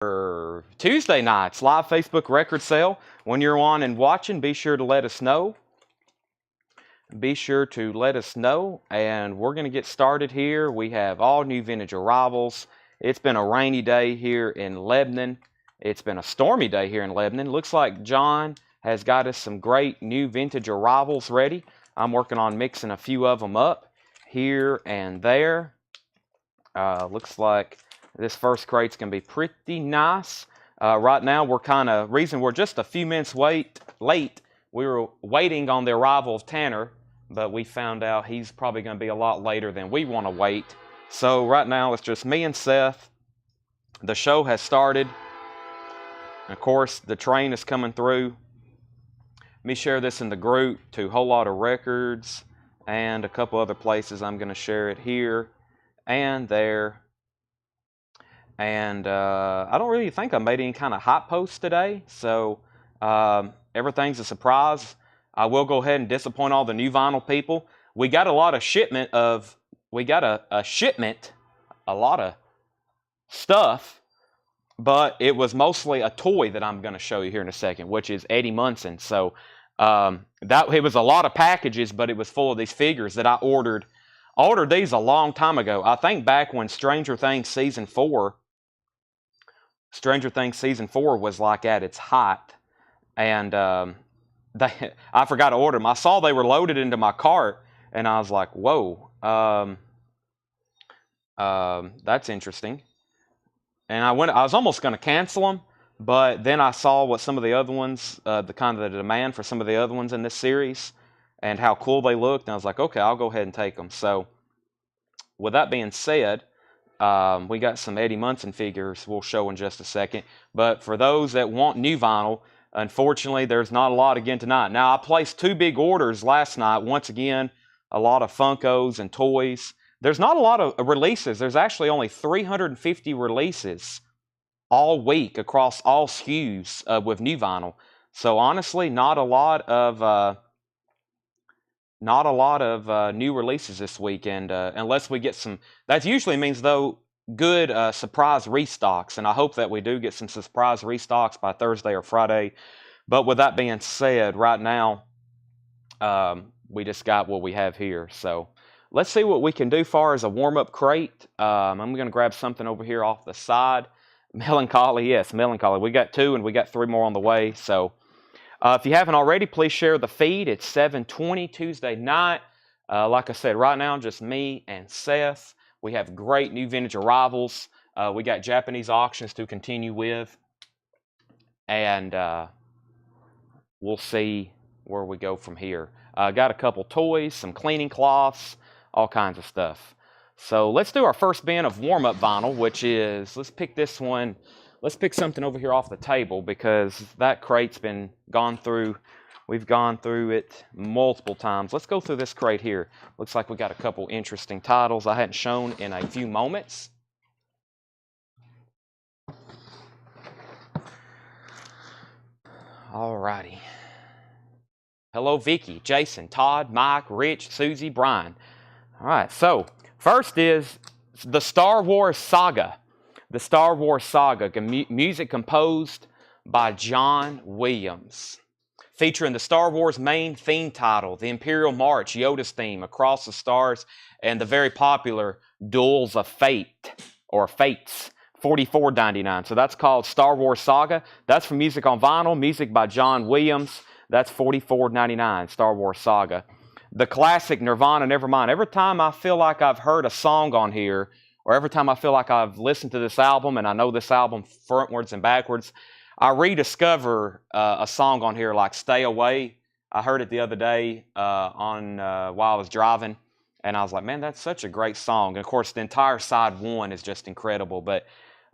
Tuesday nights, live Facebook record sale. When you're on and watching, be sure to let us know. Be sure to let us know, and we're going to get started here. We have all new vintage arrivals. It's been a rainy day here in Lebanon. It's been a stormy day here in Lebanon. Looks like John has got us some great new vintage arrivals ready. I'm working on mixing a few of them up here and there. Looks like this first crate's going to be pretty nice. Right now, we're just a few minutes late. We were waiting on the arrival of Tanner, but we found out he's probably going to be a lot later than we want to wait. So right now, it's just me and Seth. The show has started. Of course, the train is coming through. Let me share this in the group to a whole lot of records and a couple other places. I'm going to share it here and there. And I don't really think I made any kind of hot posts today, so everything's a surprise. I will go ahead and disappoint all the new vinyl people. We got a lot of shipment of, a lot of stuff, but it was mostly a toy that I'm going to show you here in a second, which is Eddie Munson. So it was a lot of packages, but it was full of these figures that I ordered. I ordered these a long time ago. I think back when Stranger Things Season 4 was like at its height, and I forgot to order them. I saw they were loaded into my cart, and I was like, whoa, that's interesting. And I was almost going to cancel them, but then I saw what some of the other ones, the demand for some of the other ones in this series, and how cool they looked, and I was like, okay, I'll go ahead and take them. So, with that being said, we got some Eddie Munson figures we'll show in just a second. But for those that want new vinyl, unfortunately, there's not a lot again tonight. Now, I placed 2 big orders last night. Once again, a lot of Funkos and toys. There's not a lot of releases. There's actually only 350 releases all week across all SKUs with new vinyl. So honestly, not a lot of new releases this week, and unless we get some, that usually means though good surprise restocks, and I hope that we do get some surprise restocks by Thursday or Friday. But with that being said, right now we just got what we have here. So let's see what we can do far as a warm-up crate. I'm going to grab something over here off the side. Melancholy, yes, Melancholy. We got 2 and we got 3 more on the way. So if you haven't already, please share the feed. It's 7:20 Tuesday night. Like I said, right now, just me and Seth. We have great new vintage arrivals. We got Japanese auctions to continue with. And we'll see where we go from here. Got a couple toys, some cleaning cloths, all kinds of stuff. So let's do our first bin of warm-up vinyl, which is, let's pick this one. Let's pick something over here off the table because that crate's been gone through. We've gone through it multiple times. Let's go through this crate here. Looks like we got a couple interesting titles I hadn't shown in a few moments. Alrighty. Hello, Vicky, Jason, Todd, Mike, Rich, Susie, Brian. All right, so first is the Star Wars Saga. The Star Wars Saga, music composed by John Williams. Featuring the Star Wars main theme title, the Imperial March, Yoda's theme, Across the Stars, and the very popular Duels of Fate, or Fates, $44.99. So that's called Star Wars Saga. That's for music on vinyl, music by John Williams. That's $44.99, Star Wars Saga. The classic Nirvana Nevermind. Every time I feel like I've heard a song on here, or every time I feel like I've listened to this album and I know this album frontwards and backwards, I rediscover a song on here like Stay Away. I heard it the other day while I was driving, and I was like, man, that's such a great song. And of course, the entire side 1 is just incredible. But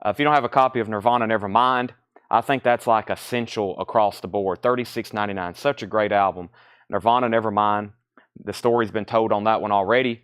if you don't have a copy of Nirvana Nevermind, I think that's like essential across the board. $36.99, such a great album. Nirvana Nevermind. The story's been told on that one already.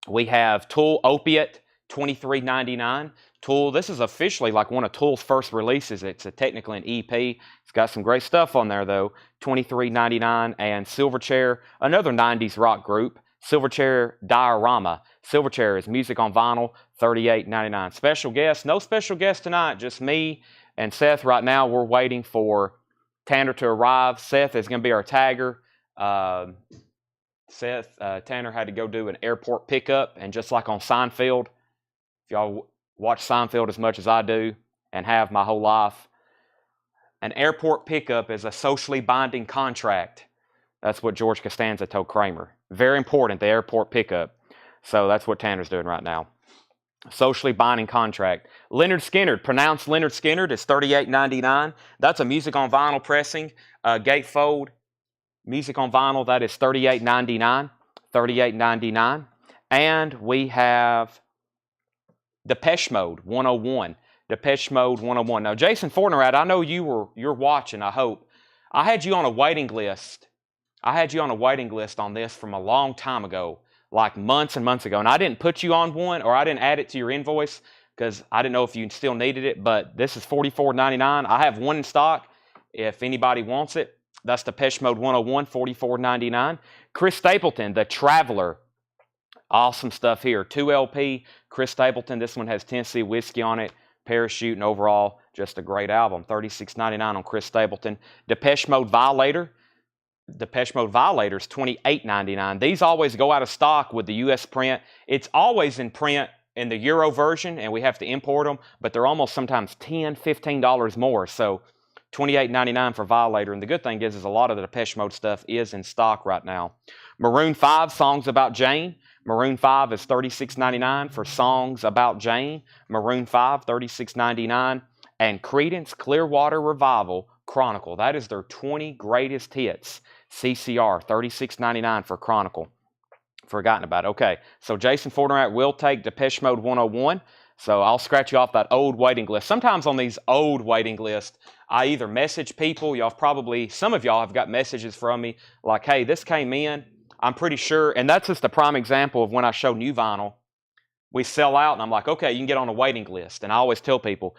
We have Tool Opiate, $23.99. Tool, this is officially like one of Tool's first releases. It's technically an EP. It's got some great stuff on there though. $23.99. And Silverchair, another 90s rock group, Silverchair Diorama. Silverchair is music on vinyl, $38.99. Special guest, no special guest tonight, just me and Seth. Right now, we're waiting for Tanner to arrive. Seth is going to be our tagger. Tanner had to go do an airport pickup, and just like on Seinfeld, if y'all watch Seinfeld as much as I do and have my whole life, an airport pickup is a socially binding contract. That's what George Costanza told Kramer. Very important, the airport pickup. So that's what Tanner's doing right now. Socially binding contract. Leonard Skinner, pronounced Leonard Skinner, is $38.99. That's a music on vinyl pressing, gatefold. Music on vinyl, that is $38.99. $38.99. And we have Depeche Mode 101. Depeche Mode 101. Now, Jason Fortnerad, I know you're watching, I hope. I had you on a waiting list. I had you on a waiting list on this from a long time ago, like months and months ago. And I didn't put you on one, or I didn't add it to your invoice because I didn't know if you still needed it. But this is $44.99. I have one in stock if anybody wants it. That's Depeche Mode 101, $44.99. Chris Stapleton, The Traveler. Awesome stuff here. 2 LP, Chris Stapleton. This one has Tennessee whiskey on it. Parachute, and overall, just a great album. $36.99 on Chris Stapleton. Depeche Mode Violator. Depeche Mode Violator is $28.99. These always go out of stock with the U.S. print. It's always in print in the Euro version, and we have to import them, but they're almost sometimes $10, $15 more. So $28.99 for Violator. And the good thing is a lot of the Depeche Mode stuff is in stock right now. Maroon 5, Songs About Jane. Maroon 5 is $36.99 for Songs About Jane. Maroon 5, $36.99. And Creedence Clearwater Revival Chronicle. That is their 20 greatest hits. CCR, $36.99 for Chronicle. Forgotten about it. Okay, so Jason Fortnerad will take Depeche Mode 101. So I'll scratch you off that old waiting list. Sometimes on these old waiting lists, I either message people. Some of y'all have got messages from me like, hey, this came in. I'm pretty sure, and that's just a prime example of when I show new vinyl. We sell out, and I'm like, okay, you can get on a waiting list. And I always tell people,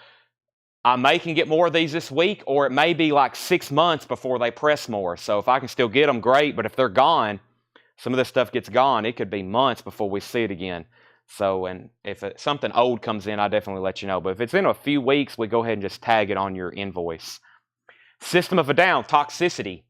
I may can get more of these this week, or it may be like 6 months before they press more. So if I can still get them, great. But if they're gone, some of this stuff gets gone, it could be months before we see it again. So, and if something old comes in, I definitely let you know. But if it's in a few weeks, we go ahead and just tag it on your invoice. System of a Down, Toxicity.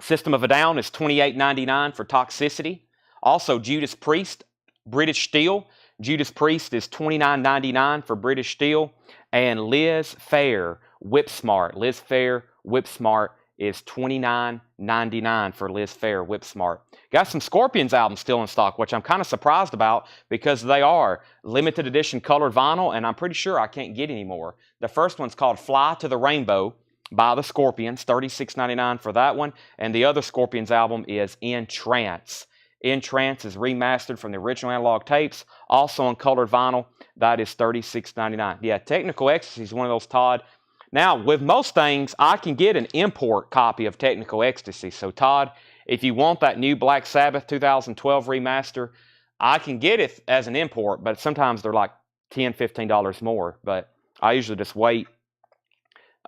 System of a Down is $28.99 for Toxicity. Also, Judas Priest, British Steel. Judas Priest is $29.99 for British Steel. And Liz Phair, Whip Smart. Liz Phair, Whip Smart is $29.99 for Liz Phair, Whip Smart. Got some Scorpions albums still in stock, which I'm kind of surprised about because they are limited edition colored vinyl, and I'm pretty sure I can't get any more. The first one's called Fly to the Rainbow by the Scorpions, $36.99 for that one. And the other Scorpions album is In Trance. In Trance is remastered from the original analog tapes, also on colored vinyl. That is $36.99. Yeah, Technical Ecstasy is one of those, Todd. Now, with most things, I can get an import copy of Technical Ecstasy. So, Todd, if you want that new Black Sabbath 2012 remaster, I can get it as an import, but sometimes they're like $10, $15 more. But I usually just wait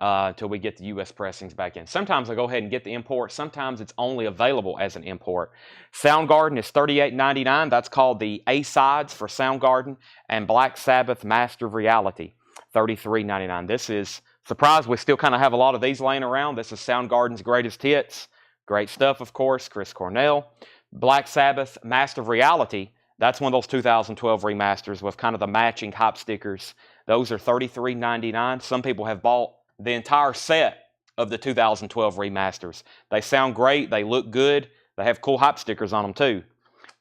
until we get the U.S. pressings back in. Sometimes I go ahead and get the import. Sometimes it's only available as an import. Soundgarden is $38.99. That's called the A-Sides for Soundgarden. And Black Sabbath Master of Reality, $33.99. This is, surprised we still kind of have a lot of these laying around. This is Soundgarden's greatest hits. Great stuff, of course. Chris Cornell. Black Sabbath Master of Reality, that's one of those 2012 remasters with kind of the matching hype stickers. Those are $33.99. Some people have bought the entire set of the 2012 remasters. They sound great. They look good. They have cool hype stickers on them too.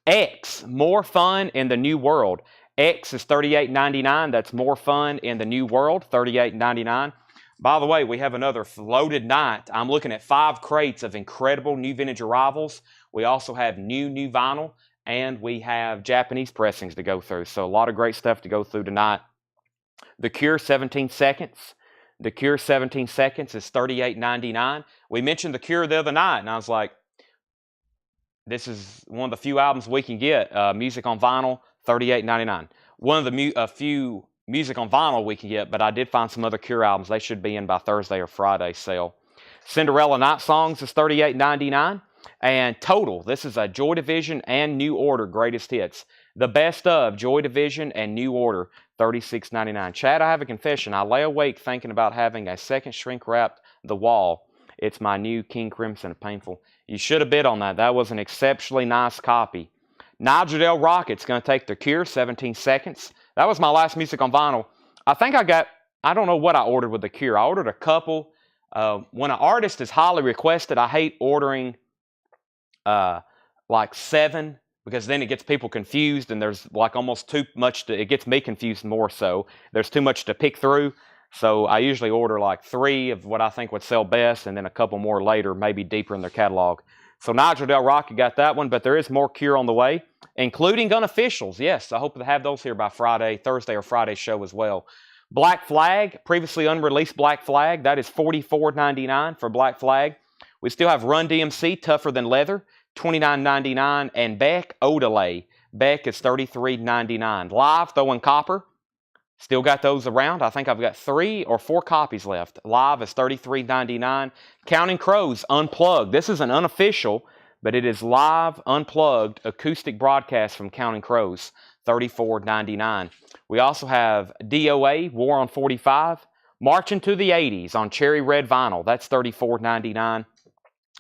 X, More Fun in the New World. X is $38.99. That's More Fun in the New World, $38.99. By the way, we have another loaded night. I'm looking at 5 crates of incredible new vintage arrivals. We also have new vinyl, and we have Japanese pressings to go through. So a lot of great stuff to go through tonight. The Cure 17 Seconds. The Cure 17 Seconds is $38.99. We mentioned The Cure the other night, and I was like, this is one of the few albums we can get. Music on vinyl, $38.99. One of the few music on vinyl we can get, but I did find some other Cure albums. They should be in by Thursday or Friday sale. Cinderella Night Songs is $38.99. And total, this is a Joy Division and New Order greatest hits. The best of Joy Division and New Order, $36.99. Chad, I have a confession. I lay awake thinking about having a second shrink wrapped the wall. It's my new King Crimson Painful. You should have bid on that. That was an exceptionally nice copy. Nigel Dale Rocket's going to take The Cure, 17 seconds. That was my last music on vinyl. I think I don't know what I ordered with The Cure. I ordered a couple. When an artist is highly requested, I hate ordering like 7, because then it gets people confused and there's like almost too much it gets me confused more so. There's too much to pick through. So I usually order like 3 of what I think would sell best and then a couple more later, maybe deeper in their catalog. So Nigel Del Rocket got that one, but there is more Cure on the way, including Unofficials. Yes, I hope to have those here by Thursday or Friday show as well. Black Flag, previously unreleased Black Flag, that is $44.99 for Black Flag. We still have Run DMC, Tougher Than Leather, $29.99, and Beck Odelay. Beck is $33.99. Live, Throwing Copper, still got those around. I think I've got 3 or 4 copies left. Live is $33.99. Counting Crows, Unplugged. This is an unofficial, but it is live, unplugged, acoustic broadcast from Counting Crows, $34.99. We also have DOA, War on 45, Marching to the 80s on Cherry Red Vinyl. That's $34.99.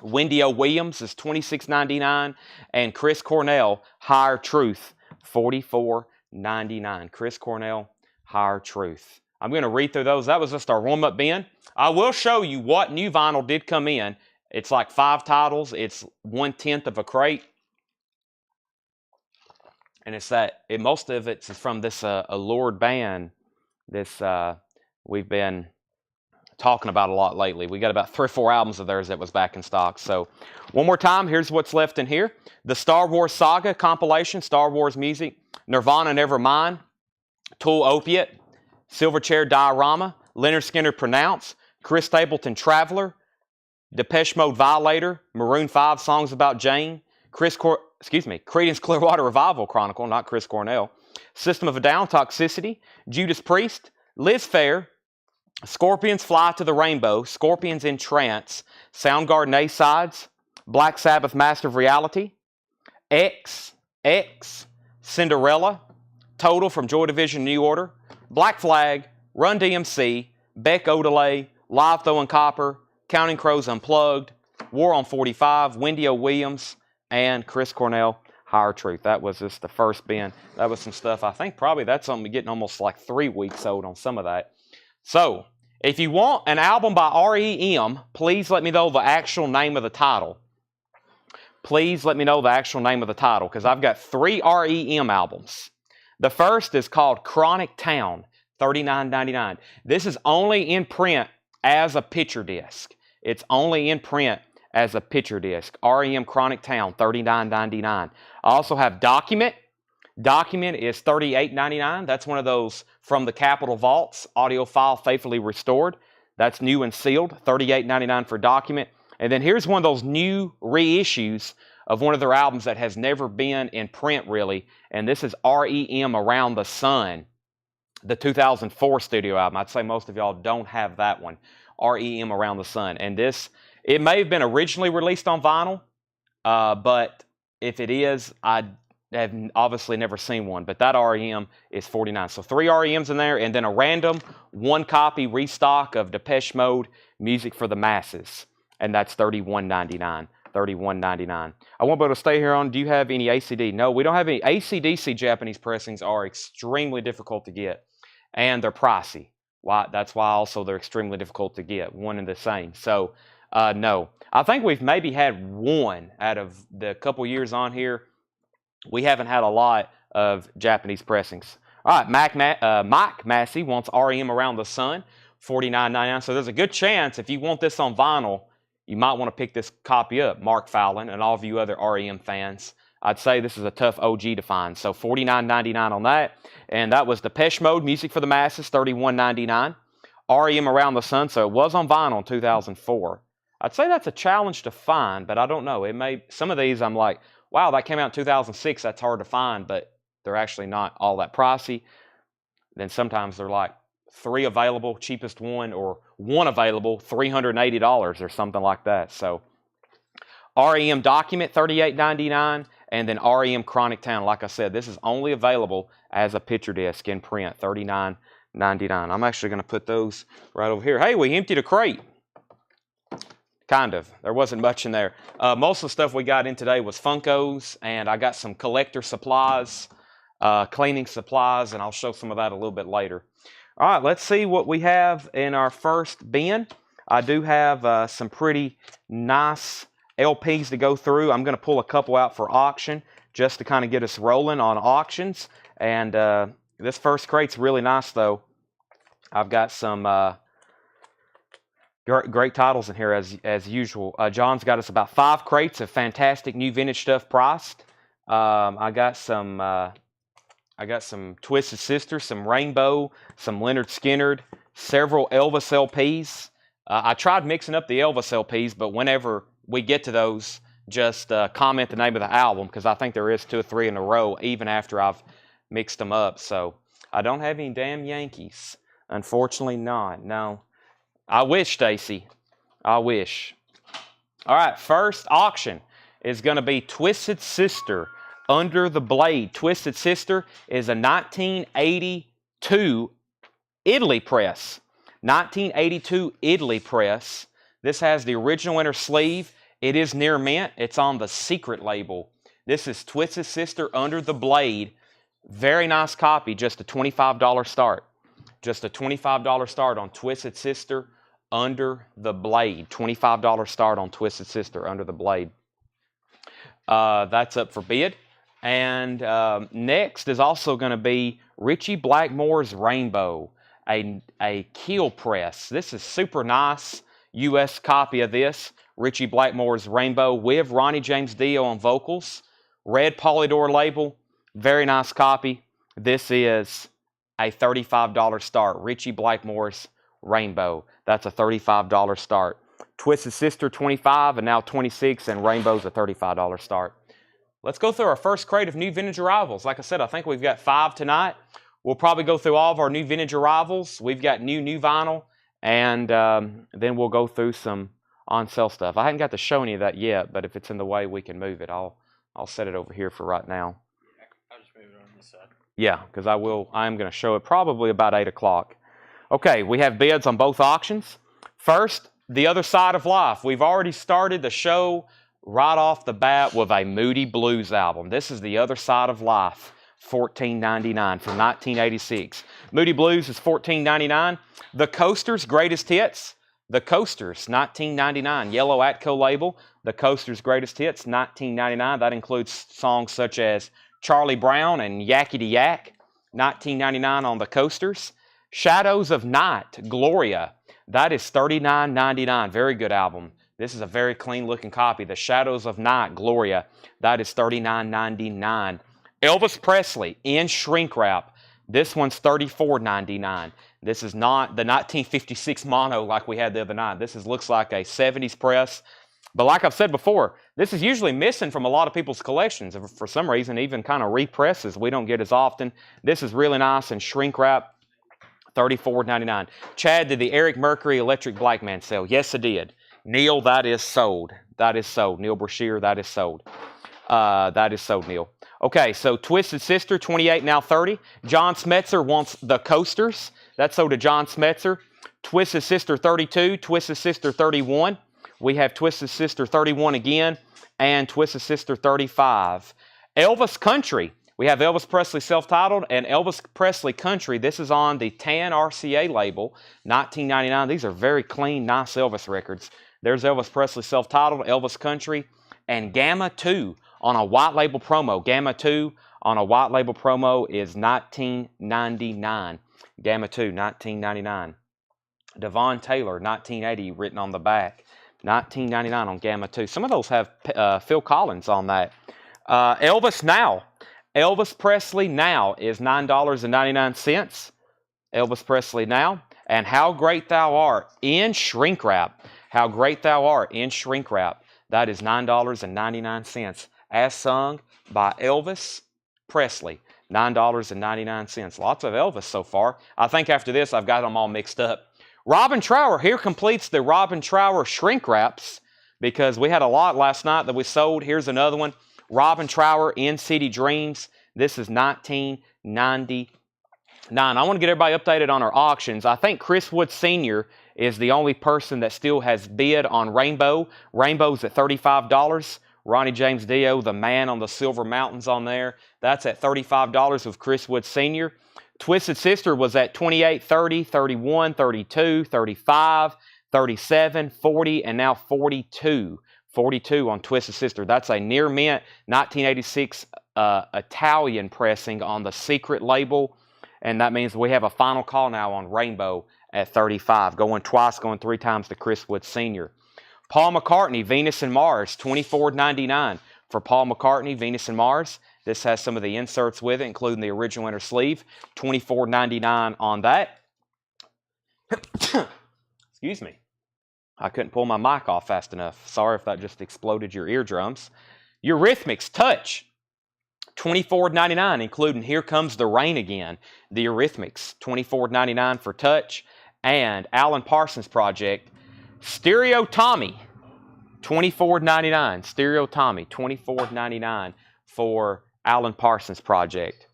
Wendy O. Williams is $26.99. And Chris Cornell, Higher Truth, $44.99. Chris Cornell, Higher Truth. I'm going to read through those. That was just our warm-up bin. I will show you what new vinyl did come in. It's like 5 titles. It's 1/10 of a crate. And it's most of it's from this Allured band. This we've been talking about a lot lately. We got about 3 or 4 albums of theirs that was back in stock. So one more time, here's what's left in here. The Star Wars Saga compilation, Star Wars music, Nirvana Nevermind, Tool Opiate, Silverchair Diorama, Leonard Skinner Pronounce, Chris Stapleton Traveler, Depeche Mode Violator, Maroon 5 Songs About Jane, Creedence Clearwater Revival Chronicle, not Chris Cornell, System of a Down Toxicity, Judas Priest, Liz Phair, Scorpions Fly to the Rainbow, Scorpions in Trance, Soundgarden A-Sides, Black Sabbath Master of Reality, X, Cinderella, Total from Joy Division New Order, Black Flag, Run DMC, Beck Odelay, Live Throwing Copper, Counting Crows Unplugged, War on 45, Wendy O. Williams, and Chris Cornell, Higher Truth. That was just the first bin. That was some stuff. I think probably that's only getting almost like 3 weeks old on some of that. So, if you want an album by R.E.M., please let me know the actual name of the title. Please let me know the actual name of the title, because I've got 3 R.E.M. albums. The first is called Chronic Town, $39.99. This is only in print as a picture disc. It's only in print as a picture disc. R.E.M. Chronic Town, $39.99. I also have Document. Document is $38.99. That's one of those From the Capitol Vaults, audio file faithfully restored. That's new and sealed, $38.99 for Document. And then here's one of those new reissues of one of their albums that has never been in print really. And this is R.E.M. Around the Sun, the 2004 studio album. I'd say most of y'all don't have that one. R.E.M. Around the Sun. And this, it may have been originally released on vinyl, but if it is, I have obviously never seen one. But that R.E.M. is $49. So 3 R.E.M.s in there, and then a random 1-copy restock of Depeche Mode, Music for the Masses. And that's $31.99. $31.99. I won't be able to stay here on. Do you have any ACD? No, we don't have any. ACDC Japanese pressings are extremely difficult to get, and they're pricey. That's why also they're extremely difficult to get, one and the same. So, no. I think we've maybe had one out of the couple years on here. We haven't had a lot of Japanese pressings. All right, Mike Massey wants R.E.M. Around the Sun, $49.99. So there's a good chance if you want this on vinyl, you might want to pick this copy up, Mark Fallon, and all of you other R.E.M. fans. I'd say this is a tough OG to find. So $49.99 on that. And that was Depeche Mode, Music for the Masses, $31.99. R.E.M. Around the Sun, so it was on vinyl in 2004. I'd say that's a challenge to find, but I don't know. It may, some of these I'm like, wow, that came out in 2006. That's hard to find, but they're actually not all that pricey. Then sometimes they're like 3 available, cheapest one, or 1 available, $380 or something like that. So R.E.M. document, $38.99. And then R.E.M. Chronic Town. Like I said, this is only available as a picture disc in print, $39.99. I'm actually going to put those right over here. Hey, we emptied a crate. Kind of. There wasn't much in there. Most of the stuff we got in today was Funkos, and I got some collector supplies, cleaning supplies, and I'll show some of that a little bit later. All right, let's see what we have in our first bin. I do have some pretty nice LPs to go through. I'm going to pull a couple out for auction just to kind of get us rolling on auctions. And this first crate's really nice, though. I've got some great titles in here as usual. John's got us about 5 crates of fantastic new vintage stuff priced. I got some Twisted Sister, some Rainbow, some Leonard Skinner, several Elvis LPs. I tried mixing up the Elvis LPs, but whenever we get to those, just comment the name of the album, because I think there is 2 or 3 in a row, even after I've mixed them up. So I don't have any damn Yankees. Unfortunately not, no. I wish, Stacy. I wish. All right, first auction is going to be Twisted Sister, Under the Blade. Twisted Sister is a 1982 Italy press. 1982 Italy press. This has the original inner sleeve. It is near mint. It's on the secret label. This is Twisted Sister Under the Blade. Very nice copy. Just a $25 start. Just a $25 start on Twisted Sister Under the Blade. $25 start on Twisted Sister Under the Blade. That's up for bid. And next is also going to be Ritchie Blackmore's Rainbow. A keel press. This is super nice. U.S. copy of this. Ritchie Blackmore's Rainbow with Ronnie James Dio on vocals. Red Polydor label. Very nice copy. This is a $35 start. Ritchie Blackmore's Rainbow. That's a $35 start. Twisted Sister $25 and now $26, and Rainbow's a $35 start. Let's go through our first crate of new vintage arrivals. Like I said, I think we've got 5 tonight. We'll probably go through all of our new vintage arrivals. We've got new vinyl, and then we'll go through some on-sale stuff. I haven't got to show any of that yet, but if it's in the way we can move it, I'll set it over here for right now. I'll just move it on this side. Yeah, because I am going to show it probably about 8 o'clock. Okay, we have bids on both auctions. First, The Other Side of Life. We've already started the show right off the bat with a Moody Blues album. This is The Other Side of Life, $14.99 from 1986. Moody Blues is $14.99. The Coasters Greatest Hits. The Coasters, $19.99. Yellow Atco label. The Coasters Greatest Hits, $19.99. That includes songs such as Charlie Brown and Yakety Yak, $19.99 on the Coasters. Shadows of Night, Gloria. That is $39.99. Very good album. This is a very clean looking copy. The Shadows of Night, Gloria. That is $39.99. Elvis Presley in shrink wrap. This one's $34.99. This is not the 1956 mono like we had the other night. This looks like a 70s press. But like I've said before, this is usually missing from a lot of people's collections. For some reason, even kind of represses we don't get as often. This is really nice in shrink wrap. $34.99. Chad, did the Eric Mercury Electric Black Man sell? Yes, I did. Neil, that is sold. That is sold. Neil Brashear, that is sold. That is sold, Neil. Okay, so Twisted Sister, 28, now 30. John Smetzer wants the Coasters. That's sold to John Smetzer. Twisted Sister, 32. Twisted Sister, 31. We have Twisted Sister, 31 again. And Twisted Sister, 35. Elvis Country. We have Elvis Presley self-titled and Elvis Presley Country. This is on the Tan RCA label, $19.99. These are very clean, nice Elvis records. There's Elvis Presley self-titled, Elvis Country, and Gamma 2 on a white label promo. Gamma 2 on a white label promo is $19.99. Gamma 2, $19.99. Devon Taylor, 1980, written on the back. $19.99 on Gamma 2. Some of those have Phil Collins on that. Elvis Now. Elvis Presley Now is $9.99. Elvis Presley Now. And How Great Thou Art in shrink wrap. How Great Thou Art in shrink wrap. That is $9.99. As sung by Elvis Presley. $9.99. Lots of Elvis so far. I think after this I've got them all mixed up. Robin Trower. Here completes the Robin Trower shrink wraps. because we had a lot last night that we sold. Here's another one. Robin Trower, In City Dreams. This is 1999. I want to get everybody updated on our auctions. I think Chris Wood Sr. is the only person that still has bid on Rainbow. Rainbow's at $35. Ronnie James Dio, the man on the Silver Mountains on there. That's at $35 with Chris Wood Sr. Twisted Sister was at $28, $30, $31, $32, $35, $37, $40, and now $42. $42 on Twisted Sister. That's a near mint 1986 Italian pressing on the Secret label. And that means we have a final call now on Rainbow at $35. Going twice, going three times to Chris Wood Sr. Paul McCartney, Venus and Mars, $24.99 for Paul McCartney, Venus and Mars. This has some of the inserts with it, including the original inner sleeve. $24.99 on that. Excuse me. I couldn't pull my mic off fast enough. Sorry if that just exploded your eardrums. Eurythmics, Touch. $24.99, including Here Comes the Rain Again. The Eurythmics, $24.99 for Touch. And Alan Parsons Project, Stereo Tommy, $24.99. Stereo Tommy, $24.99 for Alan Parsons Project.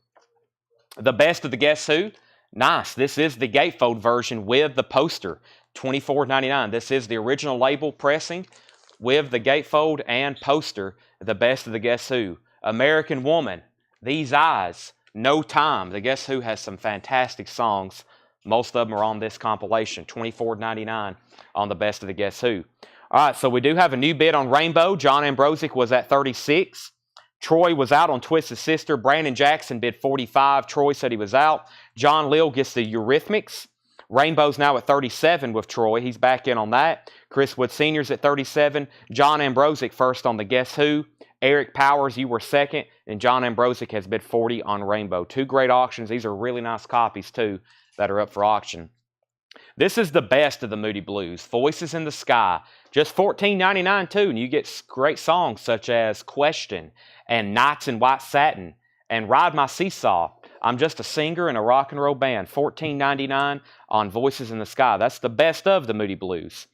The Best of the Guess Who. Nice. This is the gatefold version with the poster. $24.99. This is the original label pressing with the gatefold and poster. The Best of the Guess Who. American Woman, These Eyes, No Time. The Guess Who has some fantastic songs. Most of them are on this compilation. $24.99 on the Best of the Guess Who. All right, so we do have a new bid on Rainbow. John Ambrosic was at $36. Troy was out on Twisted Sister. Brandon Jackson bid $45. Troy said he was out. John Lill gets the Eurythmics. Rainbow's now at $37 with Troy. He's back in on that. Chris Wood Sr.'s at $37. John Ambrosic first on the Guess Who. Eric Powers, you were second. And John Ambrosic has bid $40 on Rainbow. Two great auctions. These are really nice copies, too, that are up for auction. This is the best of the Moody Blues. Voices in the Sky. Just $14.99, too. And you get great songs such as Question and Nights in White Satin and Ride My Seesaw. I'm Just a Singer in a Rock and Roll Band. $14.99 on Voices in the Sky. That's the best of the Moody Blues.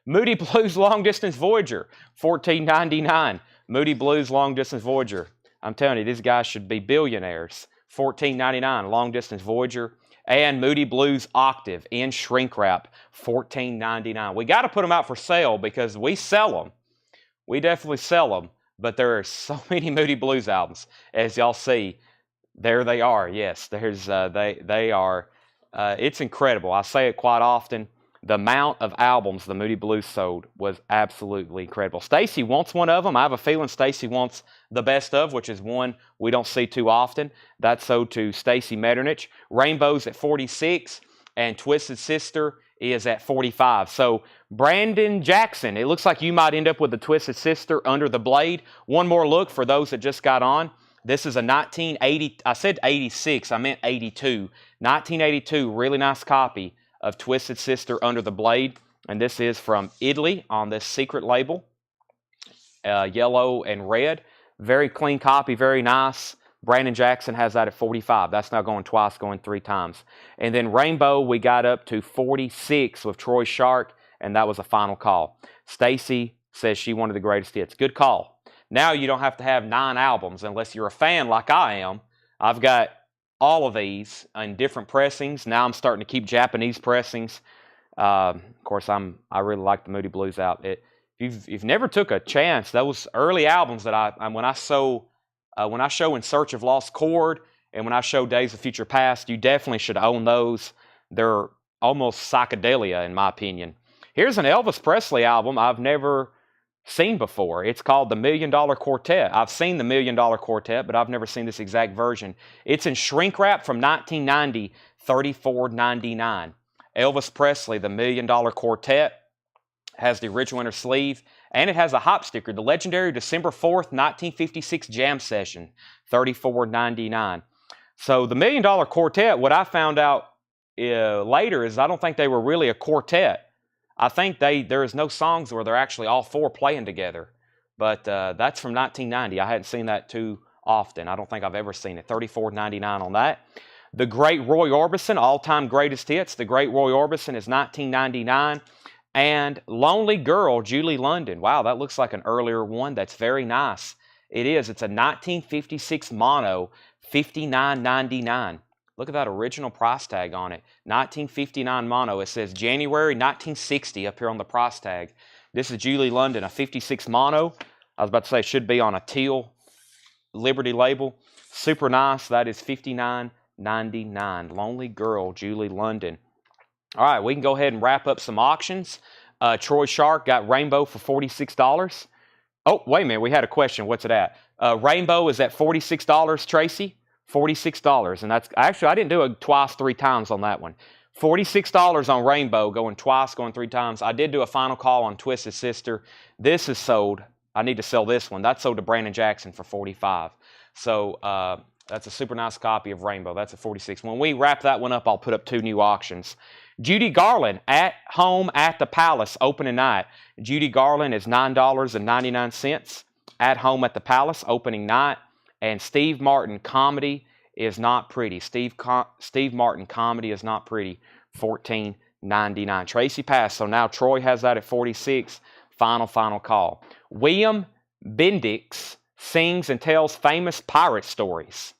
Moody Blues Long Distance Voyager. $14.99. Moody Blues Long Distance Voyager. I'm telling you, these guys should be billionaires. $14.99 Long Distance Voyager. And Moody Blues Octave in shrink wrap. $14.99. We got to put them out for sale because we sell them. We definitely sell them. But there are so many Moody Blues albums. As y'all see, there they are. Yes, there's they are. It's incredible. I say it quite often. The amount of albums the Moody Blues sold was absolutely incredible. Stacy wants one of them. I have a feeling Stacy wants the best of, which is one we don't see too often. That's sold to Stacy Metternich. Rainbow's at $46, and Twisted Sister is at $45. So Brandon Jackson, it looks like you might end up with the Twisted Sister Under the Blade. One more look for those that just got on. This is a 1980, I said 86, I meant 82. 1982, really nice copy of Twisted Sister Under the Blade. And this is from Italy on this secret label. Yellow and red. Very clean copy, very nice. Brandon Jackson has that at $45. That's now going twice, going three times. And then Rainbow, we got up to $46 with Troy Shark, and that was a final call. Stacy says she wanted the greatest hits. Good call. Now you don't have to have 9 albums unless you're a fan like I am. I've got all of these in different pressings. Now I'm starting to keep Japanese pressings. Of course, I really like the Moody Blues out. If you've never took a chance, those early albums that when I show In Search of Lost Chord and when I show Days of Future Past, you definitely should own those. They're almost psychedelia in my opinion. Here's an Elvis Presley album I've never seen before. It's called the $1 Million Quartet. I've seen the $1 Million Quartet, but I've never seen this exact version. It's in shrink wrap from 1990, $34.99. Elvis Presley, the $1 Million Quartet, has the original inner sleeve, and it has a hop sticker, the legendary December 4th, 1956 Jam Session, $34.99. So the $1 Million Quartet, what I found out later is I don't think they were really a quartet. I think there is no songs where they're actually all four playing together. But that's from 1990. I hadn't seen that too often. I don't think I've ever seen it. $34.99 on that. The Great Roy Orbison, all-time greatest hits. The Great Roy Orbison is $19.99. And Lonely Girl, Julie London. Wow, that looks like an earlier one. That's very nice. It is. It's a 1956 mono, $59.99. Look at that original price tag on it. 1959 mono. It says January 1960 up here on the price tag. This is Julie London, a 56 mono. I was about to say it should be on a teal Liberty label. Super nice. That is $59.99. Lonely Girl, Julie London. All right, we can go ahead and wrap up some auctions. Troy Shark got Rainbow for $46. Oh, wait a minute. We had a question. What's it at? Rainbow is at $46, Tracy. $46. And that's actually, I didn't do it twice, 3 times on that one. $46 on Rainbow, going twice, going 3 times. I did do a final call on Twisted Sister. This is sold. I need to sell this one. That's sold to Brandon Jackson for $45. So that's a super nice copy of Rainbow. That's at $46. When we wrap that one up, I'll put up 2 new auctions. Judy Garland at home at the Palace opening night. Judy Garland is $9.99 at home at the Palace opening night. And Steve Martin Comedy is Not Pretty. Steve Martin Comedy is Not Pretty, $14.99. Tracy passed, so now Troy has that at $46. Final call. William Bendix sings and tells famous pirate stories.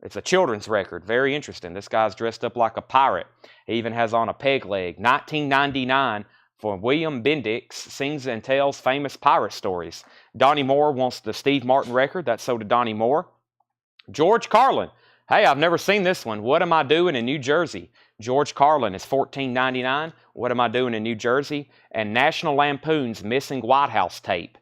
It's a children's record. Very interesting. This guy's dressed up like a pirate. He even has on a peg leg. $19.99 for William Bendix sings and tells famous pirate stories. Donnie Moore wants the Steve Martin record. That's sold to Donnie Moore. George Carlin. Hey, I've never seen this one. What Am I Doing in New Jersey? George Carlin is $14.99. What Am I Doing in New Jersey? And National Lampoon's Missing White House Tape.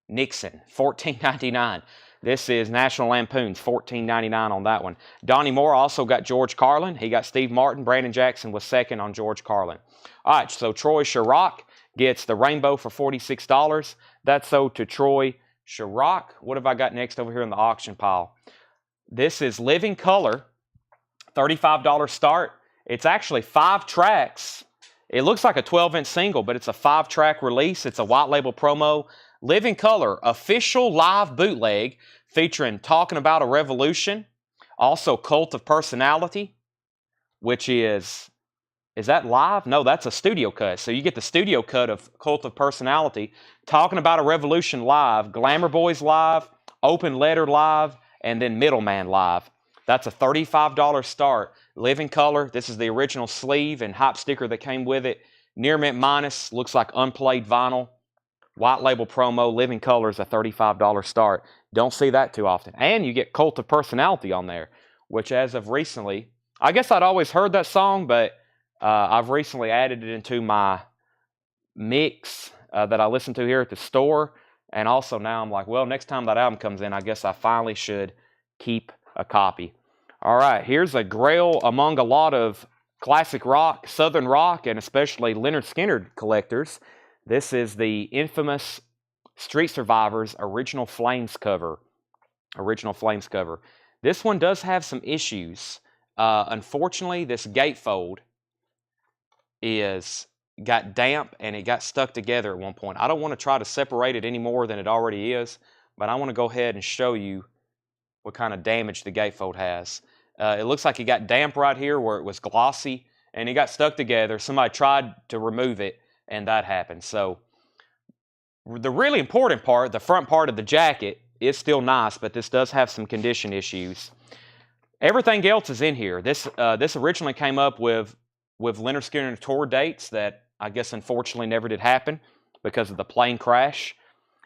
Nixon, $14.99. This is National Lampoon's, $14.99 on that one. Donnie Moore also got George Carlin. He got Steve Martin. Brandon Jackson was second on George Carlin. All right, so Troy Sharrock gets the Rainbow for $46. That's sold to Troy Sharrock. What have I got next over here in the auction pile? This is Living Color, $35 start. It's actually 5 tracks. It looks like a 12-inch single, but it's a 5-track release. It's a white label promo. Living Color, official live bootleg featuring Talking About a Revolution. Also Cult of Personality, which is that live? No, that's a studio cut. So you get the studio cut of Cult of Personality, Talking About a Revolution live, Glamour Boys live, Open Letter live, and then Middleman live. That's a $35 start. Living Color, this is the original sleeve and hype sticker that came with it. Near Mint Minus, looks like unplayed vinyl. White label promo, Living Color is a $35 start. Don't see that too often. And you get Cult of Personality on there, which as of recently, I guess I'd always heard that song, but I've recently added it into my mix that I listen to here at the store. And also now I'm like, well, next time that album comes in, I guess I finally should keep a copy. All right, here's a grail among a lot of classic rock, Southern rock, and especially Lynyrd Skynyrd collectors. This is the infamous Street Survivors Original Flames cover. Original Flames cover. This one does have some issues. Unfortunately, this gatefold got damp and it got stuck together at one point. I don't want to try to separate it any more than it already is, but I want to go ahead and show you what kind of damage the gatefold has. It looks like it got damp right here where it was glossy and it got stuck together. Somebody tried to remove it and that happened. So the really important part, the front part of the jacket, is still nice, but this does have some condition issues. Everything else is in here. This originally came up with Lynyrd Skynyrd tour dates that I guess unfortunately never did happen because of the plane crash.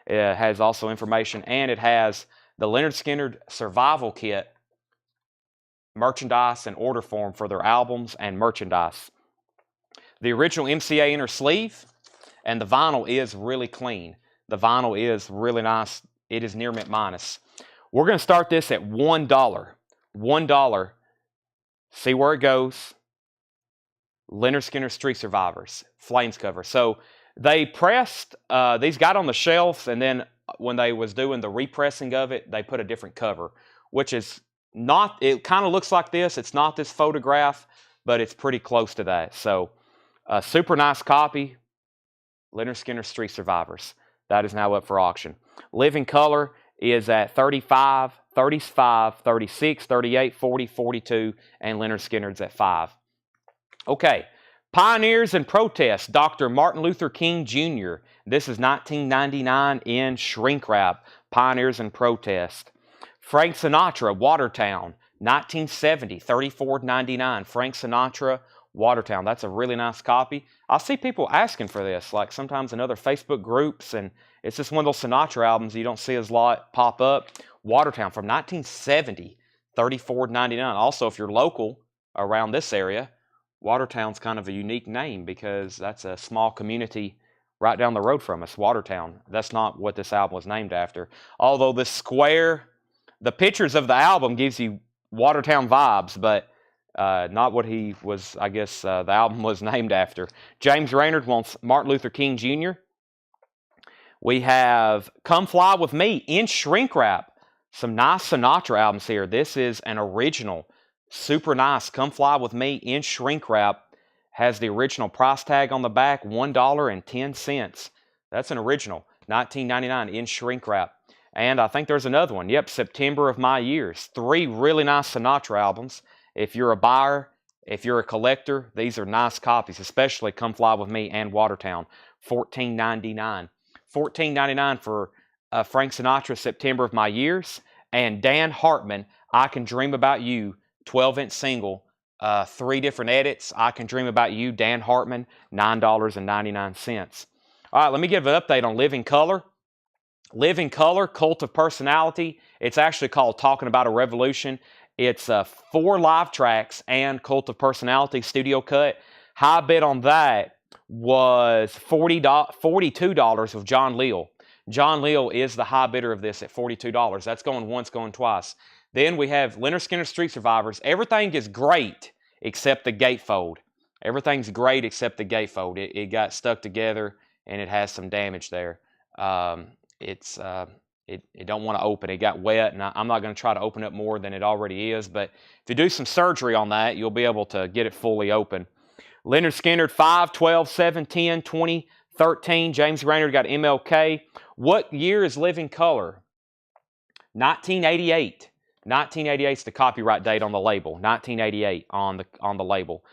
It has also information, and it has the Lynyrd Skynyrd Survival Kit merchandise and order form for their albums and merchandise. The original MCA inner sleeve, and the vinyl is really clean. The vinyl is really nice. It is near mint minus. We're going to start this at $1. $1. See where it goes. Lynyrd Skynyrd Street Survivors, Flames cover. So they pressed, these got on the shelf, and then when they was doing the repressing of it, they put a different cover, which is not, it kind of looks like this. It's not this photograph, but it's pretty close to that. So a super nice copy, Lynyrd Skynyrd Street Survivors. That is now up for auction. Living Color is at $35, $35, $36, $38, $40, $42, and Lynyrd Skynyrd's at $5. Okay, Pioneers in Protest, Dr. Martin Luther King Jr. This is 1999 in shrink wrap. Pioneers in Protest. Frank Sinatra, Watertown, 1970, $34.99. Frank Sinatra, Watertown. That's a really nice copy. I see people asking for this, like sometimes in other Facebook groups, and it's just one of those Sinatra albums you don't see as lot pop up. Watertown from 1970, $34.99. Also, if you're local around this area, Watertown's kind of a unique name because that's a small community right down the road from us, Watertown. That's not what this album was named after. Although this square, the pictures of the album gives you Watertown vibes, but not what he was, I guess, the album was named after. James Raynard wants Martin Luther King Jr. We have Come Fly With Me in shrink wrap. Some nice Sinatra albums here. This is an original. Super nice. Come Fly With Me in shrink wrap. Has the original price tag on the back, $1.10. That's an original. $19.99 in shrink wrap. And I think there's another one. Yep, September of My Years. 3 really nice Sinatra albums. If you're a buyer, if you're a collector, these are nice copies, especially Come Fly With Me and Watertown. $14.99. $14.99 for Frank Sinatra, September of My Years. And Dan Hartman, I Can Dream About You, 12-inch single. 3 different edits. I Can Dream About You, Dan Hartman, $9.99. All right, let me give an update on Living Color. Living Color, Cult of Personality. It's actually called Talking About a Revolution. It's 4 live tracks and Cult of Personality studio cut. High bid on that was $42 with John Leal. John Leal is the high bidder of this at $42. That's going once, going twice. Then we have Leonard Skinner Street Survivors. Everything is great except the gatefold. Everything's great except the gatefold. It got stuck together and it has some damage there. It don't want to open. It got wet, and I'm not going to try to open it more than it already is. But if you do some surgery on that, you'll be able to get it fully open. Leonard Skinner 5, 12, 7, 10, 20, 13. James Raynard got MLK. What year is Living Color? 1988. 1988 is the copyright date on the label. 1988 on the label.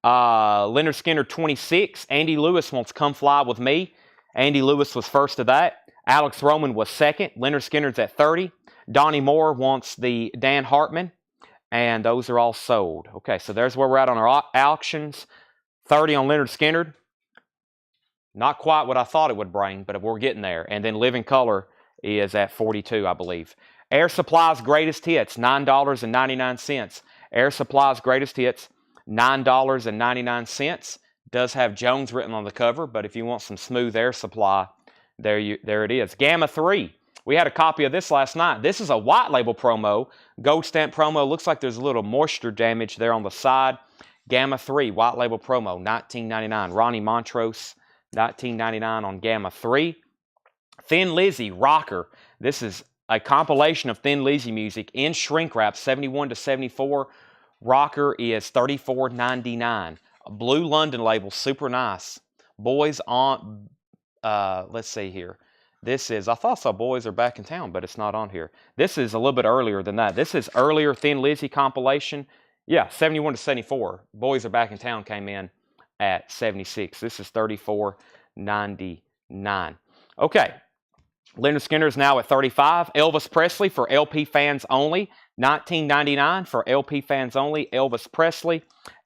Leonard Skinner 26. Andy Lewis wants Come Fly With Me. Andy Lewis was first to that. Alex Roman was second. Leonard Skinner's at 30. Donnie Moore wants the Dan Hartman. And those are all sold. Okay, so there's where we're at on our auctions. 30 on Leonard Skinner. Not quite what I thought it would bring, but we're getting there. And then Living Color is at 42, I believe. Air Supply's Greatest Hits, $9.99. Air Supply's Greatest Hits, $9.99. Does have Jones written on the cover, but if you want some smooth Air Supply, there it is. Gamma 3. We had a copy of this last night. This is a white label promo. Gold stamp promo. Looks like there's a little moisture damage there on the side. Gamma 3, white label promo, $19.99. Ronnie Montrose, $19.99 on Gamma 3. Thin Lizzy, Rocker. This is a compilation of Thin Lizzy music in shrink wrap, 71 to 74. Rocker is $34.99. Blue London label, super nice. Boys on, let's see here. This is, I thought I saw Boys Are Back in Town, but it's not on here. This is a little bit earlier than that. This is earlier Thin Lizzy compilation. Yeah, 71 to 74. Boys Are Back in Town came in at 76. This is $34.99. Okay. Leonard Skinner is now at 35. Elvis Presley for LP fans only. $19.99 for LP fans only. Elvis Presley.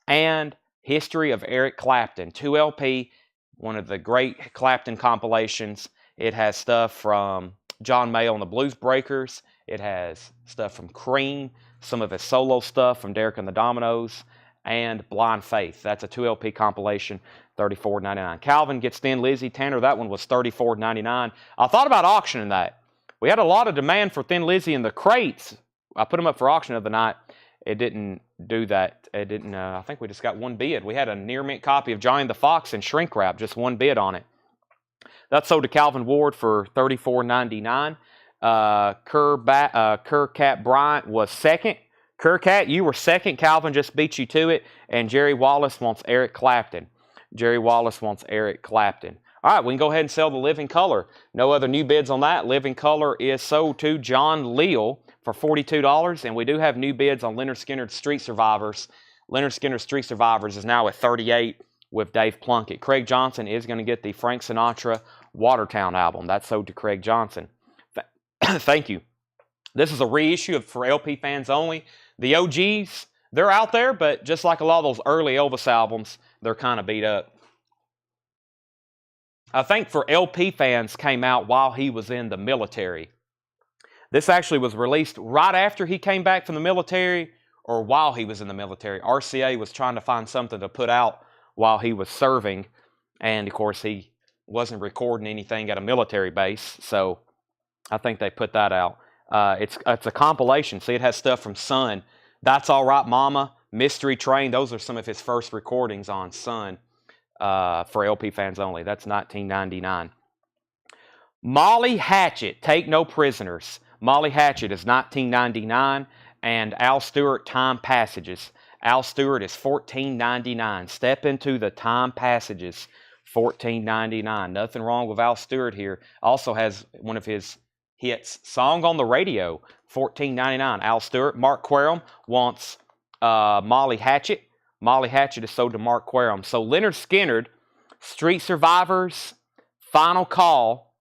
And History of Eric Clapton. 2 LP. One of the great Clapton compilations. It has stuff from John Mayall and the Blues Breakers. It has stuff from Cream. Some of his solo stuff from Derek and the Dominoes. And Blind Faith. That's a 2 LP compilation. $34.99. Calvin gets Thin Lizzy. Tanner, that one was $34.99. I thought about auctioning that. We had a lot of demand for Thin Lizzy in the crates. I put them up for auction the other night. It didn't do that. It didn't. I think we just got one bid. We had a near mint copy of Johnny the Fox in shrink wrap. Just one bid on it. That sold to Calvin Ward for $34.99. Kerr Cat Bryant was second. Kerr Cat, you were second. Calvin just beat you to it. And Jerry Wallace wants Eric Clapton. Jerry Wallace wants Eric Clapton. All right, we can go ahead and sell the Living Color. No other new bids on that. Living Color is sold to John Leal for $42. And we do have new bids on Leonard Skinner's Street Survivors. Leonard Skinner's Street Survivors is now at $38. with Dave Plunkett. Craig Johnson is going to get the Frank Sinatra Watertown album. That's sold to Craig Johnson. Thank you. This is a reissue for LP fans only. The OGs, they're out there, but just like a lot of those early Elvis albums, they're kind of beat up. I think for LP fans came out while he was in the military. This actually was released right after he came back from the military or while he was in the military. RCA was trying to find something to put out while he was serving. And, of course, he wasn't recording anything at a military base. So I think they put that out. It's a compilation. See, it has stuff from Sun. That's All Right Mama, Mystery Train. Those are some of his first recordings on Sun for LP fans only. That's 1999. Molly Hatchet, Take No Prisoners. Molly Hatchet is 1999. And Al Stewart, Time Passages. Al Stewart is $14.99. Step into the Time Passages, $14.99. Nothing wrong with Al Stewart here. Also has one of his hits, Song on the Radio, $14.99. Al Stewart. Mark Quarum wants Molly Hatchet. Molly Hatchet is sold to Mark Quarum. So Leonard Skinner, Street Survivors, Final Call,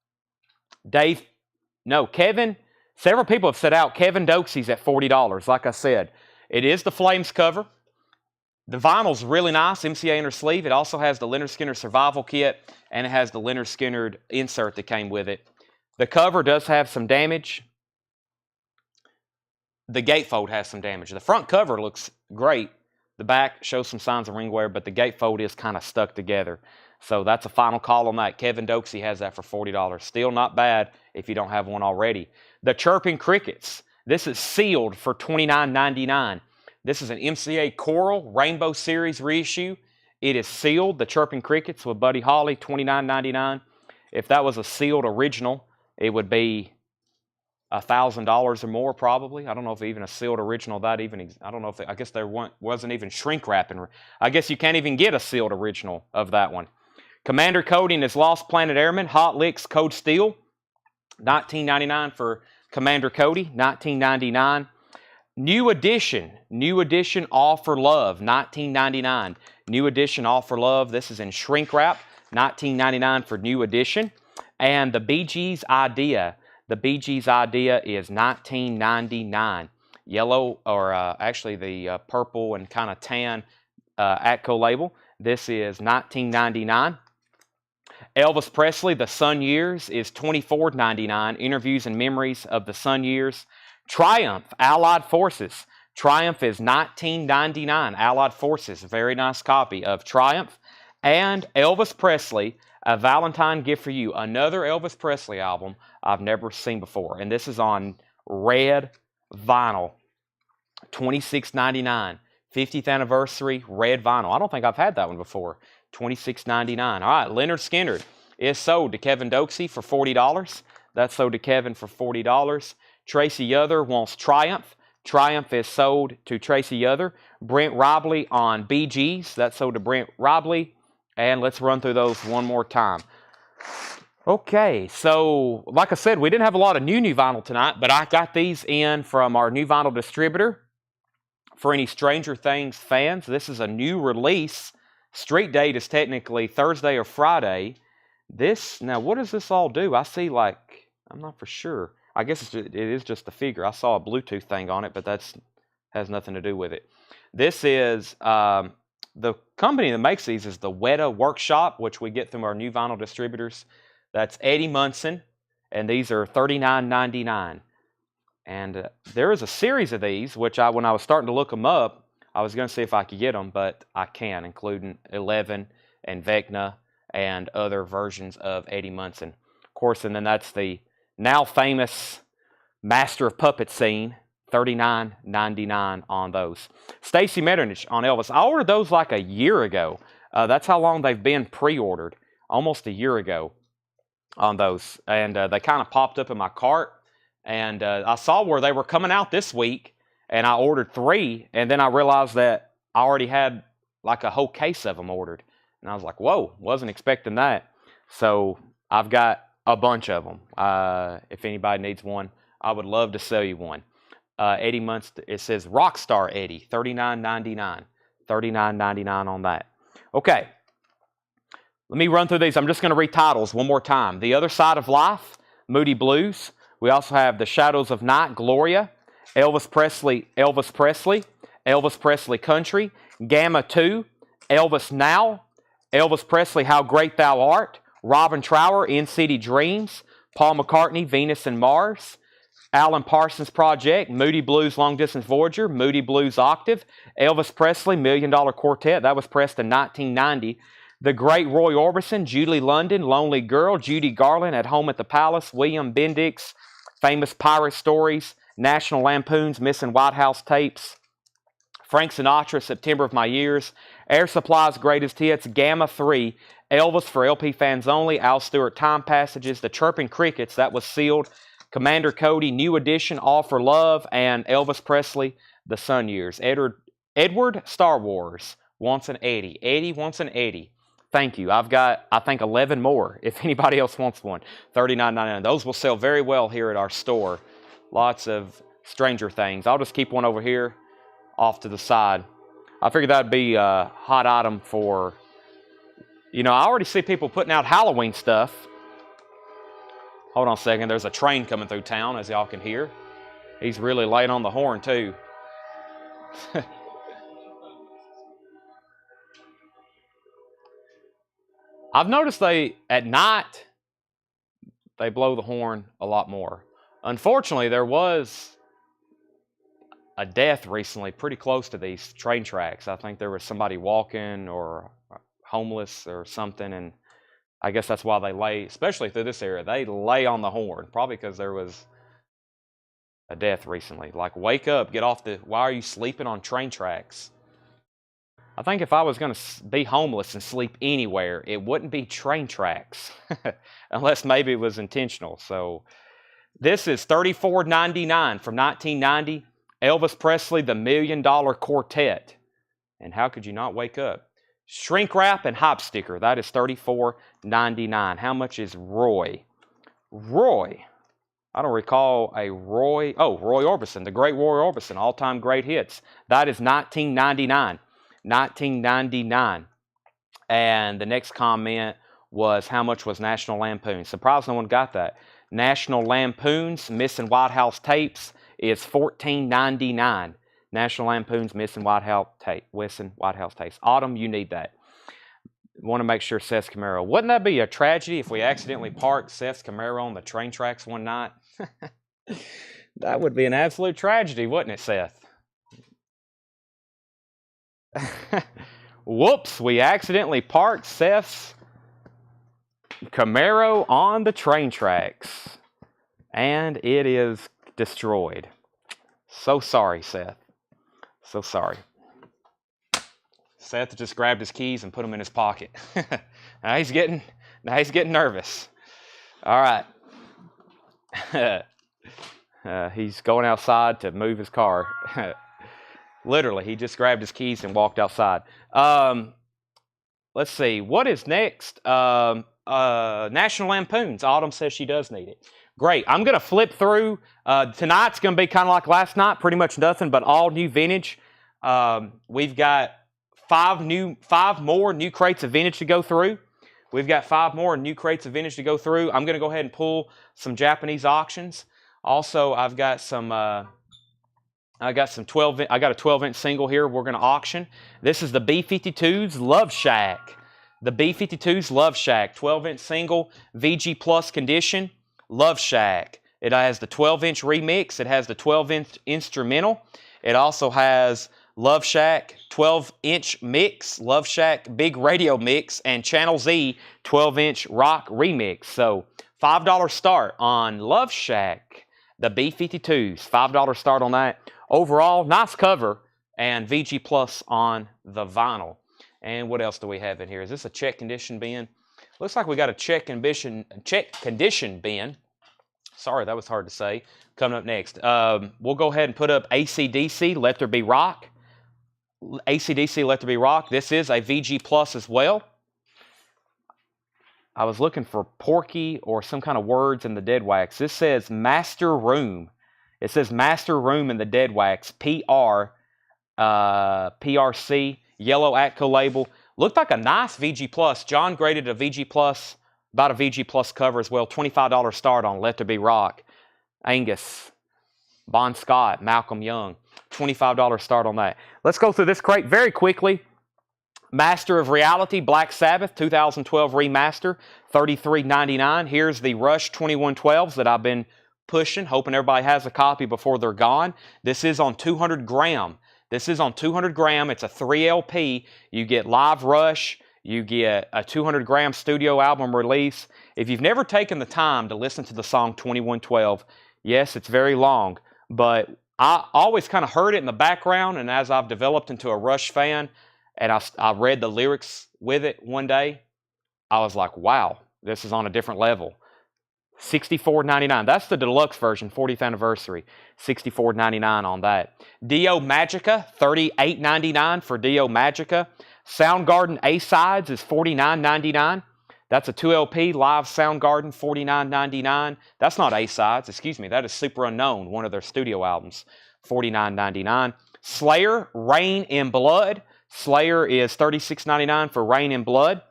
Kevin. Several people have set out Kevin Doxey's at $40. Like I said, it is the Flames cover. The vinyl's really nice, MCA inner sleeve. It also has the Leonard Skinner Survival Kit, and it has the Leonard Skinner insert that came with it. The cover does have some damage. The gatefold has some damage. The front cover looks great. The back shows some signs of ring wear, but the gatefold is kind of stuck together. So that's a final call on that. Kevin Doxey has that for $40. Still not bad if you don't have one already. The Chirping Crickets. This is sealed for $29.99. This is an MCA Coral Rainbow Series reissue. It is sealed. The Chirping Crickets with Buddy Holly, $29.99. If that was a sealed original, it would be $1,000 or more probably. I don't know if even a sealed original that even, I don't know if, I guess there wasn't even shrink wrapping. I guess you can't even get a sealed original of that one. Commander Cody and his Lost Planet Airmen, Hot Licks Code Steel, $19.99 for Commander Cody, $19.99. New edition All for Love, $19.99. New edition All for Love, this is in shrink wrap, $19.99 for new edition. And the Bee Gees Idea, the Bee Gees Idea is $19.99. Yellow, or actually the purple and kind of tan Atco label, this is $19.99. Elvis Presley, The Sun Years, is $24.99. Interviews and Memories of the Sun Years. Triumph, Allied Forces. Triumph is $19.99. Allied Forces, very nice copy of Triumph. And Elvis Presley, A Valentine Gift for You. Another Elvis Presley album I've never seen before. And this is on red vinyl. $26.99. 50th anniversary red vinyl. I don't think I've had that one before. $26.99. All right, Leonard Skinner is sold to Kevin Doxey for $40. That's sold to Kevin for $40. Tracy Yother wants Triumph. Triumph is sold to Tracy Yother. Brent Robley on Bee Gees. That's sold to Brent Robley. And let's run through those one more time. Okay, so like I said, we didn't have a lot of new vinyl tonight, but I got these in from our new vinyl distributor. For any Stranger Things fans, this is a new release. Street date is technically Thursday or Friday. Now what does this all do? I see I'm not for sure. I guess it is just the figure. I saw a Bluetooth thing on it, but that has nothing to do with it. This is, the company that makes these is the Weta Workshop, which we get through our new vinyl distributors. That's Eddie Munson, and these are $39.99. And there is a series of these, which when I was starting to look them up, I was going to see if I could get them, but I can, including 11 and Vecna and other versions of Eddie Munson. Of course, and then that's the now famous Master of Puppets scene, $39.99 on those. Stacy Metternich on Elvis. I ordered those like a year ago. That's how long they've been pre-ordered, almost a year ago on those. And they kind of popped up in my cart. And I saw where they were coming out this week, and I ordered 3, and then I realized that I already had like a whole case of them ordered. And I was like, whoa, wasn't expecting that. So I've got a bunch of them. If anybody needs one, I would love to sell you one. Eddie Munson, it says Rockstar Eddie, $39.99. $39.99 on that. Okay, Let me run through these. I'm just going to read titles one more time. The Other Side of Life, Moody Blues. We also have The Shadows of Night, Gloria. Elvis Presley, Elvis Presley Country. Gamma 2, Elvis Now. Elvis Presley, How Great Thou Art. Robin Trower, In City Dreams. Paul McCartney, Venus and Mars. Alan Parsons Project, Moody Blues Long Distance Voyager, Moody Blues Octave. Elvis Presley, $1 Million Quartet. That was pressed in 1990. The Great Roy Orbison, Julie London, Lonely Girl. Judy Garland, At Home at the Palace. William Bendix, Famous Pirate Stories. National Lampoon's Missing White House Tapes. Frank Sinatra, September of My Years. Air Supply's Greatest Hits. Gamma 3, Elvis for LP Fans Only. Al Stewart, Time Passages. The Chirping Crickets, that was sealed. Commander Cody, New Edition, All for Love. And Elvis Presley, The Sun Years. Edward Star Wars wants an Eddie. Eddie wants an Eddie. Thank you. I've got, I think, 11 more if anybody else wants one. $39.99. Those will sell very well here at our store. Lots of Stranger Things. I'll just keep one over here off to the side. I figured that would be a hot item for, I already see people putting out Halloween stuff. Hold on a second. There's a train coming through town, as y'all can hear. He's really laying on the horn, too. I've noticed at night, they blow the horn a lot more. Unfortunately, there was a death recently pretty close to these train tracks. I think there was somebody walking or homeless or something, and I guess that's why they lay, especially through this area, they lay on the horn, probably because there was a death recently. Like, wake up, get off why are you sleeping on train tracks? I think if I was going to be homeless and sleep anywhere, it wouldn't be train tracks, unless maybe it was intentional. So this is $34.99 from 1990. Elvis Presley, The $1 Million Quartet. And how could you not wake up? Shrink wrap and hop sticker. That is $34.99. How much is Roy? Roy. I don't recall a Roy. Oh, Roy Orbison, the great Roy Orbison, all-time great hits. That is $19.99. $19.99. And the next comment was, how much was National Lampoon? Surprised no one got that. National Lampoon's Missing White House Tapes is $14.99. National Lampoon's Missing White House Tapes. Autumn, you need that. Want to make sure Seth's Camaro. Wouldn't that be a tragedy if we accidentally parked Seth's Camaro on the train tracks one night? That would be an absolute tragedy, wouldn't it, Seth? Whoops, we accidentally parked Seth's Camaro on the train tracks. And it is destroyed. So sorry, Seth. So sorry. Seth just grabbed his keys and put them in his pocket. Now he's getting nervous. All right. He's going outside to move his car. Literally, he just grabbed his keys and walked outside. Let's see. What is next? National Lampoons. Autumn says she does need it. Great. I'm going to flip through. Tonight's going to be kind of like last night. Pretty much nothing but all new vintage. We've got five more new crates of vintage to go through. I'm going to go ahead and pull some Japanese auctions. Also, I got a 12-inch single here we're going to auction. This is the B-52's Love Shack. The B-52's Love Shack, 12-inch single, VG Plus condition, Love Shack. It has the 12-inch remix. It has the 12-inch instrumental. It also has Love Shack 12-inch mix, Love Shack big radio mix, and Channel Z 12-inch rock remix. So $5 start on Love Shack, the B-52s. $5 start on that. Overall, nice cover and VG Plus on the vinyl. And what else do we have in here? Is this a check condition bin? Looks like we got a check condition bin. Sorry, that was hard to say. Coming up next. We'll go ahead and put up AC/DC, Let There Be Rock. AC/DC, Let There Be Rock. This is a VG Plus as well. I was looking for Porky or some kind of words in the dead wax. This says Master Room. It says Master Room in the dead wax. PRC, yellow Atco label. Looked like a nice VG Plus. John graded a VG Plus, about a VG Plus cover as well. $25 start on Let There Be Rock. Angus, Bon Scott, Malcolm Young. $25 start on that. Let's go through this crate very quickly. Master of Reality, Black Sabbath, 2012 remaster, $33.99. Here's the Rush 2112s that I've been pushing, hoping everybody has a copy before they're gone. This is on 200 gram. This is on 200 gram. It's a 3 LP. You get live Rush. You get a 200 gram studio album release. If you've never taken the time to listen to the song 2112, yes, it's very long, but I always kind of heard it in the background, and as I've developed into a Rush fan, and I read the lyrics with it one day, I was like, wow, this is on a different level. $64.99. That's the deluxe version, 40th anniversary. $64.99 on that. Dio Magica, $38.99 for Dio Magica. Soundgarden A-Sides is $49.99. That's a 2LP, live Soundgarden, $49.99. That's not A-Sides, excuse me. That is Super Unknown, one of their studio albums, $49.99. Slayer, Rain in Blood. Slayer is $36.99 for Rain in Blood.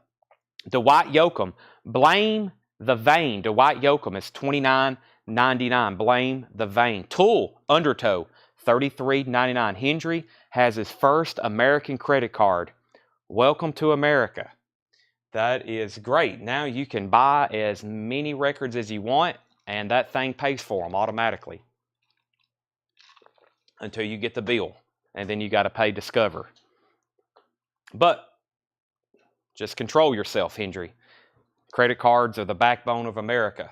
Dwight Yoakam, Blame the Vein. Dwight Yoakam is $29.99. Blame the Vein. Tool, Undertow, $33.99. Hendry has his first American credit card. Welcome to America. That is great. Now you can buy as many records as you want, and that thing pays for them automatically until you get the bill, and then you got to pay Discover. But just control yourself, Hendry. Credit cards are the backbone of America.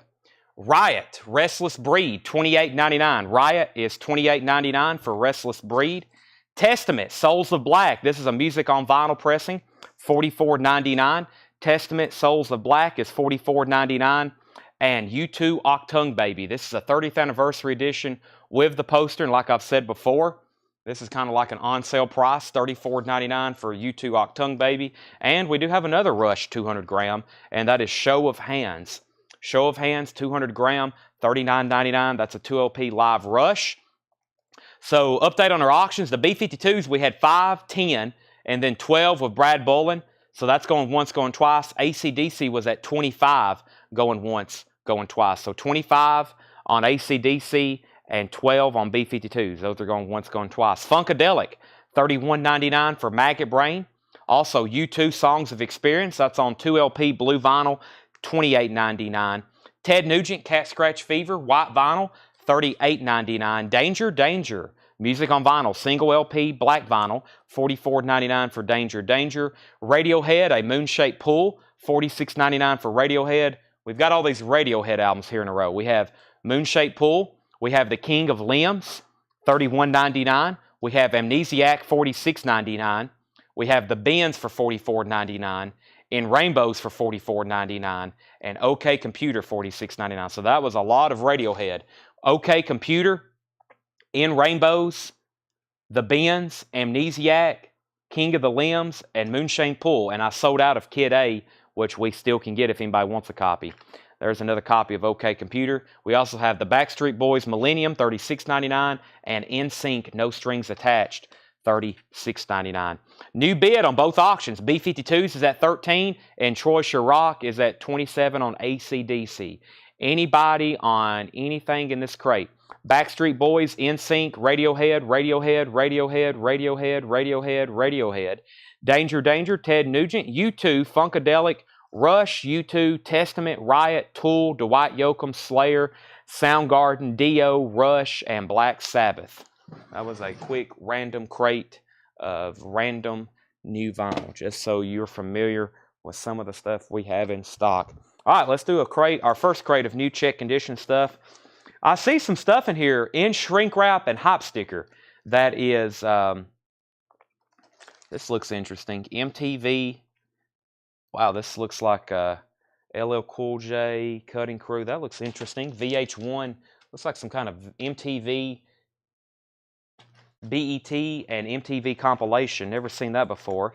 Riot, Restless Breed, $28.99. Riot is $28.99 for Restless Breed. Testament, Souls of Black. This is a music on vinyl pressing, $44.99. Testament, Souls of Black is $44.99. And U2 Octung Baby. This is a 30th anniversary edition with the poster. And like I've said before, this is kind of like an on-sale price, $34.99 for U2 Octung Baby. And we do have another Rush 200 gram, and that is Show of Hands. Show of Hands, 200 gram, $39.99. That's a 2LP live Rush. So update on our auctions. The B-52s, we had 5, 10, and then 12 with Brad Bullen. So that's going once, going twice. AC/DC was at 25, going once, going twice. So 25 on AC/DC and 12 on B-52s. Those are going once, going twice. Funkadelic, $31.99 for Maggot Brain. Also, U2 Songs of Experience. That's on 2LP blue vinyl, $28.99. Ted Nugent, Cat Scratch Fever, white vinyl, $38.99. Danger, Danger. Music on vinyl, single LP, black vinyl, $44.99 for Danger, Danger. Radiohead, A Moon-Shaped Pool, $46.99 for Radiohead. We've got all these Radiohead albums here in a row. We have Moon-Shaped Pool. We have The King of Limbs, $31.99. We have Amnesiac, $46.99. We have The Bends for $44.99. In Rainbows for $44.99. And OK Computer, $46.99. So that was a lot of Radiohead. OK Computer, In Rainbows, The Bends, Amnesiac, King of the Limbs, and Moonshine Pool. And I sold out of Kid A, which we still can get if anybody wants a copy. There's another copy of OK Computer. We also have the Backstreet Boys Millennium, $36.99, and NSYNC No Strings Attached, $36.99. New bid on both auctions. B-52s is at $13, and Troy Chirac is at $27 on AC/DC. Anybody on anything in this crate? Backstreet Boys, NSYNC, Radiohead, Radiohead, Radiohead, Radiohead, Radiohead, Radiohead. Danger, Danger, Ted Nugent, U2, Funkadelic, Rush, U2, Testament, Riot, Tool, Dwight Yoakam, Slayer, Soundgarden, Dio, Rush, and Black Sabbath. That was a quick random crate of random new vinyl, just so you're familiar with some of the stuff we have in stock. All right, let's do a crate, our first crate of new check condition stuff. I see some stuff in here in shrink wrap and hop sticker that is, this looks interesting. MTV. Wow, this looks like LL Cool J, Cutting Crew. That looks interesting. VH1. Looks like some kind of MTV, BET, and MTV compilation. Never seen that before.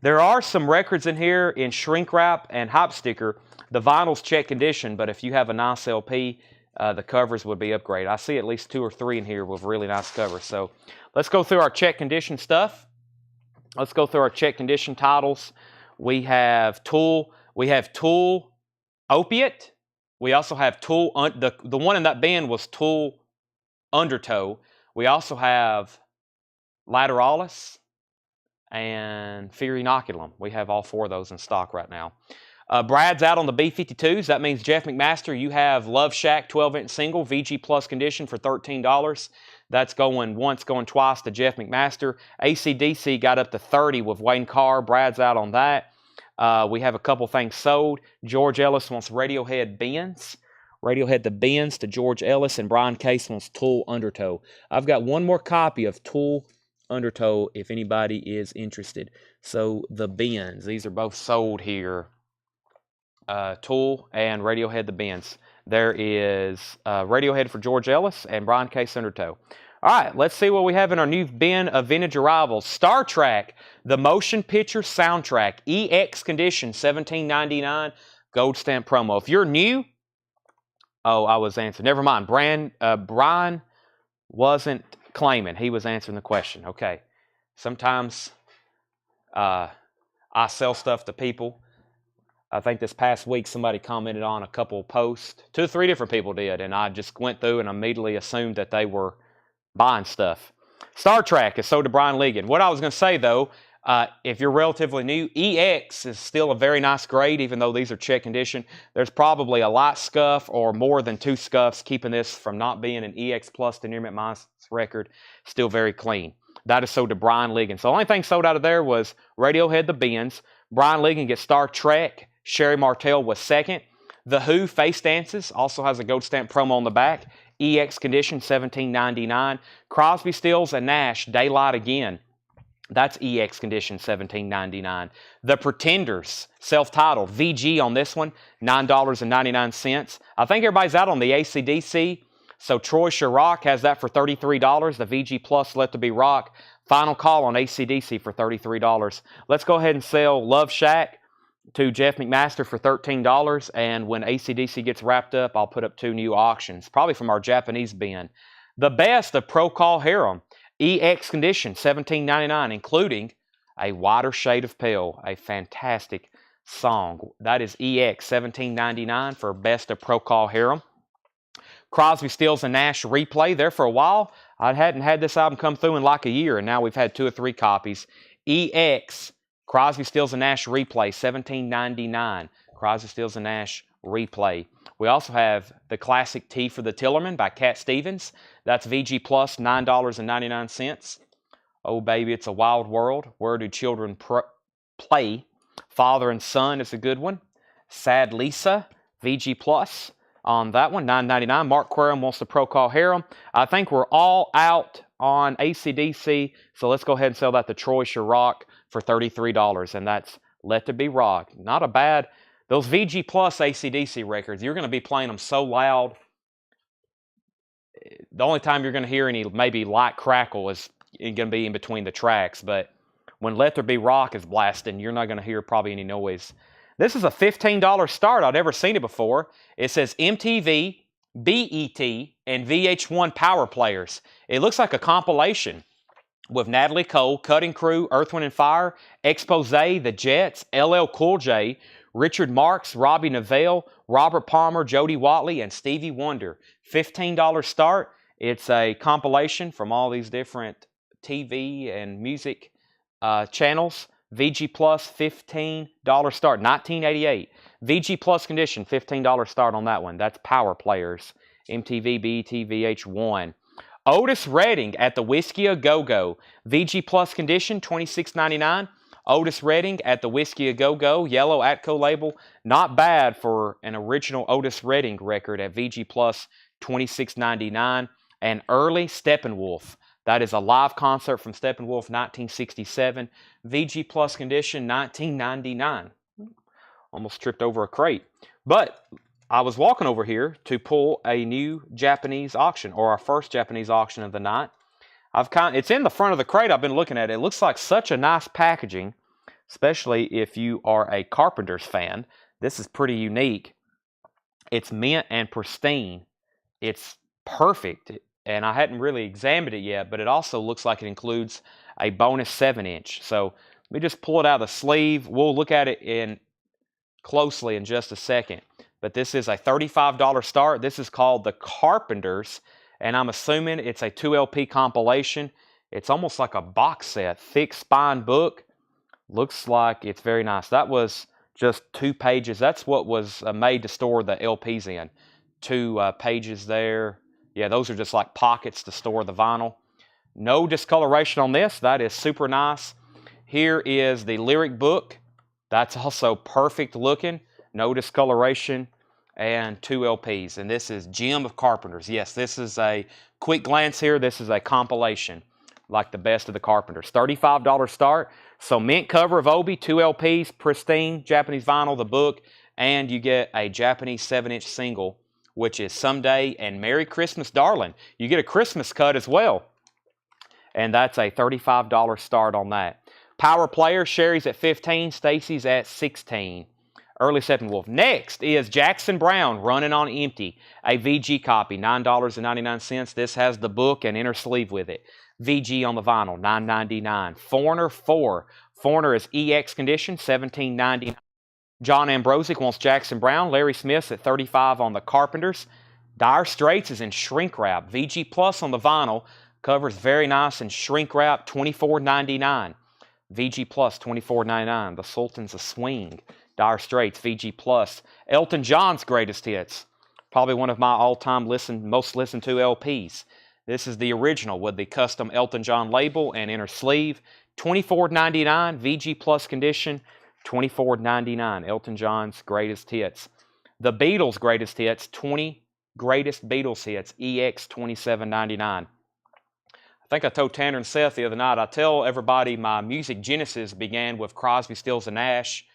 There are some records in here in shrink wrap and hop sticker. The vinyl's check condition, but if you have a nice LP, the covers would be upgraded. I see at least 2 or 3 in here with really nice covers. So let's go through our check condition stuff. Let's go through our check condition titles. We have Tool Opiate. We also have Tool, the one in that bin was Tool Undertow. We also have Lateralis and Fear Inoculum. We have all 4 of those in stock right now. Brad's out on the B52s. That means Jeff McMaster, you have Love Shack 12-inch single, VG Plus condition for $13. That's going once, going twice to Jeff McMaster. AC/DC got up to 30 with Wayne Carr. Brad's out on that. We have a couple things sold. George Ellis wants Radiohead bins. Radiohead the bins to George Ellis, and Brian Case wants Tool Undertow. I've got one more copy of Tool Undertow if anybody is interested. So the bins, these are both sold here. Tool and Radiohead the bins. There is Radiohead for George Ellis and Brian Case Undertow. All right, let's see what we have in our new bin of vintage arrivals. Star Trek, the motion picture soundtrack, EX condition, $17.99, gold stamp promo. If you're new, oh, I was answering. Never mind. Brian wasn't claiming. He was answering the question. Okay. Sometimes I sell stuff to people. I think this past week somebody commented on a couple posts. 2 or 3 different people did, and I just went through and immediately assumed that they were buying stuff. Star Trek is sold to Brian Ligon. What I was going to say, though, if you're relatively new, EX is still a very nice grade, even though these are check condition. There's probably a light scuff or more than 2 scuffs keeping this from not being an EX Plus to Near Mint record. Still very clean. That is sold to Brian Ligon. So the only thing sold out of there was Radiohead the bins. Brian Ligon gets Star Trek. Sherry Martell was second. The Who Face Dances also has a gold stamp promo on the back. EX condition, $17.99. Crosby, Stills, and Nash, Daylight Again. That's EX condition, $17.99. The Pretenders, self-titled, VG on this one, $9.99. I think everybody's out on the AC/DC. So Troy Chirac has that for $33. The VG Plus Let There Be Rock. Final call on AC/DC for $33. Let's go ahead and sell Love Shack to Jeff McMaster for $13, and when AC/DC gets wrapped up, I'll put up 2 new auctions, probably from our Japanese bin. The best of Pro Call R.E.M, EX condition, $17.99, including A Wider Shade of Pale, a fantastic song. That is EX, $17.99 for best of Pro Call R.E.M. Crosby, Stills, and Nash Replay, there for a while. I hadn't had this album come through in like a year, and now we've had 2 or 3 copies. EX, Crosby, Stills, and Nash Replay, $17.99. Crosby, Stills, and Nash Replay. We also have the classic Tea for the Tillerman by Cat Stevens. That's VG Plus, $9.99. Oh, Baby, It's a Wild World. Where Do Children Play? Father and Son is a good one. Sad Lisa, VG Plus on that one, $9.99. Mark Querum wants the Pro Call R.E.M. I think we're all out on AC/DC, so let's go ahead and sell that to Troy Chirac for $33, and that's Let There Be Rock. Not a bad, those VG Plus AC/DC records, you're going to be playing them so loud. The only time you're going to hear any maybe light crackle is going to be in between the tracks, but when Let There Be Rock is blasting, you're not going to hear probably any noise. This is a $15 start. I've never seen it before. It says MTV, BET, and VH1 Power Players. It looks like a compilation with Natalie Cole, Cutting Crew, Earth, Wind & Fire, Expose, The Jets, LL Cool J, Richard Marx, Robbie Neville, Robert Palmer, Jody Watley, and Stevie Wonder. $15 start. It's a compilation from all these different TV and music channels. VG Plus, $15 start, 1988. VG Plus condition, $15 start on that one. That's Power Players, MTV, BET, VH1. Otis Redding at the Whiskey A Go-Go. VG Plus condition, $26.99. Otis Redding at the Whiskey A Go-Go, yellow Atco label. Not bad for an original Otis Redding record at VG Plus, $26.99. And early Steppenwolf. That is a live concert from Steppenwolf, 1967. VG Plus condition, $19.99. Almost tripped over a crate. But I was walking over here to pull a new Japanese auction, or our first Japanese auction of the night. It's in the front of the crate. I've been looking at it. It looks like such a nice packaging, especially if you are a Carpenters fan. This is pretty unique. It's mint and pristine. It's perfect. And I hadn't really examined it yet, but it also looks like it includes a bonus 7-inch. So Let me just pull it out of the sleeve. We'll look at it closely in just a second. But this is a $35 start. This is called The Carpenters, and I'm assuming it's a 2 LP compilation. It's almost like a box set, thick spine book. Looks like it's very nice. That was just 2 pages. That's what was made to store the LPs in. 2 pages there. Yeah, those are just like pockets to store the vinyl. No discoloration on this. That is super nice. Here is the lyric book. That's also perfect looking. No discoloration. And 2 LPs. And this is Gem of Carpenters. Yes, this is a quick glance here. This is a compilation like the best of the Carpenters. $35 start. So mint cover of Obi, 2 LPs, pristine Japanese vinyl, the book, and you get a Japanese 7-inch single, which is Someday and Merry Christmas, Darling. You get a Christmas cut as well. And that's a $35 start on that. Power Player, Sherry's at 15, Stacy's at 16. Early Steppenwolf. Next is Jackson Browne, Running on Empty, a VG copy, $9.99. This has the book and inner sleeve with it. VG on the vinyl, $9.99. Foreigner 4. Foreigner is EX condition, $17.99. John Ambrosic wants Jackson Browne. Larry Smith's at $35 on the Carpenters. Dire Straits is in shrink wrap. VG Plus on the vinyl. Cover's very nice in shrink wrap, $24.99. VG Plus, $24.99. The Sultans of Swing. Dire Straits, VG Plus. Elton John's greatest hits. Probably one of my all-time most listened to LPs. This is the original with the custom Elton John label and inner sleeve. $24.99, VG Plus condition, $24.99. Elton John's greatest hits. The Beatles' greatest hits, 20 greatest Beatles hits, EX $27.99. I think I told Tanner and Seth the other night, I tell everybody my music genesis began with Crosby, Stills, and Nash,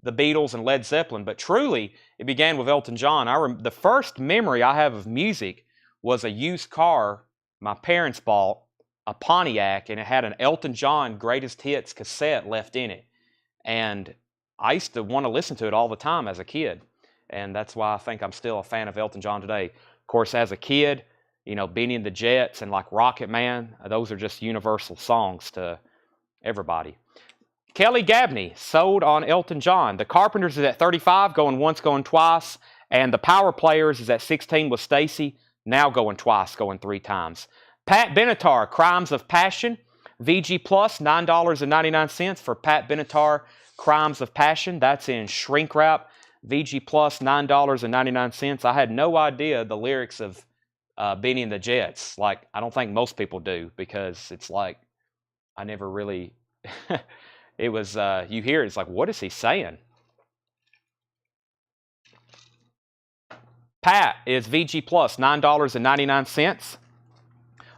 the Beatles, and Led Zeppelin, but truly it began with Elton John. The first memory I have of music was a used car my parents bought, a Pontiac, and it had an Elton John greatest hits cassette left in it. And I used to want to listen to it all the time as a kid. And that's why I think I'm still a fan of Elton John today. Of course, as a kid, you know, Benny and the Jets and like Rocket Man, those are just universal songs to everybody. Kelly Gabney, sold on Elton John. The Carpenters is at $35, going once, going twice. And the Power Players is at $16 with Stacy, now going twice, going 3 times. Pat Benatar, Crimes of Passion. VG Plus, $9.99 for Pat Benatar, Crimes of Passion. That's in shrink wrap. VG Plus, $9.99. I had no idea the lyrics of Benny and the Jets. Like, I don't think most people do, because it's like, I never really, it was, you hear it, it's like, what is he saying? Pat is VG Plus, $9.99.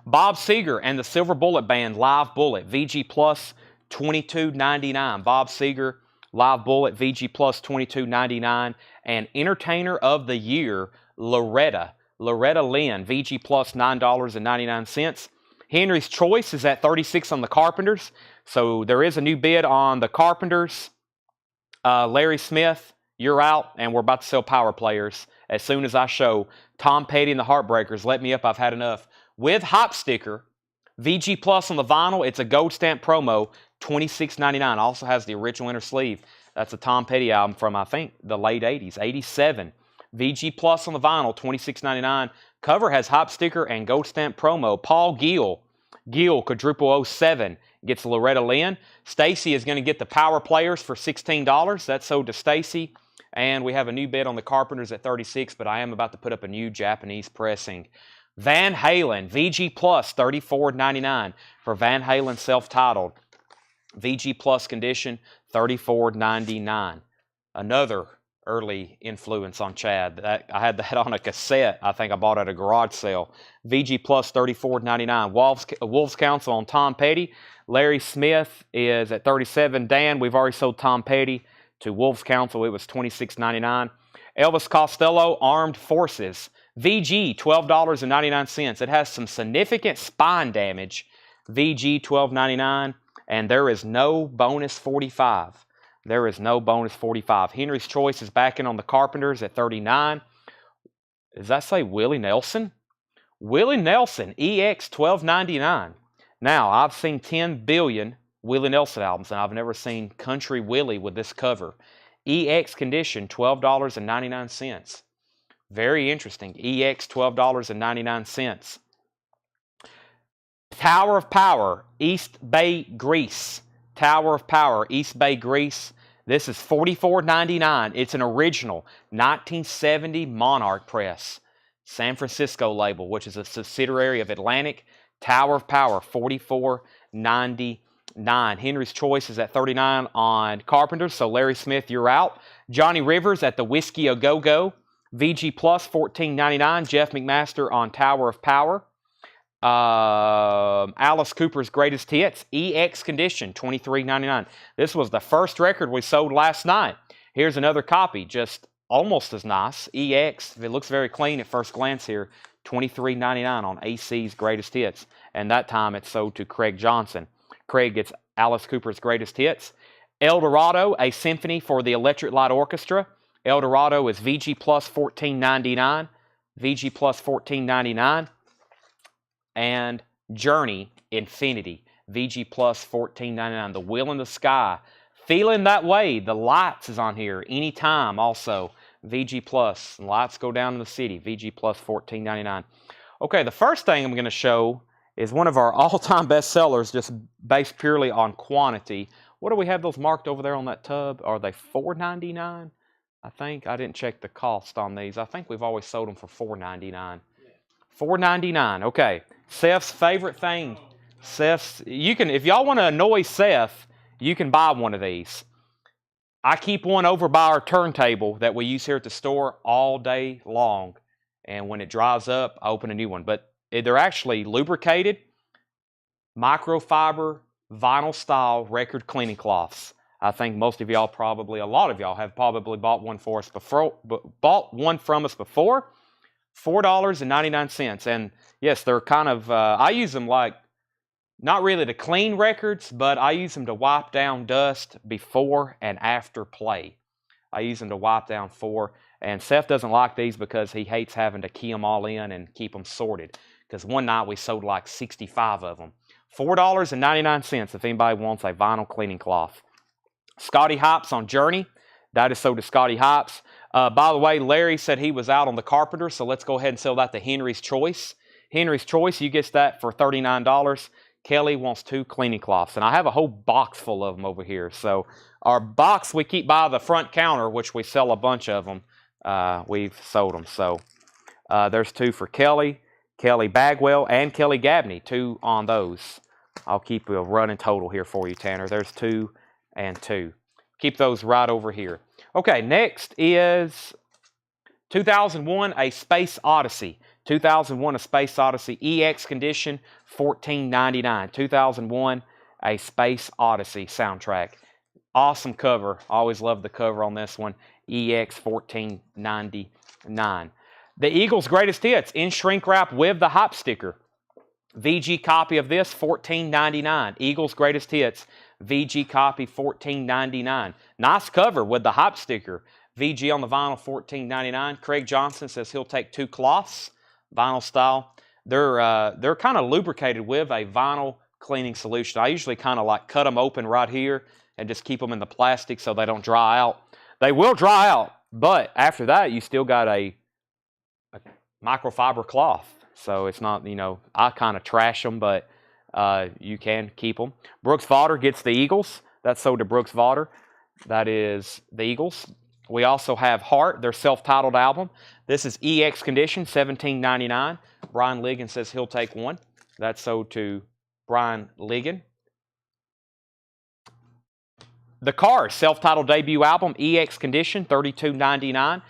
Bob Seger and the Silver Bullet Band, Live Bullet, VG Plus, $22.99. Bob Seger, Live Bullet, VG Plus, $22.99. And Entertainer of the Year, Loretta Lynn, VG Plus, $9.99. Henry's Choice is at $36 on the Carpenters. So there is a new bid on the Carpenters. Larry Smith, you're out, and we're about to sell Power Players as soon as I show Tom Petty and the Heartbreakers, Let Me Up, I've Had Enough. With Hop Sticker, VG Plus on the vinyl. It's a gold stamp promo, $26.99. Also has the original inner sleeve. That's a Tom Petty album from, I think, the late 80s, 87. VG Plus on the vinyl, $26.99. Cover has Hop Sticker and gold stamp promo. Paul Gill, quadruple 07, gets Loretta Lynn. Stacy is going to get the Power Players for $16. That's sold to Stacy. And we have a new bid on the Carpenters at $36, but I am about to put up a new Japanese pressing. Van Halen, VG Plus, $34.99 for Van Halen self-titled. VG Plus condition, $34.99. Another early influence on Chad. I had that on a cassette. I think I bought at a garage sale. VG Plus, $34.99. Wolves Council on Tom Petty. Larry Smith is at $37. Dan, we've already sold Tom Petty to Wolves Council. It was $26.99. Elvis Costello, Armed Forces. VG, $12.99. It has some significant spine damage. VG, $12.99. And there is no bonus 45. There is no bonus 45. Henry's Choice is back in on the Carpenters at $39. Does that say Willie Nelson? Willie Nelson, EX, $12.99. Now, I've seen 10 billion Willie Nelson albums, and I've never seen Country Willie with this cover. EX condition, $12.99. Very interesting. EX, $12.99. Tower of Power, East Bay, Greece. Tower of Power, East Bay, Greece. This is $44.99. It's an original 1970 Monarch press. San Francisco label, which is a subsidiary of Atlantic. Tower of Power, $44.99. Henry's Choice is at $39 on Carpenters, so Larry Smith, you're out. Johnny Rivers at the Whiskey A Go Go. VG Plus, $14.99. Jeff McMaster on Tower of Power. Alice Cooper's Greatest Hits, EX condition, $23.99. This was the first record we sold last night. Here's another copy, just almost as nice. EX, it looks very clean at first glance here, $23.99 on AC's Greatest Hits. And that time it sold to Craig Johnson. Craig gets Alice Cooper's Greatest Hits. El Dorado, a symphony for the Electric Light Orchestra. El Dorado is VG Plus, $14.99. VG Plus, $14.99. And Journey, Infinity, VG Plus, $14.99. The Wheel in the Sky, Feeling That Way, The Lights is on here, Anytime also, VG Plus. Lights Go Down in the City, VG Plus, $14.99. Okay, the first thing I'm going to show is one of our all-time best sellers, just based purely on quantity. What do we have those marked over there on that tub? Are they $4.99? I think. I didn't check the cost on these. I think we've always sold them for $4.99. $4.99. Okay. Seth's favorite thing. Seth's, you can, if y'all want to annoy Seth, you can buy one of these. I keep one over by our turntable that we use here at the store all day long. And when it dries up, I open a new one. But they're actually lubricated, microfiber, vinyl style record cleaning cloths. I think most of y'all probably, a lot of y'all have probably bought one for us before, bought one from us before. $4.99. And yes, they're kind of, I use them like, not really to clean records, but I use them to wipe down dust before and after play. I use them to wipe down for, and Seth doesn't like these because he hates having to key them all in and keep them sorted. Because one night we sold like 65 of them. $4.99 if anybody wants a vinyl cleaning cloth. Scotty Hipes on Journey. That is sold to Scotty Hipes. By the way, Larry said he was out on the Carpenter, so let's go ahead and sell that to Henry's Choice. Henry's Choice, you get that for $39. Kelly wants 2 cleaning cloths, and I have a whole box full of them over here. So our box we keep by the front counter, which we sell a bunch of them, we've sold them. So there's 2 for Kelly, Kelly Bagwell, and Kelly Gabney, 2 on those. I'll keep a running total here for you, Tanner. There's 2 and 2. Keep those right over here. Okay, next is 2001, A Space Odyssey. 2001, A Space Odyssey, EX condition, $14.99. 2001, A Space Odyssey soundtrack. Awesome cover. Always love the cover on this one. EX, $14.99. The Eagles' Greatest Hits, in shrink wrap with the hype sticker. VG copy of this, $14.99. Eagles' Greatest Hits, VG copy, $14.99. Nice cover with the hype sticker. VG on the vinyl, $14.99. Craig Johnson says he'll take 2 cloths, vinyl style. They're kind of lubricated with a vinyl cleaning solution. I usually kind of like cut them open right here and just keep them in the plastic so they don't dry out. They will dry out, but after that, you still got a microfiber cloth. So it's not, you know, I kind of trash them, but you can keep them. Brooks Vaughter gets the Eagles. That's sold to Brooks Vaughter. That is the Eagles. We also have Heart, their self-titled album. This is EX condition, $17.99. Brian Ligon says he'll take 1. That's sold to Brian Ligon. The Cars, self-titled debut album, EX condition, $32.99.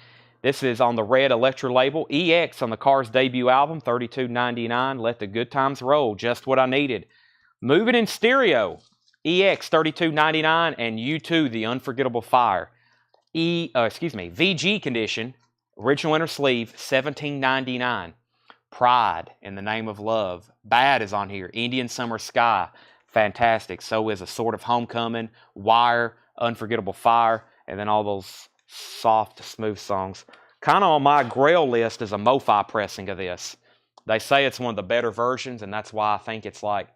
This is on the Red Electra label. EX on the Cars debut album, $32.99. Let the good times roll, just what I needed. Moving in Stereo, EX, $32.99. And U2, The Unforgettable Fire. VG condition, original inner sleeve, $17.99. Pride, In the Name of Love. Bad is on here. Indian Summer Sky, fantastic. So is A Sort of Homecoming, Wire, Unforgettable Fire, and then all those soft, smooth songs. Kind of on my grail list is a MoFi pressing of this. They say it's one of the better versions, and that's why I think it's like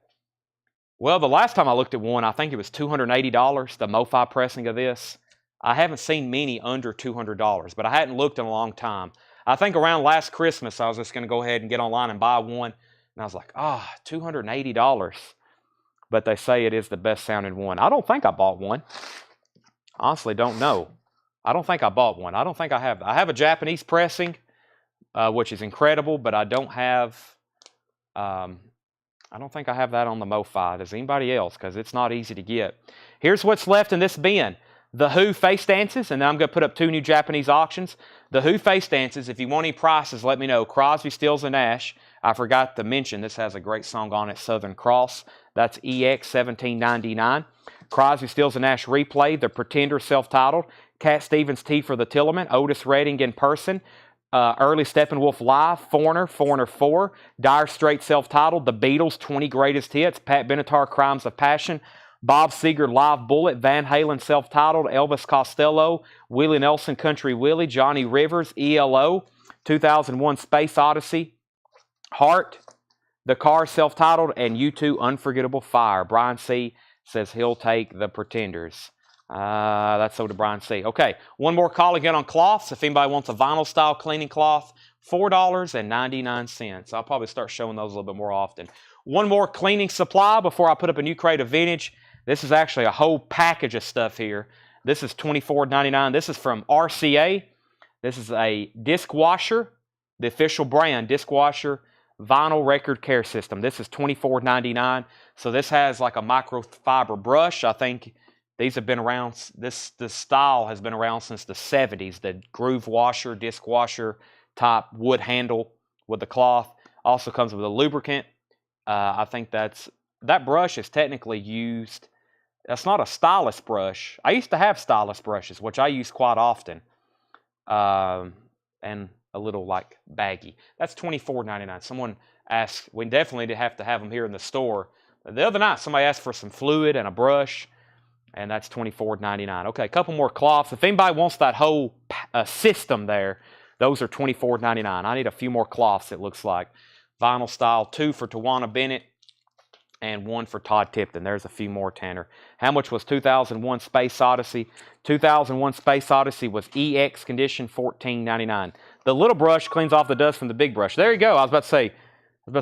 Well, the last time I looked at one, I think it was $280, the MoFi pressing of this. I haven't seen many under $200, but I hadn't looked in a long time. I think around last Christmas, I was just going to go ahead and get online and buy one. And I was like, $280. But they say it is the best sounding one. I don't think I bought one. Honestly, don't know. I don't think I bought one. I don't think I have. I have a Japanese pressing, which is incredible, but I don't have... I don't think I have that on the MoFi. Does anybody else? Because it's not easy to get. Here's what's left in this bin. The Who face dances, and then I'm going to put up 2 new Japanese auctions. The Who face dances, if you want any prices, let me know. Crosby, Stills, and Nash. I forgot to mention, this has a great song on it, Southern Cross. That's EX 1799. Crosby, Stills, and Nash replay. The Pretender self-titled. Cat Stevens T for the Tillman. Otis Redding in person. Early Steppenwolf Live, Foreigner 4, Dire Straits self-titled, The Beatles, 20 Greatest Hits, Pat Benatar, Crimes of Passion, Bob Seger, Live Bullet, Van Halen self-titled, Elvis Costello, Willie Nelson, Country Willie, Johnny Rivers, ELO, 2001 Space Odyssey, Heart, The Car self-titled, and U2 Unforgettable Fire. Brian C. says he'll take The Pretenders. That's so to Brian C. Okay, one more call again on cloths. If anybody wants a vinyl style cleaning cloth, $4.99. I'll probably start showing those a little bit more often. One more cleaning supply before I put up a new crate of vintage. This is actually a whole package of stuff here. This is $24.99. This is from RCA. This is a disc washer, the official brand disc washer vinyl record care system. This is $24.99. So this has like a microfiber brush. I think these have been around, this style has been around since the 70s, the groove washer, disc washer type wood handle with the cloth. Also comes with a lubricant. I think that brush is technically used, that's not a stylus brush. I used to have stylus brushes, which I use quite often, and a little like baggy. That's $24.99. Someone asked, we definitely have to have them here in the store. The other night, somebody asked for some fluid and a brush, and that's $24.99. Okay, a couple more cloths. If anybody wants that whole system there, those are $24.99. I need a few more cloths, it looks like. Vinyl style, 2 for Tawana Bennett and 1 for Todd Tipton. There's a few more, Tanner. How much was 2001 Space Odyssey? 2001 Space Odyssey was EX condition, $14.99. The little brush cleans off the dust from the big brush. There you go. I was about to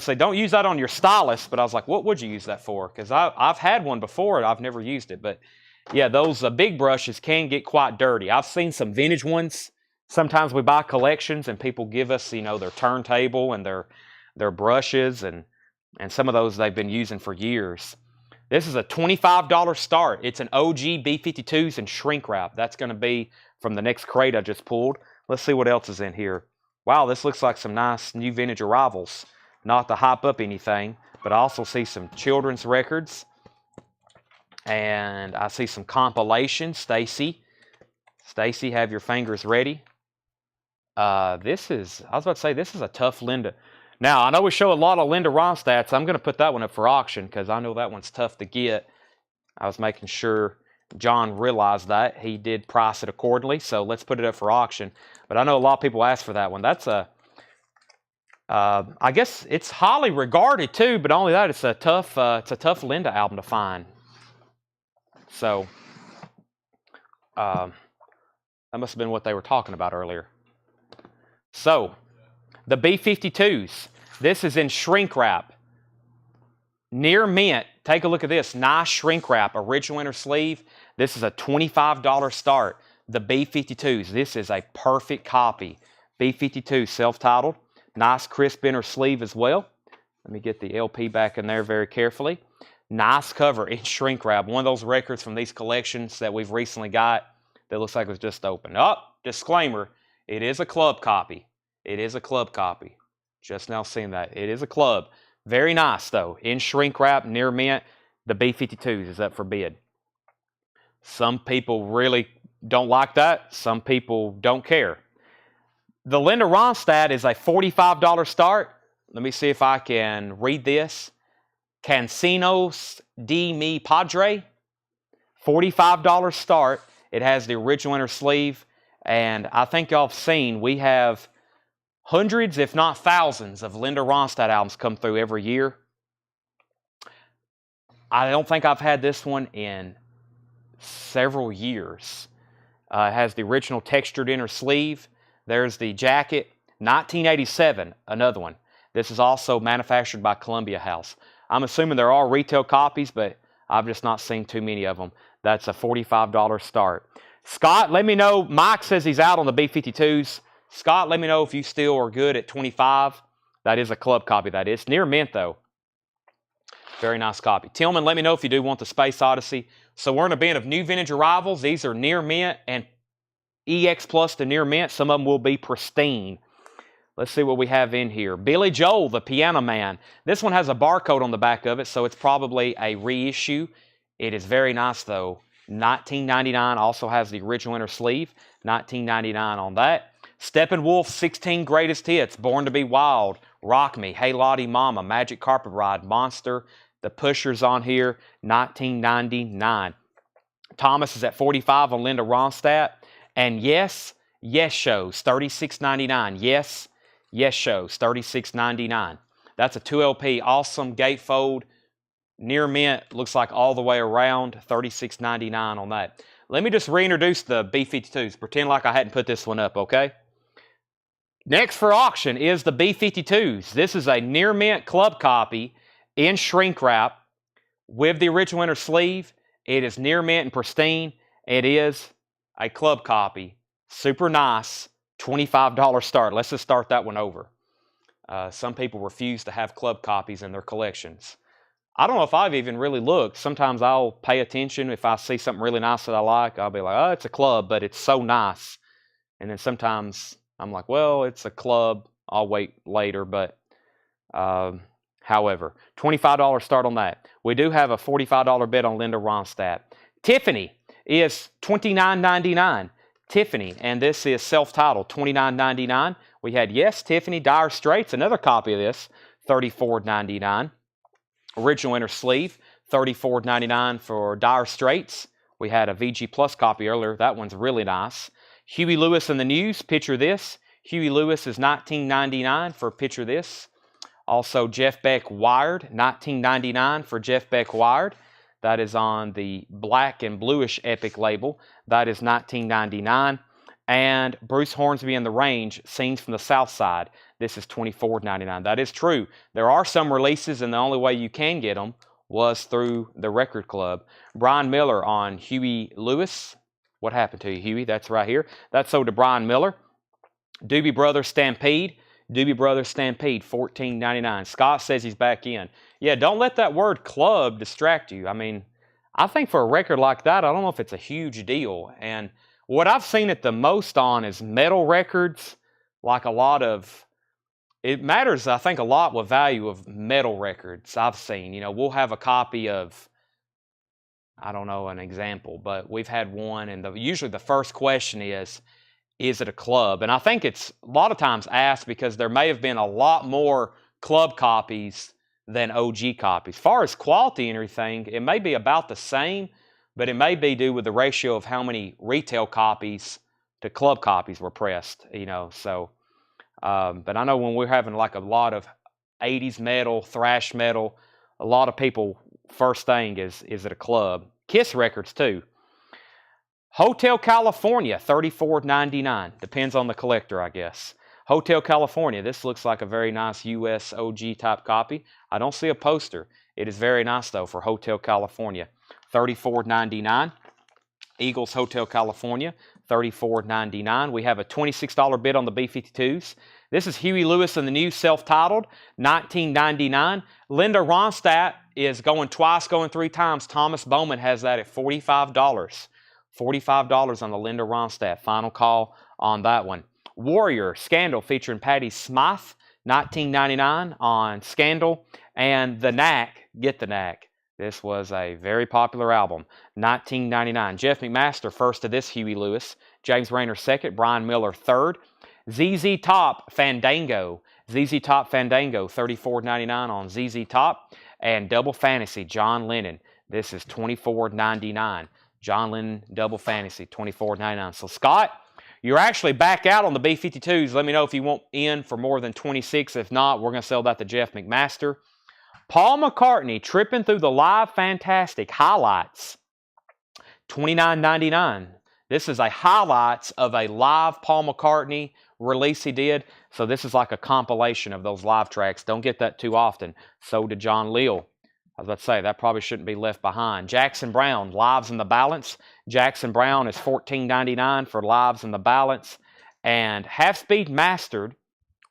say, don't use that on your stylus, but I was like, what would you use that for? Because I've had one before and I've never used it. But yeah, those big brushes can get quite dirty. I've seen some vintage ones. Sometimes we buy collections and people give us, their turntable and their brushes, and some of those they've been using for years. This is a $25 start. It's an OG B52s and shrink wrap. That's going to be from the next crate I just pulled. Let's see what else is in here. Wow, this looks like some nice new vintage arrivals. Not to hype up anything, but I also see some children's records. And I see some compilations. Stacy, have your fingers ready. This is a tough Linda. Now, I know we show a lot of Linda Ronstadts. I'm going to put that one up for auction because I know that one's tough to get. I was making sure John realized that. He did price it accordingly, so let's put it up for auction. But I know a lot of people ask for that one. That's I guess it's highly regarded too, but only that, it's a tough Linda album to find. So, that must have been what they were talking about earlier. So, the B-52s. This is in shrink wrap. Near mint. Take a look at this. Nice shrink wrap. Original inner sleeve. This is a $25 start. The B-52s. This is a perfect copy. B-52 self-titled. Nice crisp inner sleeve as well. Let me get the LP back in there very carefully. Nice cover in shrink wrap. One of those records from these collections that we've recently got that looks like it was just opened. Disclaimer. It is a club copy. It is a club copy. Just now seeing that. It is a club. Very nice, though. In shrink wrap, near mint. The B-52s is up for bid. Some people really don't like that. Some people don't care. The Linda Ronstadt is a $45 start. Let me see if I can read this. Cansinos de Mi Padre. $45 start. It has the original inner sleeve. And I think y'all have seen, we have hundreds, if not thousands, of Linda Ronstadt albums come through every year. I don't think I've had this one in several years. It has the original textured inner sleeve. There's the jacket. 1987, another one. This is also manufactured by Columbia House. I'm assuming there are retail copies, but I've just not seen too many of them. That's a $45 start. Scott, let me know. Mike says he's out on the B-52s. Scott, let me know if you still are good at 25. That is a club copy, that is. Near mint, though. Very nice copy. Tillman, let me know if you do want the Space Odyssey. So we're in a bin of new vintage arrivals. These are near mint and EX Plus to near mint. Some of them will be pristine. Let's see what we have in here. Billy Joel, the Piano Man. This one has a barcode on the back of it, so it's probably a reissue. It is very nice, though. $19.99. Also has the original inner sleeve. $19.99 on that. Steppenwolf, 16 Greatest Hits. Born to be Wild. Rock Me. Hey Lottie Mama. Magic Carpet Ride. Monster. The Pushers on here. $19.99. Thomas is at 45 on Linda Ronstadt. And yes shows. $36.99. Yes shows. $36.99. That's a 2LP. Awesome gatefold. Near mint. Looks like all the way around. $36.99 on that. Let me just reintroduce the B-52s. Pretend like I hadn't put this one up, okay? Next for auction is the B-52s. This is a near mint club copy in shrink wrap with the original inner sleeve. It is near mint and pristine. It is a club copy. Super nice. $25 start. Let's just start that one over. Some people refuse to have club copies in their collections. I don't know if I've even really looked. Sometimes I'll pay attention. If I see something really nice that I like, I'll be like, oh, it's a club, but it's so nice. And then sometimes I'm like, well, it's a club. I'll wait later. But however, $25 start on that. We do have a $45 bid on Linda Ronstadt. Tiffany is $29.99. Tiffany, and this is self-titled, $29.99. We had Yes, Tiffany, Dire Straits, another copy of this, $34.99. Original inner sleeve, $34.99 for Dire Straits. We had a VG Plus copy earlier. That one's really nice. Huey Lewis and the News, picture this. Huey Lewis is $19.99 for picture this. Also, Jeff Beck Wired, $19.99 for Jeff Beck Wired. That is on the black and bluish Epic label. That is $19.99. And Bruce Hornsby and the Range, Scenes from the South Side. This is $24.99. That is true. There are some releases, and the only way you can get them was through the record club. Brian Miller on Huey Lewis. What happened to you, Huey? That's right here. That's sold to Brian Miller. Doobie Brothers Stampede. Doobie Brothers Stampede, $14.99. Scott says he's back in. Yeah, don't let that word club distract you. I mean, I think for a record like that, I don't know if it's a huge deal. And what I've seen it the most on is metal records, like a lot of, it matters, I think, a lot with value of metal records I've seen. You know, we'll have a copy of, I don't know an example, but we've had one, and usually the first question is it a club? And I think it's a lot of times asked because there may have been a lot more club copies than OG copies. As far as quality and everything, it may be about the same, but it may be due with the ratio of how many retail copies to club copies were pressed, you know. So, but I know when we're having like a lot of 80s metal, thrash metal, a lot of people, first thing is it a club? Kiss records too. Hotel California, $34.99. Depends on the collector, I guess. Hotel California, this looks like a very nice US OG type copy. I don't see a poster. It is very nice though for Hotel California. $34.99. Eagles Hotel California, $34.99. We have a $26 bid on the B-52s. This is Huey Lewis and the News, self-titled, $19.99. Linda Ronstadt is going twice, going three times. Thomas Bowman has that at $45. $45 on the Linda Ronstadt. Final call on that one. Warrior, Scandal, featuring Patty Smythe, $19.99 on Scandal. And The Knack, Get the Knack. This was a very popular album, $19.99. Jeff McMaster, first to this Huey Lewis. James Rayner, second. Brian Miller, third. ZZ Top, Fandango. ZZ Top, Fandango, $34.99 on ZZ Top. And Double Fantasy, John Lennon. This is $24.99. John Lennon, Double Fantasy, $24.99. So, Scott, you're actually back out on the B-52s. Let me know if you want in for more than 26. If not, we're going to sell that to Jeff McMaster. Paul McCartney, Tripping Through the Live Fantastic Highlights, $29.99. This is a highlights of a live Paul McCartney release he did. So this is like a compilation of those live tracks. Don't get that too often. So did John Leal. I was about to say, that probably shouldn't be left behind. Jackson Browne, Lives in the Balance. Jackson Browne is $14.99 for Lives in the Balance. And Half Speed Mastered,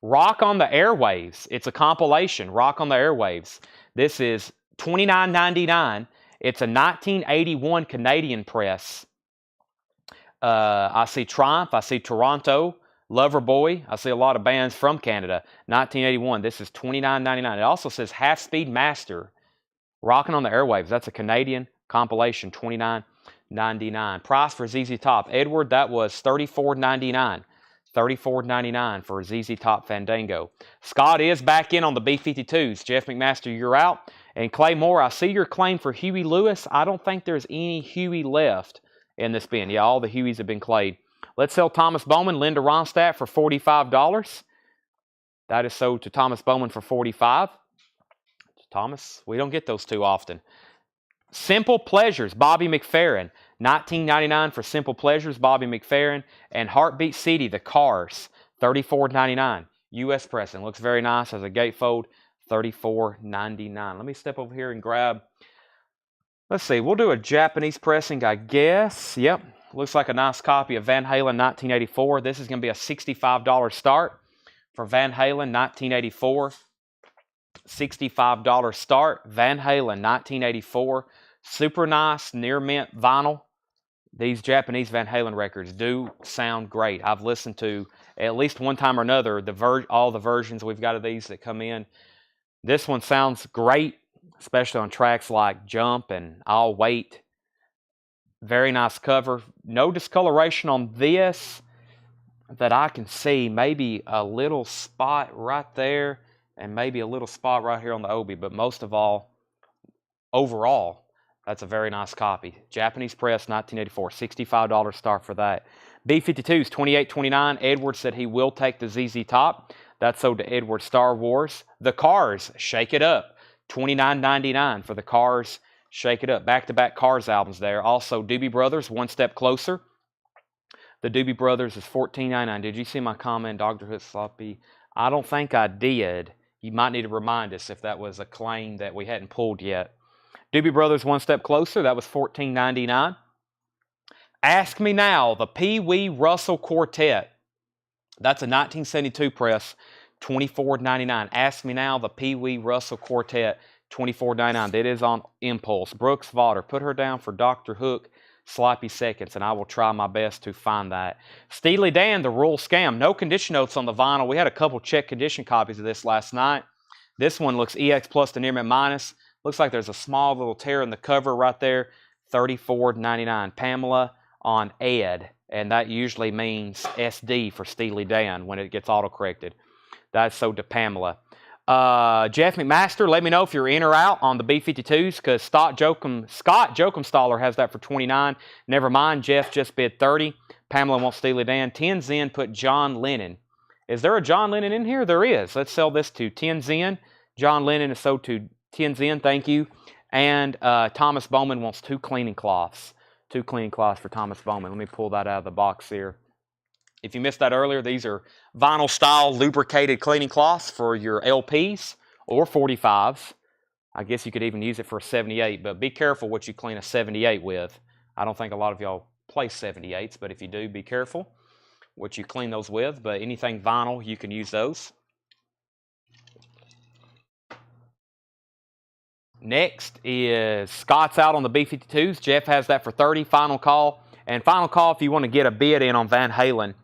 Rock on the Airwaves. It's a compilation, Rock on the Airwaves. This is $29.99. It's a 1981 Canadian press. I see Triumph, I see Toronto, Loverboy. I see a lot of bands from Canada. 1981. This is $29.99. It also says Half Speed Master, Rocking on the Airwaves. That's a Canadian compilation, $29.99. Price for ZZ Top. Edward, that was $34.99. $34.99 for ZZ Top Fandango. Scott is back in on the B-52s. Jeff McMaster, you're out. And Clay Moore, I see your claim for Huey Lewis. I don't think there's any Huey left in this bin. Yeah, all the Hueys have been clayed. Let's sell Thomas Bowman, Linda Ronstadt for $45. That is sold to Thomas Bowman for $45. Thomas, we don't get those too often. Simple Pleasures, Bobby McFerrin. $19.99 for Simple Pleasures, Bobby McFerrin. And Heartbeat CD, The Cars, $34.99. U.S. pressing. Looks very nice as a gatefold, $34.99. Let me step over here and grab, let's see, we'll do a Japanese pressing, I guess. Yep, looks like a nice copy of Van Halen 1984. This is going to be a $65 start for Van Halen 1984. $65 start, Van Halen 1984. Super nice, near mint vinyl. These Japanese Van Halen records do sound great. I've listened to at least one time or another all the versions we've got of these that come in. This one sounds great, especially on tracks like Jump and I'll Wait. Very nice cover. No discoloration on this that I can see. Maybe a little spot right there and maybe a little spot right here on the obi, but most of all, overall, that's a very nice copy. Japanese press, 1984, $65 start for that. B-52s, $28.29. Edward said he will take the ZZ Top. That's sold to Edward. Star Wars. The Cars, Shake It Up, $29.99 for the Cars, Shake It Up. Back-to-back Cars albums there. Also, Doobie Brothers, One Step Closer. The Doobie Brothers is $14.99. Did you see my comment, Dr. Hood Sloppy? I don't think I did. You might need to remind us if that was a claim that we hadn't pulled yet. Doobie Brothers, One Step Closer, that was $14.99. Ask Me Now, the Pee Wee Russell Quartet. That's a 1972 press, $24.99. Ask Me Now, the Pee Wee Russell Quartet, $24.99. That is on Impulse. Brooks Vodder, put her down for Dr. Hook, Sloppy Seconds, and I will try my best to find that. Steely Dan, The Rural Scam. No condition notes on the vinyl. We had a couple check condition copies of this last night. This one looks EX plus to near mint minus. Looks like there's a small little tear in the cover right there. $34.99. Pamela on Ed, and that usually means SD for Steely Dan when it gets auto-corrected. That's sold to Pamela. Jeff McMaster, let me know if you're in or out on the B-52s, because Scott Jokumstaller has that for $29. Never mind, Jeff just bid $30. Pamela wants Steely Dan. Tenzin put John Lennon. Is there a John Lennon in here? There is. Let's sell this to Tenzin. John Lennon is sold to Tenzin, thank you. And Thomas Bowman wants 2 cleaning cloths. 2 cleaning cloths for Thomas Bowman. Let me pull that out of the box here. If you missed that earlier, these are vinyl-style lubricated cleaning cloths for your LPs or 45s. I guess you could even use it for a 78, but be careful what you clean a 78 with. I don't think a lot of y'all play 78s, but if you do, be careful what you clean those with. But anything vinyl, you can use those. Next is Scott's out on the B-52s. Jeff has that for $30. Final call. And final call if you want to get a bid in on Van Halen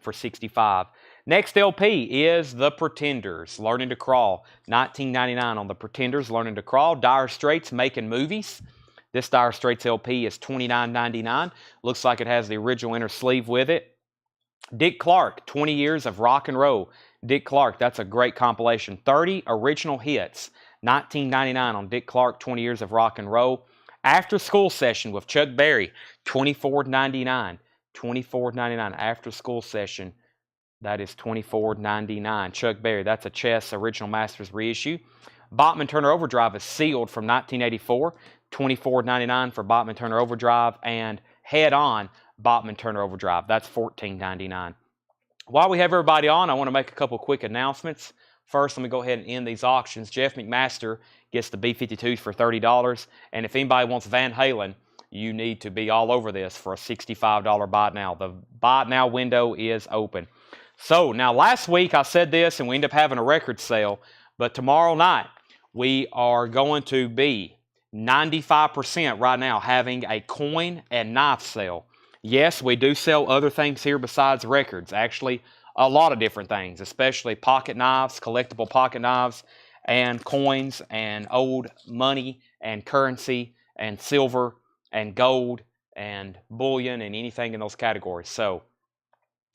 for $65. Next LP is The Pretenders, Learning to Crawl. $19.99 on The Pretenders, Learning to Crawl. Dire Straits, Making Movies. This Dire Straits LP is $29.99. Looks like it has the original inner sleeve with it. Dick Clark, 20 Years of Rock and Roll. Dick Clark, that's a great compilation. 30 original hits. $19.99 on Dick Clark, 20 Years of Rock and Roll. After School Session with Chuck Berry, $24.99. $24.99 After School Session. That is $24.99. Chuck Berry, that's a Chess Original Masters reissue. Bachman Turner Overdrive is sealed from 1984, $24.99 for Bachman Turner Overdrive, and Head On Bachman Turner Overdrive. That's $14.99. While we have everybody on, I want to make a couple quick announcements. First, let me go ahead and end these auctions. Jeff McMaster gets the B-52s for $30, and if anybody wants Van Halen, you need to be all over this for a $65 buy now. The buy now window is open. So, now last week I said this, and we ended up having a record sale, but tomorrow night we are going to be 95% right now having a coin and knife sale. Yes, we do sell other things here besides records. Actually, a lot of different things, especially pocket knives, collectible pocket knives, and coins, and old money, and currency, and silver, and gold, and bullion, and anything in those categories. So,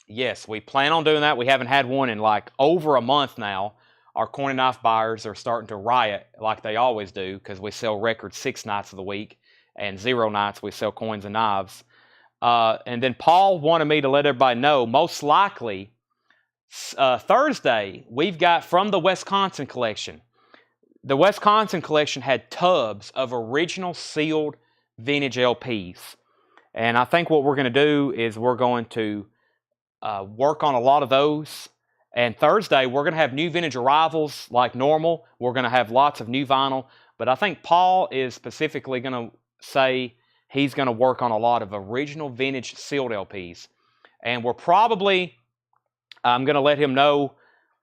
yes, we plan on doing that. We haven't had one in like over a month now. Our coin and knife buyers are starting to riot like they always do because we sell records 6 nights of the week, and 0 nights we sell coins and knives. And then Paul wanted me to let everybody know, most likely, Thursday, we've got from the Wisconsin collection. The Wisconsin collection had tubs of original sealed vintage LPs. And I think what we're going to do is we're going to work on a lot of those. And Thursday, we're going to have new vintage arrivals like normal. We're going to have lots of new vinyl. But I think Paul is specifically going to say he's going to work on a lot of original vintage sealed LPs. And we're probably, I'm going to let him know,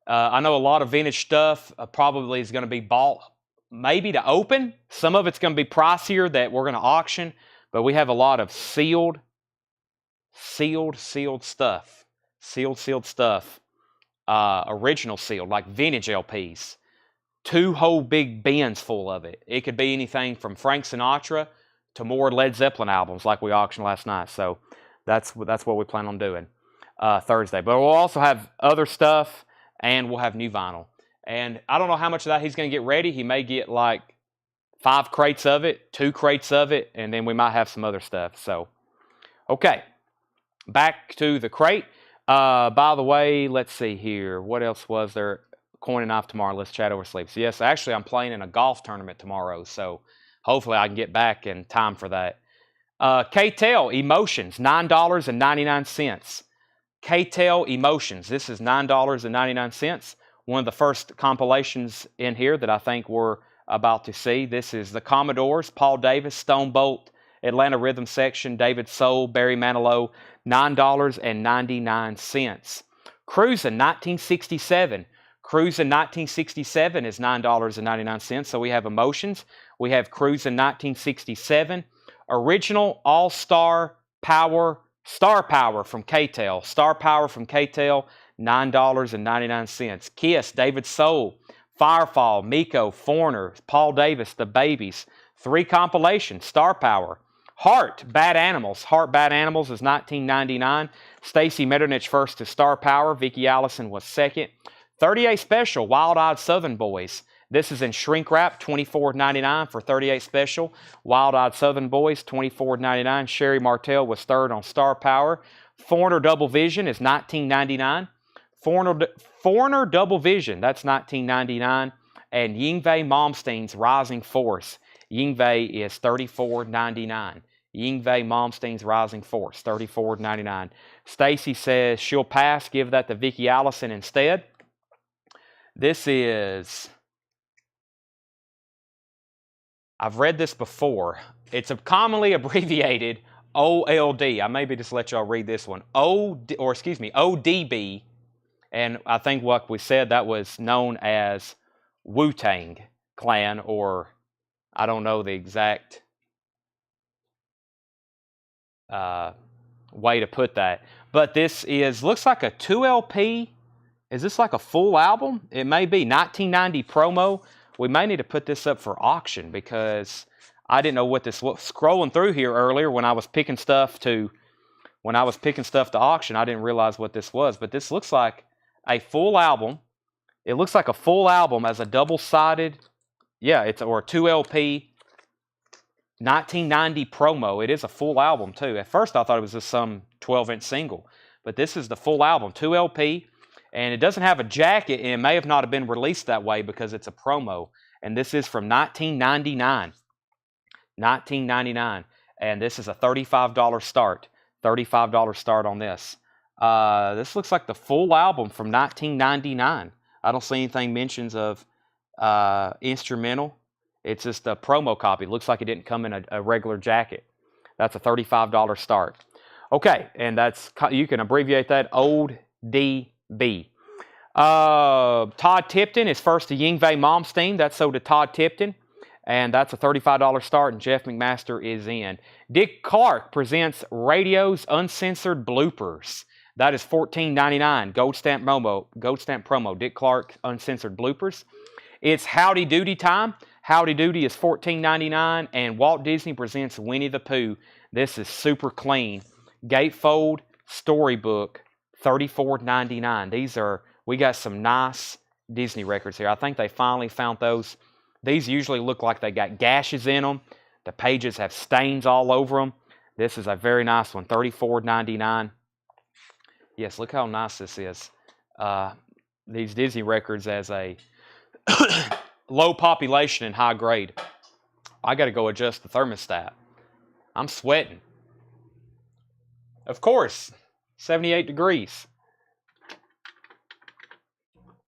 I know a lot of vintage stuff probably is going to be bought maybe to open. Some of it's going to be pricier that we're going to auction. But we have a lot of sealed stuff. Sealed stuff. Original sealed, like vintage LPs. 2 whole big bins full of it. It could be anything from Frank Sinatra to more Led Zeppelin albums like we auctioned last night. So that's what we plan on doing Thursday. But we'll also have other stuff, and we'll have new vinyl. And I don't know how much of that he's going to get ready. He may get like 5 crates of it, 2 crates of it, and then we might have some other stuff. So, okay, back to the crate. By the way, let's see here. What else was there? Coin and knife tomorrow. Let's chat over sleep. So yes, actually, I'm playing in a golf tournament tomorrow, so hopefully I can get back in time for that. K-Tel Emotions, $9.99. K-Tel Emotions. This is $9.99. One of the first compilations in here that I think we're about to see. This is the Commodores, Paul Davis, Stone Bolt, Atlanta Rhythm Section, David Soul, Barry Manilow, $9.99. Cruisin' 1967. Cruisin' 1967 is $9.99. So we have Emotions. We have Cruisin' 1967. Original All-Star Power, Star Power from K-Tel. Star Power from K-Tel, $9.99. Kiss, David Soul, Firefall, Miko, Foreigner, Paul Davis, The Babies. 3 compilations, Star Power. Heart, Bad Animals. Heart, Bad Animals is $19.99. Stacy Metternich first to Star Power. Vicki Allison was second. 38 Special, Wild Eyed Southern Boys. This is in shrink wrap, $24.99 for 38 Special. Wild Eyed Southern Boys, $24.99. Sherry Martell was third on Star Power. Foreigner Double Vision is $19.99. Foreigner Double Vision, that's $19.99. And Yngwie Malmsteen's Rising Force. Yngwie is $34.99. Yngwie Malmsteen's Rising Force, $34.99. Stacy says she'll pass, give that to Vicki Allison instead. This is, I've read this before. It's commonly abbreviated OLD. I maybe just let y'all read this one. ODB. And I think what we said, that was known as Wu-Tang Clan, or I don't know the exact way to put that. But this is, looks like a 2 LP. Is this like a full album? It may be. 1990 promo. We may need to put this up for auction because I didn't know what this was. Scrolling through here earlier when I was picking stuff to auction, I didn't realize what this was. But this looks like a full album. It looks like a full album as a double-sided, or a 2 LP 1990 promo. It is a full album too. At first I thought it was just some 12-inch single, but this is the full album, 2 LP, and it doesn't have a jacket, and it may have not have been released that way because it's a promo. and this is from 1999. 1999, and this is a $35 start. $35 start on this. This looks like the full album from 1999. I don't see anything mentions of instrumental. It's just a promo copy. Looks like it didn't come in a regular jacket. That's a $35 start. Okay, and that's, you can abbreviate that, Old DB. Todd Tipton is first to Yngwie Malmsteen. That's sold to Todd Tipton. And that's a $35 start, and Jeff McMaster is in. Dick Clark presents Radio's Uncensored Bloopers. That is $14.99. Gold stamp promo. Dick Clark Uncensored Bloopers. It's Howdy Doody time. Howdy Doody is $14.99, and Walt Disney presents Winnie the Pooh. This is super clean. Gatefold Storybook, $34.99. We got some nice Disney records here. I think they finally found those. These usually look like they got gashes in them. The pages have stains all over them. This is a very nice one, $34.99. Yes, look how nice this is. These Disney records as a low population and high grade. I got to go adjust the thermostat. I'm sweating. Of course, 78 degrees.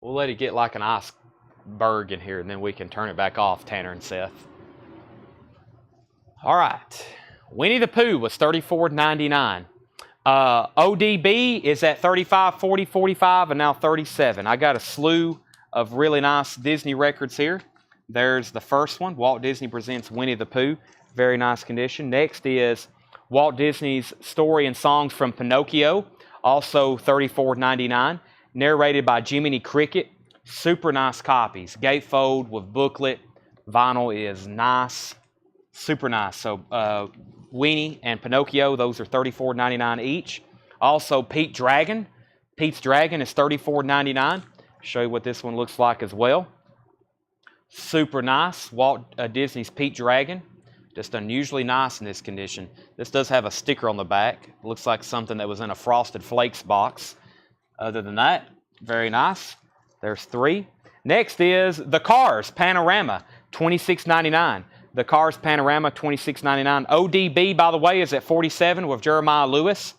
We'll let it get like an iceberg in here, and then we can turn it back off, Tanner and Seth. All right. Winnie the Pooh was $34.99. ODB is at $35, $40, $45, and now $37. I got a slew of really nice Disney records here. There's the first one, Walt Disney Presents Winnie the Pooh. Very nice condition. Next is Walt Disney's Story and Songs from Pinocchio, also $34.99. Narrated by Jiminy Cricket. Super nice copies. Gatefold with booklet. Vinyl is nice. Super nice. So Winnie and Pinocchio, those are $34.99 each. Also Pete's Dragon. Pete's Dragon is $34.99. Show you what this one looks like as well. Super nice. Walt Disney's Pete's Dragon. Just unusually nice in this condition. This does have a sticker on the back. It looks like something that was in a Frosted Flakes box. Other than that, very nice. There's three. Next is The Cars Panorama, $26.99. The Cars Panorama, $26.99. ODB, by the way, is at $47 with Jeremiah Lewis.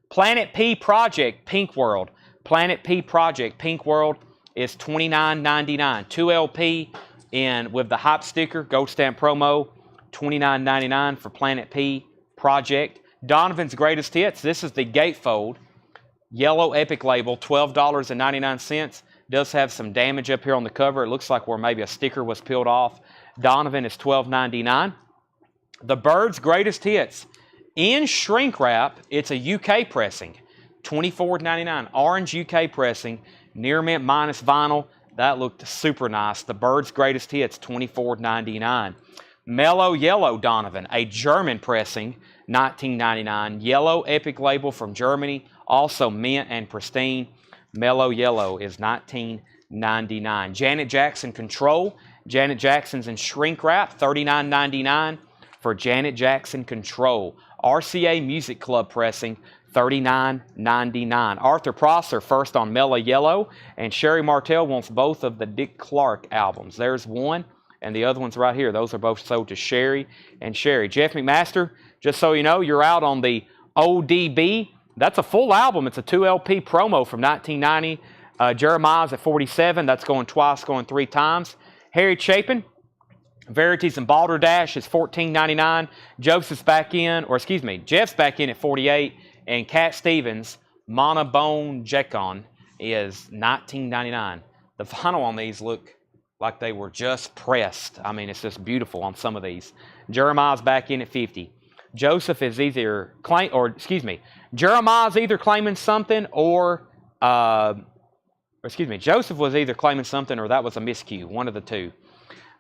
Planet P Project, Pink World. Planet P Project, Pink World is $29.99. 2LP with the hype sticker, gold stamp promo, $29.99 for Planet P Project. Donovan's Greatest Hits. This is the gatefold. Yellow Epic label, $12.99. Does have some damage up here on the cover. It looks like where maybe a sticker was peeled off. Donovan is $12.99. The Byrds Greatest Hits. In shrink wrap, it's a UK pressing, $24.99. Orange UK pressing, near mint minus vinyl. That looked super nice. The Byrds Greatest Hits, $24.99. Mellow Yellow Donovan, a German pressing, $19.99. Yellow Epic label from Germany, also mint and pristine. Mellow Yellow is $19.99. Janet Jackson Control. Janet Jackson's in shrink wrap, $39.99 for Janet Jackson Control. RCA Music Club pressing, $39.99. Arthur Prosser first on Mellow Yellow, and Sherry Martell wants both of the Dick Clark albums. There's one, and the other one's right here. Those are both sold to Sherry and Sherry. Jeff McMaster, just so you know, you're out on the ODB. That's a full album. It's a 2LP promo from 1990. Jeremiah's at $47. That's going twice, going three times. Harry Chapin, Verities and Balderdash is $14.99. Jeff's back in at $48. And Cat Stevens, Monobone Jekon is $19.99. The vinyl on these look like they were just pressed. I mean, it's just beautiful on some of these. Jeremiah's back in at $50. Joseph is either Jeremiah's either claiming something Joseph was either claiming something or that was a miscue, one of the two.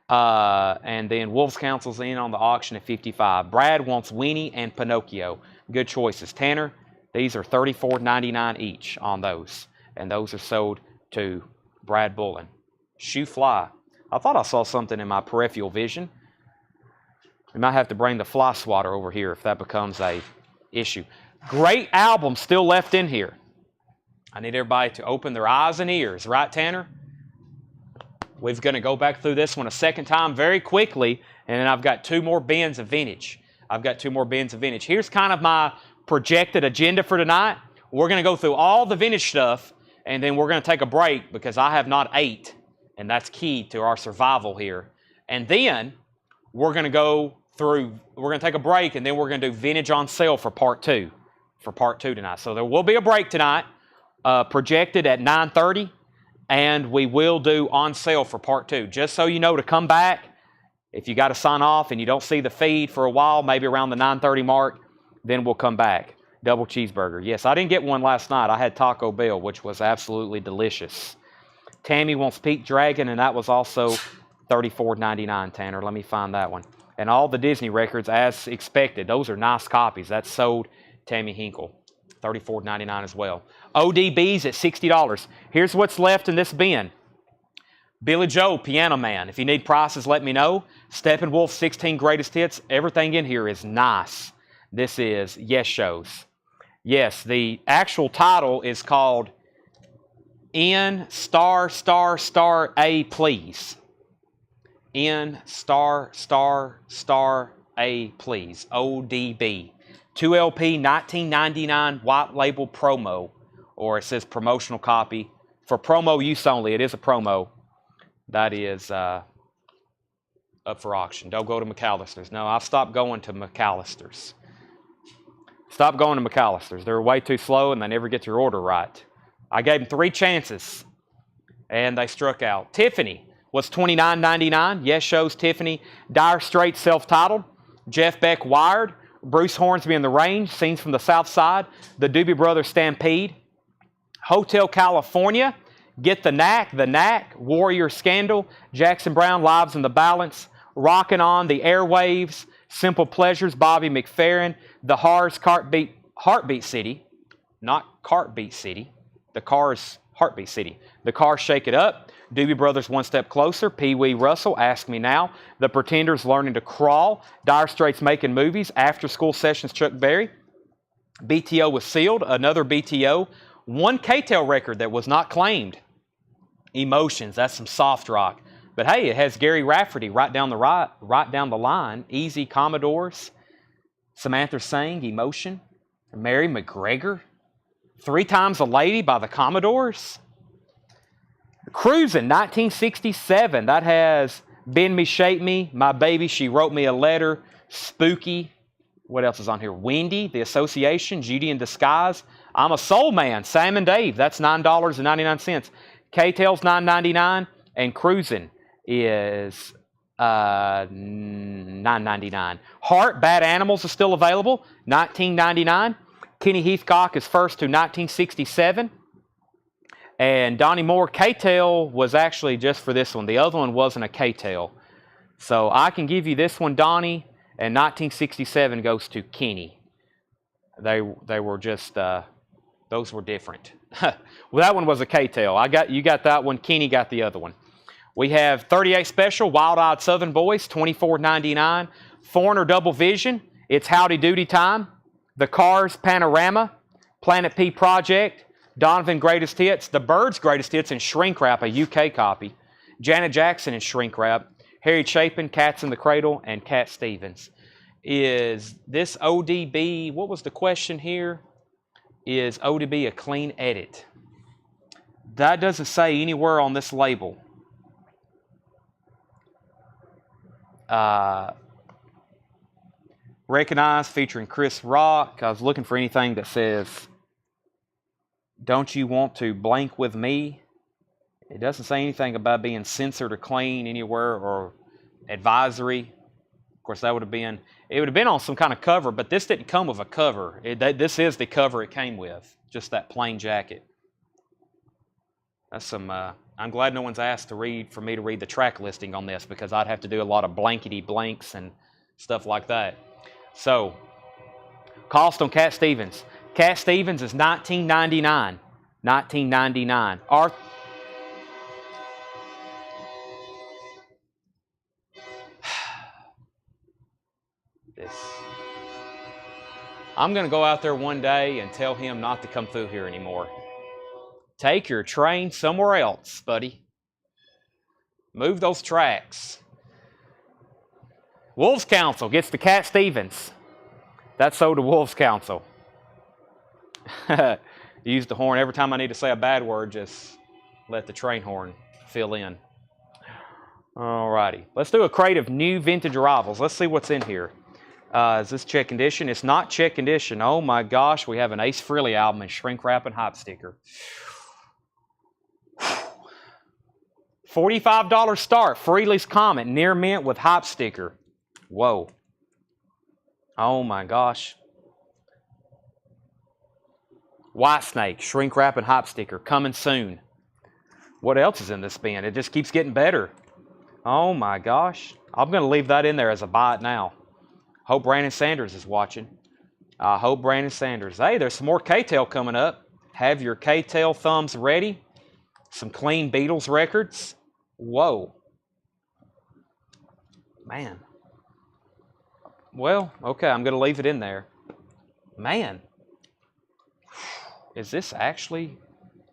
And then Wolves Council's in on the auction at $55. Brad wants Winnie and Pinocchio. Good choices. Tanner, these are $34.99 each on those. And those are sold to Brad Bullen. Shoe Fly. I thought I saw something in my peripheral vision. We might have to bring the fly swatter over here if that becomes a issue. Great album still left in here. I need everybody to open their eyes and ears. Right, Tanner? We're going to go back through this one a second time very quickly, and then I've got 2 more bins of vintage. Here's kind of my projected agenda for tonight. We're going to go through all the vintage stuff, and then we're going to take a break because I have not ate, and that's key to our survival here. And then we're going to take a break, and then we're going to do vintage on sale for part 2. Tonight. So there will be a break tonight, projected at 9:30, and we will do on sale for part 2. Just so you know to come back, if you got to sign off and you don't see the feed for a while, maybe around the 9:30 mark, then we'll come back. Double cheeseburger. Yes, I didn't get one last night. I had Taco Bell, which was absolutely delicious. Tammy wants Peak Dragon, and that was also $34.99, Tanner. Let me find that one. And all the Disney records, as expected. Those are nice copies. That's sold Tammy Hinkle. $34.99 as well. ODBs at $60. Here's what's left in this bin. Billy Joe, Piano Man. If you need prices, let me know. Steppenwolf, 16 Greatest Hits. Everything in here is nice. This is Yes Shows. Yes, the actual title is called N*******A Please. N******A Please. ODB. 2LP 1999 white label promo, or it says promotional copy. For promo use only, it is a promo. That is up for auction. Don't go to McAllister's. No, I've stopped going to McAllister's. Stop going to McAllister's. They're way too slow and they never get your order right. I gave them 3 chances and they struck out. Tiffany was $29.99. Yes Shows Tiffany. Dire Straits self-titled. Jeff Beck Wired. Bruce Hornsby in the Range. Scenes from the South Side. The Doobie Brothers Stampede. Hotel California. Get the Knack. Warrior Scandal. Jackson Brown Lives in the Balance. Rockin' on the Airwaves. Simple Pleasures. Bobby McFerrin. The Cars Heartbeat City. Not Cartbeat City. The Cars Heartbeat City. The Cars Shake It Up. Doobie Brothers One Step Closer. Pee Wee Russell, Ask Me Now. The Pretenders Learning to Crawl. Dire Straits Making Movies. After School Sessions Chuck Berry. BTO was sealed. Another BTO. One K-Tel record that was not claimed. Emotions. That's some soft rock. But hey, it has Gary Rafferty right down the line. Easy Commodores. Samantha Singh, Emotion. Mary McGregor. 3 Times a Lady by the Commodores. Cruising, 1967. That has Bend Me, Shape Me, My Baby, She Wrote Me a Letter, Spooky. What else is on here? Wendy, The Association, Judy in Disguise. I'm a Soul Man, Sam and Dave. That's $9.99. K-Tail's $9.99. And Cruising is $9.99. Heart, Bad Animals is still available, $19.99. Kenny Heathcock is first to 1967. And Donnie Moore, K-Tail was actually just for this one. The other one wasn't a K-Tail. So I can give you this one, Donnie, and 1967 goes to Kenny. They were just, those were different. Well, that one was a K-Tail. You got that one. Kenny got the other one. We have 38 Special, Wild Eyed Southern Boys, $24.99. Foreigner Double Vision, It's Howdy Doody Time. The Cars Panorama, Planet P Project, Donovan Greatest Hits, The Byrds Greatest Hits in Shrink Wrap, a UK copy. Janet Jackson in Shrink Wrap, Harry Chapin, Cats in the Cradle, and Cat Stevens. Is this ODB, what was the question here? Is ODB a clean edit? That doesn't say anywhere on this label. Recognize featuring Chris Rock. I was looking for anything that says, don't you want to blank with me? It doesn't say anything about being censored or clean anywhere or advisory. Of course, that would have been, it would have been on some kind of cover, but this didn't come with a cover. This is the cover it came with, just that plain jacket. That's some, I'm glad no one's asked for me to read the track listing on this because I'd have to do a lot of blankety blanks and stuff like that. So, cost on Cat Stevens. Cat Stevens is $19.99. $19.99. I'm going to go out there one day and tell him not to come through here anymore. Take your train somewhere else, buddy. Move those tracks. Wolves Council gets the Cat Stevens. That's sold to Wolves Council. Use the horn. Every time I need to say a bad word, just let the train horn fill in. Alrighty. Let's do a crate of new vintage arrivals. Let's see what's in here. Is this check condition? It's not check condition. Oh my gosh, we have an Ace Frehley album and shrink wrap and hype sticker. $45 start. Frehley's Comet, near mint with hype sticker. Whoa. Oh my gosh. White Snake, shrink wrap and hype sticker, coming soon. What else is in this bin? It just keeps getting better. Oh my gosh. I'm going to leave that in there as a buy it now. Hope Brandon Sanders is watching. I hope Brandon Sanders. Hey, there's some more K-Tail coming up. Have your K-Tail thumbs ready. Some clean Beatles records. Whoa. Man. Well, okay, I'm going to leave it in there. Man. Is this actually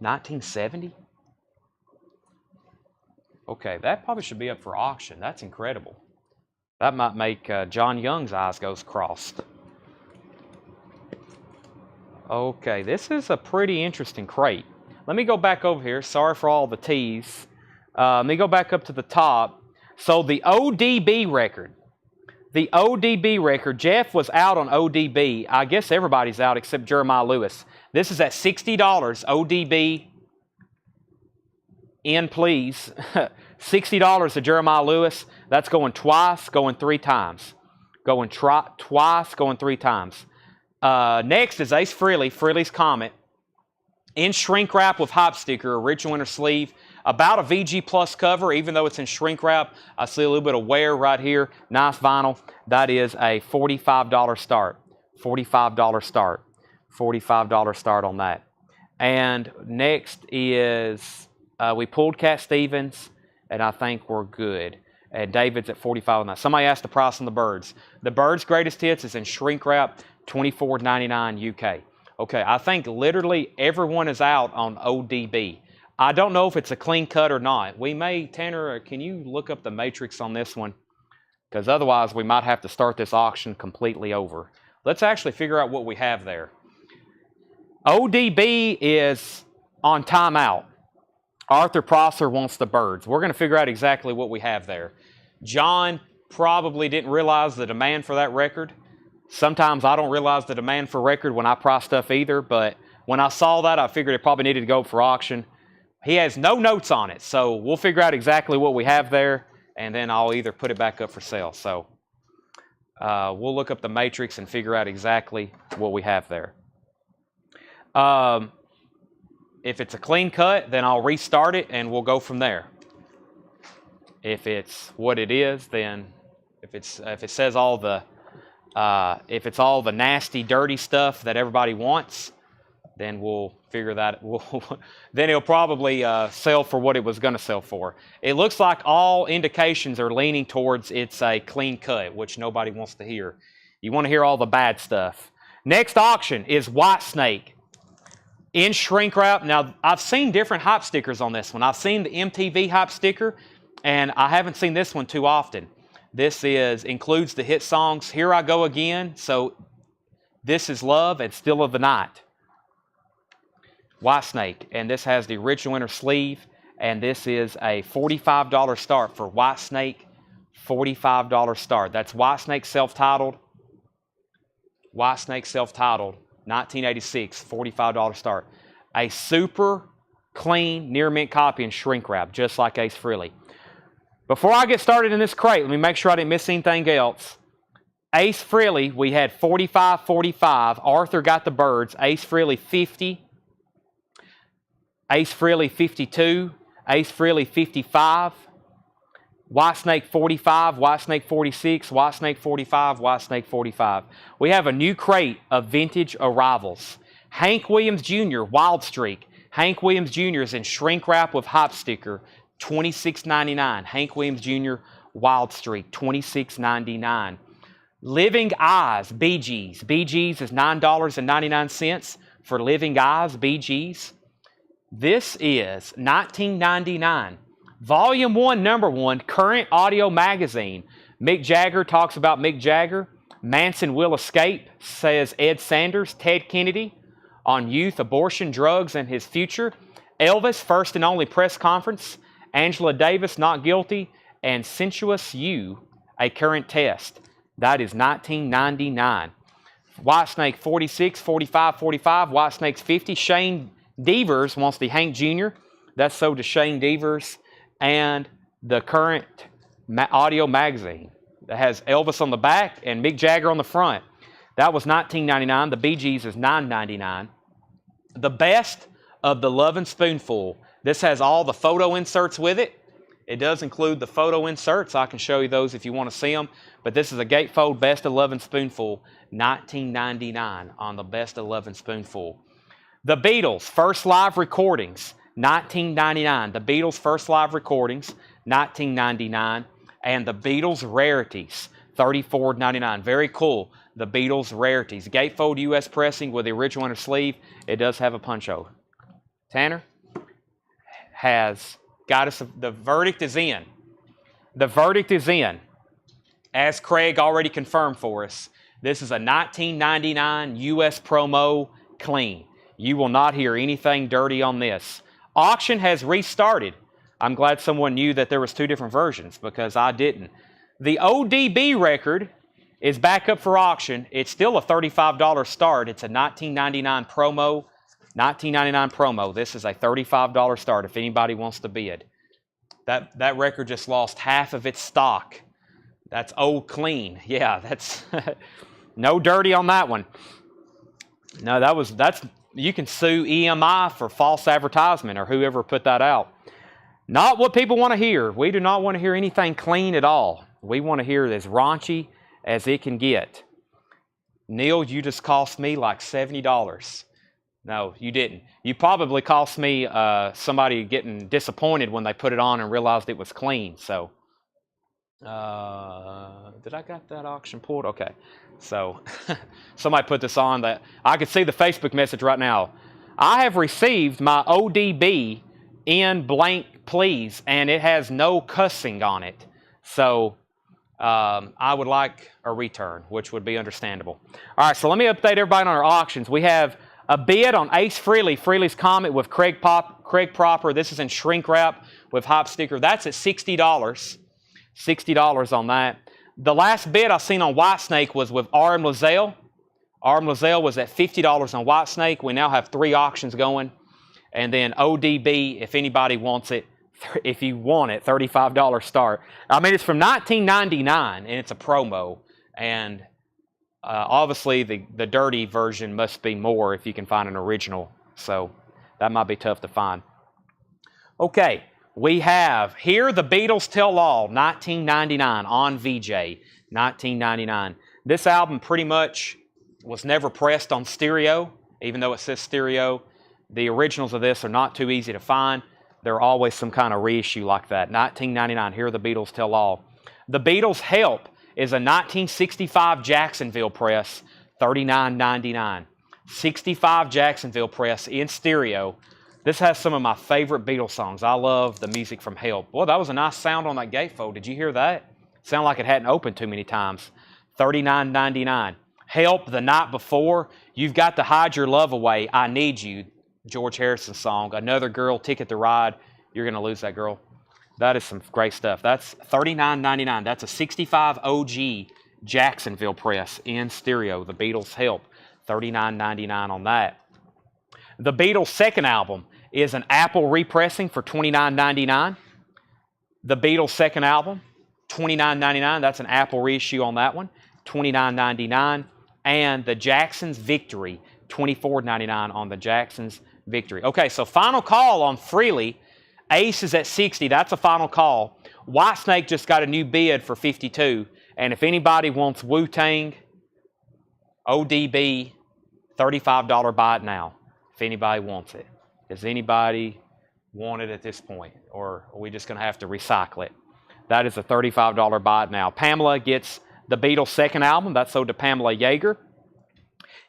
1970? Okay, that probably should be up for auction. That's incredible. That might make John Young's eyes go crossed. Okay, this is a pretty interesting crate. Let me go back over here. Sorry for all the T's. Let me go back up to the top. So the ODB record. The ODB record. Jeff was out on ODB. I guess everybody's out except Jeremiah Lewis. This is at $60. ODB in, please. $60 to Jeremiah Lewis. That's going twice, going three times. Going twice, going three times. Next is Ace Frehley, Frehley's Comet. In shrink wrap with hype sticker, original inner sleeve. About a VG Plus cover, even though it's in shrink wrap. I see a little bit of wear right here. Nice vinyl. That is a $45 start. $45 start. $45 start on that. And next is, we pulled Cat Stevens, and I think we're good. And David's at 45 on that. Somebody asked the price on the Birds. The Birds' greatest hits is in shrink wrap, $24.99 UK. Okay, I think literally everyone is out on ODB. I don't know if it's a clean cut or not. We may, Tanner, can you look up the matrix on this one? Because otherwise we might have to start this auction completely over. Let's actually figure out what we have there. ODB is on timeout. Arthur Prosser wants the Birds. We're going to figure out exactly what we have there. John probably didn't realize the demand for that record. Sometimes I don't realize the demand for record when I price stuff either, but when I saw that, I figured it probably needed to go for auction. He has no notes on it, so we'll figure out exactly what we have there, and then I'll either put it back up for sale. So we'll look up the matrix and figure out exactly what we have there. If it's a clean cut, then I'll restart it and we'll go from there. If it's what it is, then if it says all the if it's all the nasty, dirty stuff that everybody wants, then we'll figure that. Then it'll probably sell for what it was going to sell for. It looks like all indications are leaning towards it's a clean cut, which nobody wants to hear. You want to hear all the bad stuff. Next auction is White Snake. In shrink wrap. Now, I've seen different hype stickers on this one. I've seen the MTV hype sticker, and I haven't seen this one too often. This includes the hit songs Here I Go Again, so This Is Love, and Still of the Night. White Snake, and this has the original inner sleeve, and this is a $45 start for White Snake. $45 start. That's White Snake self-titled. White Snake self-titled. 1986, $45 start. A super clean, near mint copy in shrink wrap, just like Ace Frehley. Before I get started in this crate, let me make sure I didn't miss anything else. Ace Frehley, we had 45, 45. Arthur got the Birds. Ace Frehley 50. Ace Frehley 52. Ace Frehley 55. White Snake 45, White Snake 46, White Snake 45, White Snake 45. We have a new crate of vintage arrivals. Hank Williams Jr., Wild Streak. Hank Williams Jr. is in shrink wrap with hype sticker, $26.99. Hank Williams Jr., Wild Streak, $26.99. Living Eyes, BGs. BGs is $9.99 for Living Eyes, BGs. This is $19.99. Volume 1, number 1, Current Audio Magazine. Mick Jagger talks about Mick Jagger. Manson will escape, says Ed Sanders. Ted Kennedy on youth, abortion, drugs, and his future. Elvis, first and only press conference. Angela Davis, not guilty. And Sensuous You, a current test. That is 1999. Whitesnake 46, 45, 45. Whitesnake's 50. Shane Devers wants the Hank Jr. That's sold to Shane Devers. And the Current Audio Magazine that has Elvis on the back and Mick Jagger on the front. That was $19.99. The Bee Gees is $9.99. The Best of the Lovin' Spoonful. This has all the photo inserts with it. It does include the photo inserts. I can show you those if you want to see them. But this is a gatefold Best of Lovin' Spoonful, $19.99 on the Best of Lovin' Spoonful. The Beatles, first live recordings, $19.99. The Beatles' first live recordings, $19.99. And the Beatles Rarities, $34.99. Very cool. The Beatles Rarities. Gatefold U.S. pressing with the original inner sleeve. It does have a punch hole. Tanner has got us. The verdict is in. The verdict is in. As Craig already confirmed for us, this is a $19.99 U.S. promo clean. You will not hear anything dirty on this. Auction has restarted. I'm glad someone knew that there was two different versions because I didn't. The ODB record is back up for auction. It's still a $35 start. It's a $19.99 promo. $19.99 promo. This is a $35 start if anybody wants to bid. That record just lost half of its stock. That's old clean. Yeah, that's no dirty on that one. No, that's you can sue EMI for false advertisement or whoever put that out. Not what people want to hear. We do not want to hear anything clean at all. We want to hear it as raunchy as it can get. Neil, you just cost me like $70. No, you didn't. You probably cost me somebody getting disappointed when they put it on and realized it was clean. So, did I got that auction pulled? Okay. So, somebody put this on that. I could see the Facebook message right now. I have received my ODB in blank, please, and it has no cussing on it. So, I would like a return, which would be understandable. All right, so let me update everybody on our auctions. We have a bid on Ace Frehley, Frehley's Comet with Craig Proper. This is in shrink wrap with hop sticker. That's at $60. $60 on that. The last bid I seen on Whitesnake was with R.E.M. Lazelle. R.E.M. Lazelle was at $50 on Whitesnake. We now have 3 auctions going. And then ODB, if anybody wants it, if you want it, $35 start. I mean, it's from $19.99 and it's a promo. And obviously, the dirty version must be more if you can find an original. So that might be tough to find. Okay, we have here the Beatles Tell All, $19.99 on VJ, $19.99. This album pretty much was never pressed on stereo, even though it says stereo. The originals of this are not too easy to find. There are always some kind of reissue like that. $19.99, here the Beatles Tell All. The Beatles Help is a 1965 Jacksonville press, $39.99. 65 Jacksonville press in stereo. This has some of my favorite Beatles songs. I love the music from Help. Boy, that was a nice sound on that gatefold. Did you hear that? Sounded like it hadn't opened too many times. $39.99. Help, The Night Before. You've Got to Hide Your Love Away. I Need You. George Harrison song. Another Girl, Ticket to Ride. You're going to lose that girl. That is some great stuff. That's $39.99. That's a 65 OG Jacksonville press in stereo. The Beatles Help. $39.99 on that. The Beatles' second album is an Apple repressing for $29.99. The Beatles' second album, $29.99. That's an Apple reissue on that one. $29.99. And the Jacksons Victory, $24.99 on the Jacksons Victory. Okay, so final call on Frehley. Ace is at $60. That's a final call. Whitesnake just got a new bid for $52. And if anybody wants Wu-Tang, ODB, $35 buy it now. If anybody wants it. Does anybody want it at this point? Or are we just going to have to recycle it? That is a $35 buy it now. Pamela gets the Beatles' second album. That's sold to Pamela Yeager.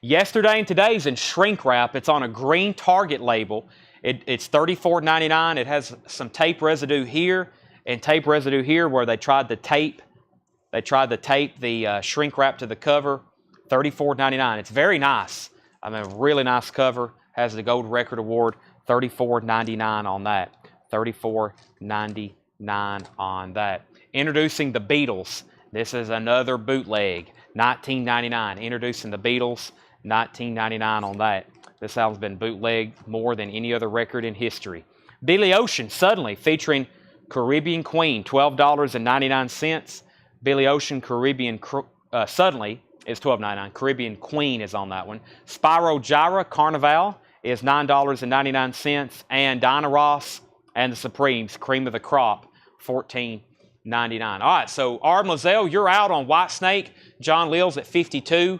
Yesterday and today's in shrink wrap. It's on a green Target label. It's $34.99. It has some tape residue here and tape residue here where they tried to tape the shrink wrap to the cover. $34.99. It's very nice. I mean, really nice cover. Has the Gold Record Award. $34.99 on that. $34.99 on that. Introducing the Beatles. This is another bootleg. $19.99. Introducing the Beatles. $19.99 on that. This album's been bootlegged more than any other record in history. Billy Ocean, Suddenly, featuring Caribbean Queen. $12.99. Billy Ocean, Suddenly is $12.99. Caribbean Queen is on that one. Spyro Gyra, Carnival is $9.99. And Diana Ross and the Supremes, Cream of the Crop, $14.99. All right, so R.E.M. Lozelle, you're out on Whitesnake. John Leal's at $52.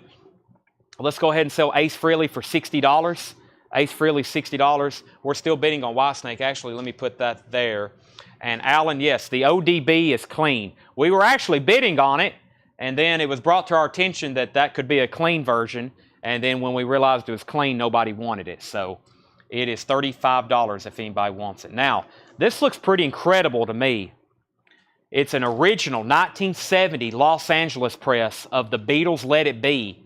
Let's go ahead and sell Ace Frehley for $60. Ace Frehley, $60. We're still bidding on Whitesnake. Actually, let me put that there. And Alan, yes, the ODB is clean. We were actually bidding on it, and then it was brought to our attention that that could be a clean version. And then when we realized it was clean, nobody wanted it. So it is $35 if anybody wants it. Now, this looks pretty incredible to me. It's an original 1970 Los Angeles press of the Beatles' Let It Be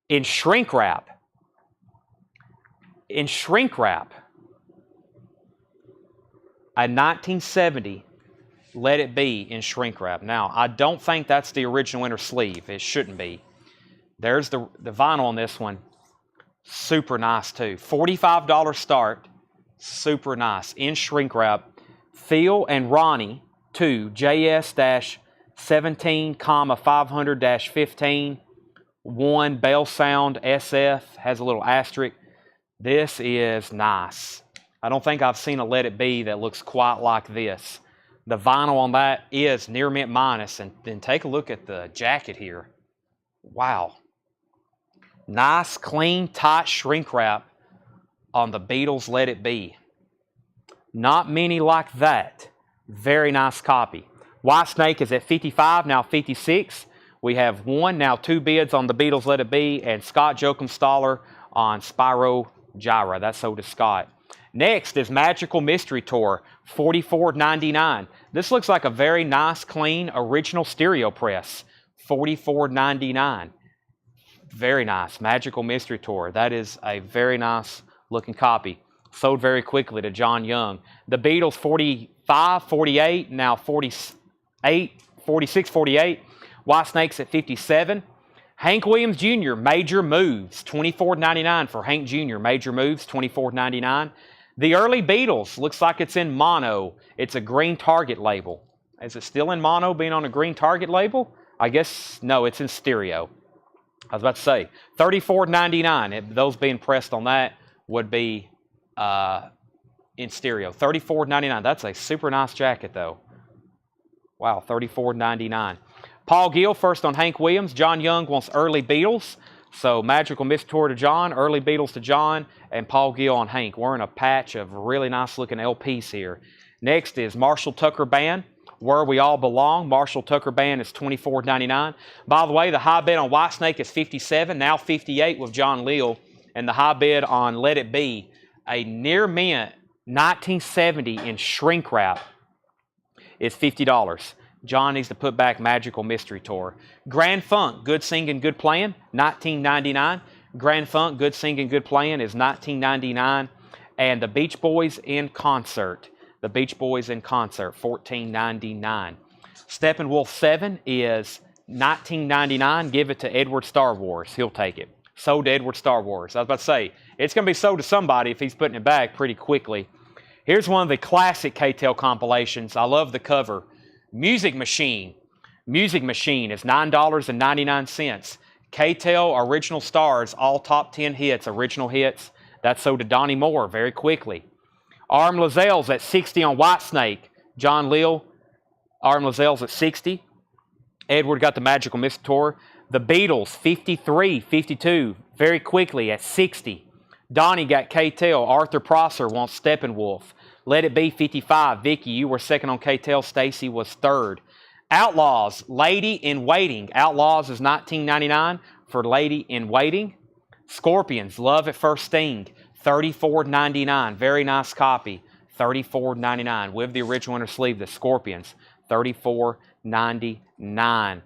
in shrink wrap. In shrink wrap. A 1970 Let It Be in shrink wrap. Now, I don't think that's the original inner sleeve. It shouldn't be. There's the vinyl on this one. Super nice too. $45 start. Super nice. In shrink wrap. Phil and Ronnie 2 JS-17, 500-15 Bell Sound SF. Has a little asterisk. This is nice. I don't think I've seen a Let It Be that looks quite like this. The vinyl on that is near mint minus. And then take a look at the jacket here. Wow. Nice, clean, tight shrink wrap on the Beatles' Let It Be. Not many like that. Very nice copy. Whitesnake is at 55, now 56. We have one, now two bids on the Beatles' Let It Be, and Scott Joachim-Staller on Spyro Gyra. That's sold to Scott. Next is Magical Mystery Tour, $44.99. This looks like a very nice, clean, original stereo press. $44.99. Very nice. Magical Mystery Tour. That is a very nice looking copy. Sold very quickly to John Young. The Beatles, 45, 48, now 48, 46, 48. Whitesnake's at 57. Hank Williams Jr., Major Moves, $24.99 for Hank Jr. Major Moves, $24.99. The Early Beatles, looks like it's in mono. It's a green Target label. Is it still in mono, being on a green Target label? I guess, no, it's in stereo. I was about to say, $34.99. Those being pressed on that would be in stereo. $34.99. That's a super nice jacket, though. Wow, $34.99. Paul Gill, first on Hank Williams. John Young wants Early Beatles. So Magical Mystery Tour to John, Early Beatles to John, and Paul Gill on Hank. We're in a patch of really nice looking LPs here. Next is Marshall Tucker Band, Where We All Belong. Marshall Tucker Band is $24.99. By the way, the high bid on Whitesnake is 57, now 58 with John Leal. And the high bid on Let It Be, a near mint 1970 in shrink wrap, is $50. John needs to put back Magical Mystery Tour. Grand Funk, Good Singing, Good Playing, $19.99. Grand Funk, Good Singing, Good Playing is $19.99. And the Beach Boys in Concert. The Beach Boys in Concert, $14.99. Steppenwolf 7 is $19.99. Give it to Edward Star Wars. He'll take it. Sold to Edward Star Wars. I was about to say, it's going to be sold to somebody if he's putting it back pretty quickly. Here's one of the classic K-Tel compilations. I love the cover. Music Machine. Music Machine is $9.99. K-Tel Original Stars, all top 10 hits, original hits. That's sold to Donnie Moore very quickly. R.E.M. Lozelle's at 60 on Whitesnake. John Leal, R.E.M. Lozelle's at 60. Edward got the Magical Mystery Tour. The Beatles, 53, 52, very quickly at 60. Donnie got K-Tel. Arthur Prosser wants Steppenwolf. Let It Be, 55. Vicky, you were second on K-Tel. Stacy was third. Outlaws, Lady in Waiting. Outlaws is $19.99 for Lady in Waiting. Scorpions, Love at First Sting, $34.99. Very nice copy. $34.99 with the original inner sleeve, the Scorpions. $34.99.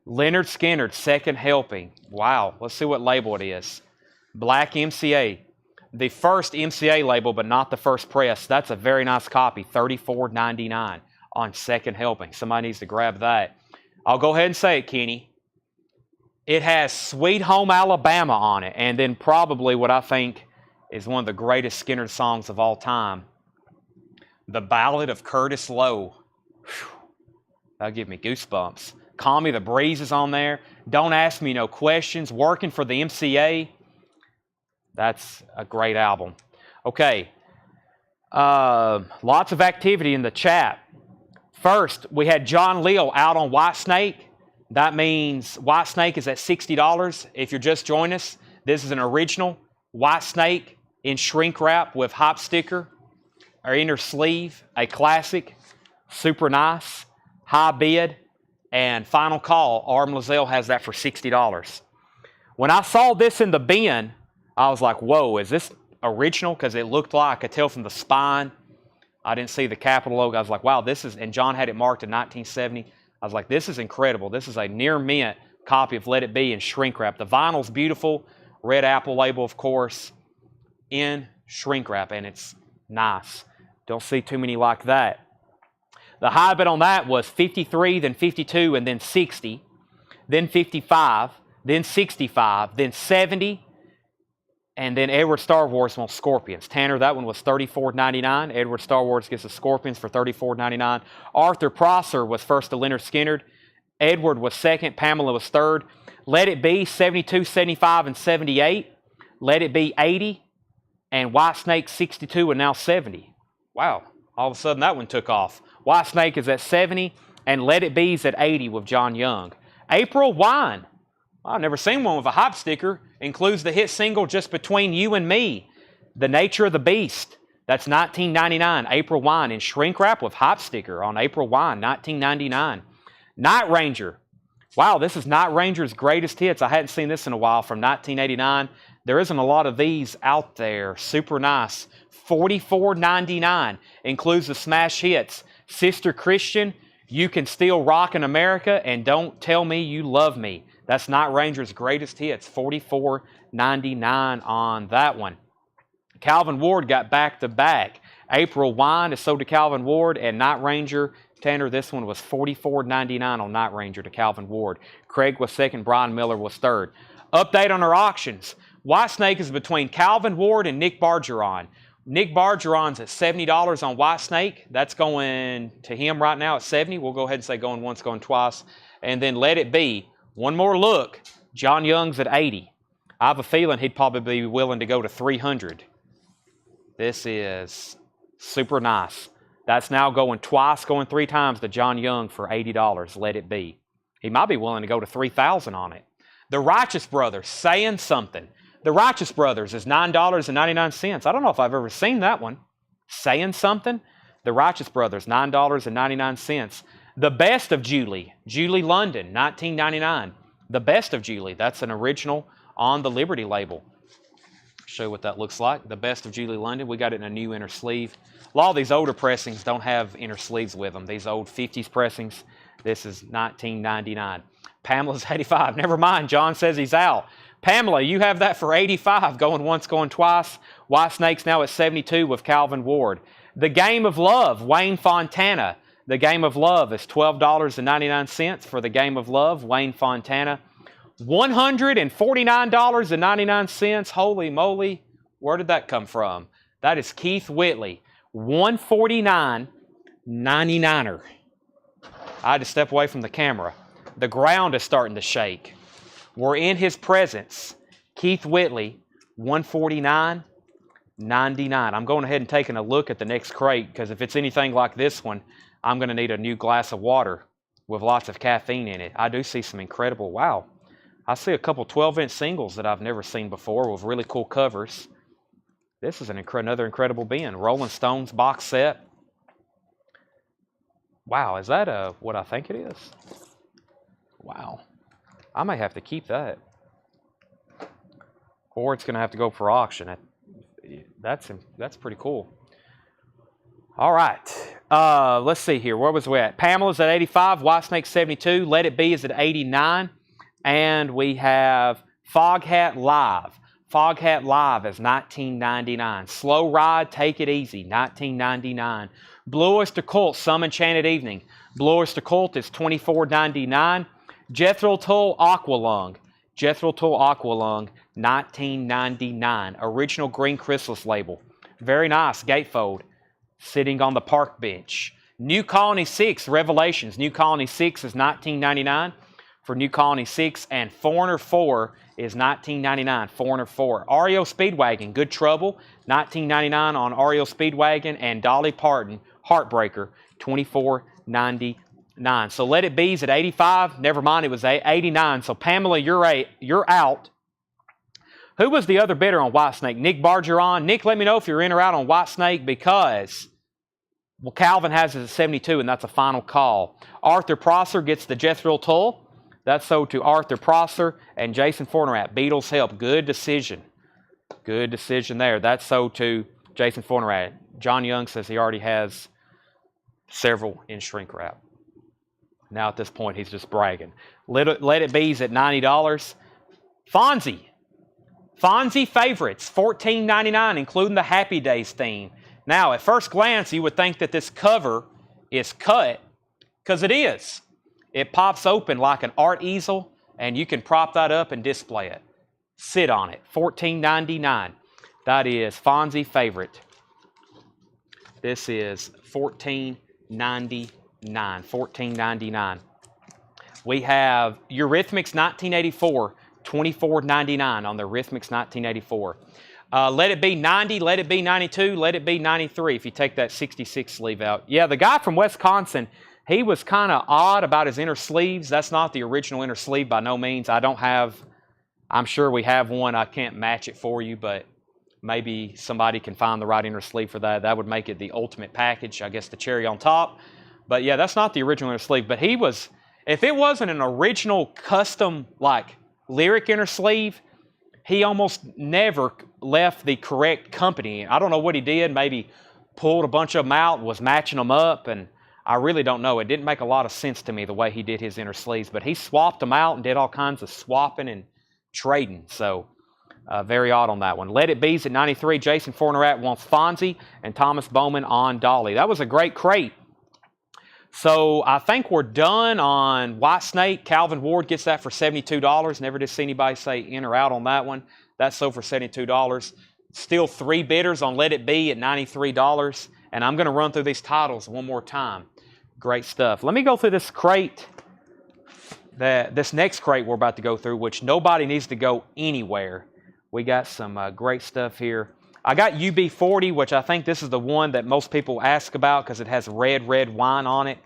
Leonard Skinner, second helping. Wow, let's see what label it is. Black MCA. The first MCA label, but not the first press. That's a very nice copy. $34.99 on second helping. Somebody needs to grab that. I'll go ahead and say it, Kenny. It has Sweet Home Alabama on it, and then probably what I think is one of the greatest Skinner songs of all time, The Ballad of Curtis Lowe. Whew. That'll give me goosebumps. Call Me the Breeze is on there. Don't Ask Me No Questions. Working for the MCA. That's a great album. Okay. Lots of activity in the chat. First, we had John Leal out on White Snake. That means White Snake is at $60. If you're just joining us, this is an original White Snake in shrink wrap with hop sticker or inner sleeve, a classic, super nice, high bid, and final call. R.E.M. Lazelle has that for $60. When I saw this in the bin, I was like, whoa, is this original? Because it looked like, I could tell from the spine. I didn't see the Capitol logo. I was like, wow, this is, and John had it marked in 1970. I was like, this is incredible. This is a near mint copy of Let It Be in shrink wrap. The vinyl's beautiful. Red Apple label, of course, in shrink wrap, and it's nice. Don't see too many like that. The high bid on that was 53, then 52, and then 60, then 55, then 65, then 70, and then Edward Star Wars wants Scorpions. Tanner, that one was $34.99. Edward Star Wars gets the Scorpions for $34.99. Arthur Prosser was first to Leonard Skinner. Edward was second. Pamela was third. Let It Be, 72, 75, and 78. Let It Be, 80. And White Snake, 62, and now 70. Wow. All of a sudden, that one took off. White Snake is at 70, and Let It Be is at 80 with John Young. April Wine. I've never seen one with a hop sticker. Includes the hit single Just Between You and Me. The Nature of the Beast. That's $19.99. April Wine in shrink wrap with hop sticker on April Wine, $19.99. Night Ranger. Wow, this is Night Ranger's greatest hits. I hadn't seen this in a while, from 1989. There isn't a lot of these out there. Super nice. $44.99. Includes the smash hits Sister Christian, You Can Still Rock in America, and Don't Tell Me You Love Me. That's Night Ranger's greatest hits. $44.99 on that one. Calvin Ward got back-to-back. April Wine is sold to Calvin Ward, and Night Ranger, Tanner, this one was $44.99 on Night Ranger to Calvin Ward. Craig was second. Brian Miller was third. Update on our auctions. White Snake is between Calvin Ward and Nick Bargeron. Nick Bargeron's at $70 on White Snake. That's going to him right now at $70. We'll go ahead and say going once, going twice. And then Let It Be. One more look. John Young's at $80. I have a feeling he'd probably be willing to go to $300. This is super nice. That's now going twice, going three times to John Young for $80. Let It Be. He might be willing to go to $3,000 on it. The Righteous Brothers, Saying Something. The Righteous Brothers is $9.99. I don't know if I've ever seen that one. Saying Something. The Righteous Brothers, $9.99. The Best of Julie, Julie London, $19.99. The Best of Julie, that's an original on the Liberty label. Show you what that looks like. The Best of Julie London. We got it in a new inner sleeve. A lot of these older pressings don't have inner sleeves with them. These old 50s pressings, this is $19.99. Pamela's 85. Never mind, John says he's out. Pamela, you have that for $85, going once, going twice. White Snake's now at $72 with Calvin Ward. The Game of Love, Wayne Fontana. The Game of Love is $12.99 for The Game of Love, Wayne Fontana. $149.99. Holy moly, where did that come from? That is Keith Whitley. $149.99. I had to step away from the camera. The ground is starting to shake. We're in his presence. Keith Whitley, $149.99. I'm going ahead and taking a look at the next crate, because if it's anything like this one, I'm going to need a new glass of water with lots of caffeine in it. I do see some incredible, wow. I see a couple 12-inch singles that I've never seen before with really cool covers. This is another incredible bin. Rolling Stones box set. Wow, is that what I think it is? Wow. I may have to keep that. Or it's going to have to go for auction. That's pretty cool. All right. Let's see here. Where was we at? Pamela's at 85. Whitesnake 72. Let It Be is at 89. And we have Foghat Live. Foghat Live is $19.99. Slow Ride, Take It Easy, $19.99. Blue Oyster Cult, Some Enchanted Evening. Blue Oyster Cult is $24.99. Jethro Tull Aqualung. Jethro Tull Aqualung, $19.99. Original Green Chrysalis label. Very nice, gatefold. Sitting on the park bench. New Colony 6, Revelations. New Colony 6 is $19.99 for New Colony 6, and Foreigner 4 is $19.99. Foreigner 4. REO Speedwagon, Good Trouble, $19.99 on REO Speedwagon, and Dolly Parton, Heartbreaker, $24.99. So Let It Be's at 85. Never mind, it was 89. So Pamela, you're out. Who was the other bidder on Whitesnake? Nick Bargeron. Nick, let me know if you're in or out on Whitesnake because, well, Calvin has it at 72, and that's a final call. Arthur Prosser gets the Jethro Tull. That's sold to Arthur Prosser and Jason Fornerat. Beatles Help. Good decision. Good decision there. That's sold to Jason Fornerat. John Young says he already has several in shrink wrap. Now at this point, he's just bragging. Let It Be's at $90. Fonzie. Fonzie Favorites, $14.99, including the Happy Days theme. Now, at first glance, you would think that this cover is cut, because it is. It pops open like an art easel, and you can prop that up and display it. Sit on it, $14.99. That is Fonzie Favorite. This is $14.99, $14.99. We have Eurythmics 1984, $24.99 on the Eurythmics 1984. Let It Be 90, Let It Be 92, Let It Be 93 if you take that 66 sleeve out. Yeah, the guy from Wisconsin, he was kind of odd about his inner sleeves. That's not the original inner sleeve by no means. I'm sure we have one. I can't match it for you, but maybe somebody can find the right inner sleeve for that. That would make it the ultimate package, I guess the cherry on top. But yeah, that's not the original inner sleeve. But if it wasn't an original custom, like, lyric inner sleeve, he almost never left the correct company. I don't know what he did. Maybe pulled a bunch of them out, was matching them up, and I really don't know. It didn't make a lot of sense to me the way he did his inner sleeves, but he swapped them out and did all kinds of swapping and trading. So very odd on that one. Let It Be's at 93. Jason Fornerat wants Fonzie, and Thomas Bowman on Dolly. That was a great crate. So I think we're done on Whitesnake. Calvin Ward gets that for $72. Never did see anybody say in or out on that one. That's sold for $72. Still 3 bidders on Let It Be at $93. And I'm going to run through these titles one more time. Great stuff. Let me go through this crate, this next crate we're about to go through, which nobody needs to go anywhere. We got some great stuff here. I got UB40, which I think this is the one that most people ask about because it has red wine on it.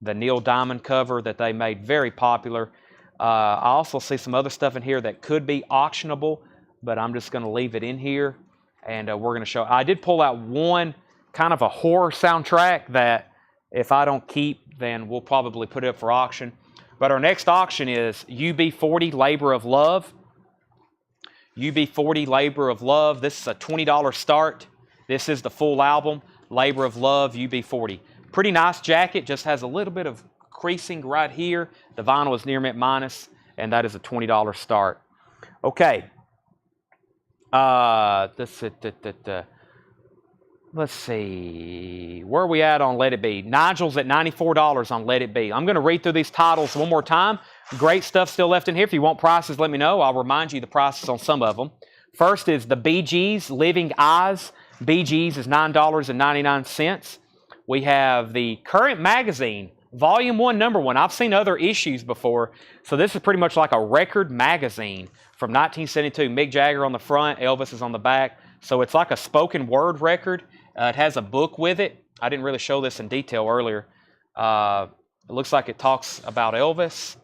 The Neil Diamond cover that they made very popular. I also see some other stuff in here that could be auctionable, but I'm just going to leave it in here. And we're going to show. I did pull out one kind of a horror soundtrack that if I don't keep, then we'll probably put it up for auction. But our next auction is UB40 Labor of Love. UB40 Labor of Love. This is a $20 start. This is the full album, Labor of Love, UB40. Pretty nice jacket, just has a little bit of creasing right here. The vinyl is near mint minus, and that is a $20 start. Okay. Let's see. Where are we at on Let It Be? Nigel's at $94 on Let It Be. I'm going to read through these titles one more time. Great stuff still left in here. If you want prices, let me know. I'll remind you the prices on some of them. First is the Bee Gees, Living Eyes. Bee Gees is $9.99. We have the Current Magazine, Volume 1, Number 1. I've seen other issues before, so this is pretty much like a record magazine from 1972. Mick Jagger on the front, Elvis is on the back. So it's like a spoken word record. It has a book with it. I didn't really show this in detail earlier. It looks like it talks about Elvis,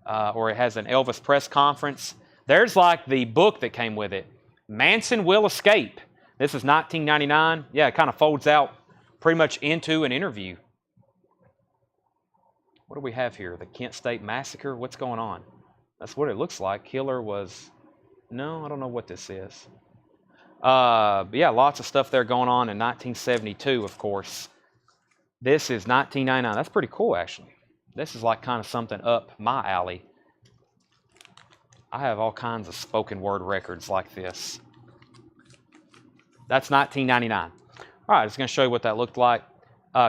or it has an Elvis press conference. There's like the book that came with it. Manson Will Escape. This is $19.99. Yeah, it kind of folds out pretty much into an interview. What do we have here? The Kent State Massacre? What's going on? That's what it looks like. Killer was... No, I don't know what this is. Yeah, lots of stuff there going on in 1972, of course. This is 1999. That's pretty cool, actually. This is like kind of something up my alley. I have all kinds of spoken word records like this. That's 1999. All right, I'm just going to show you what that looked like.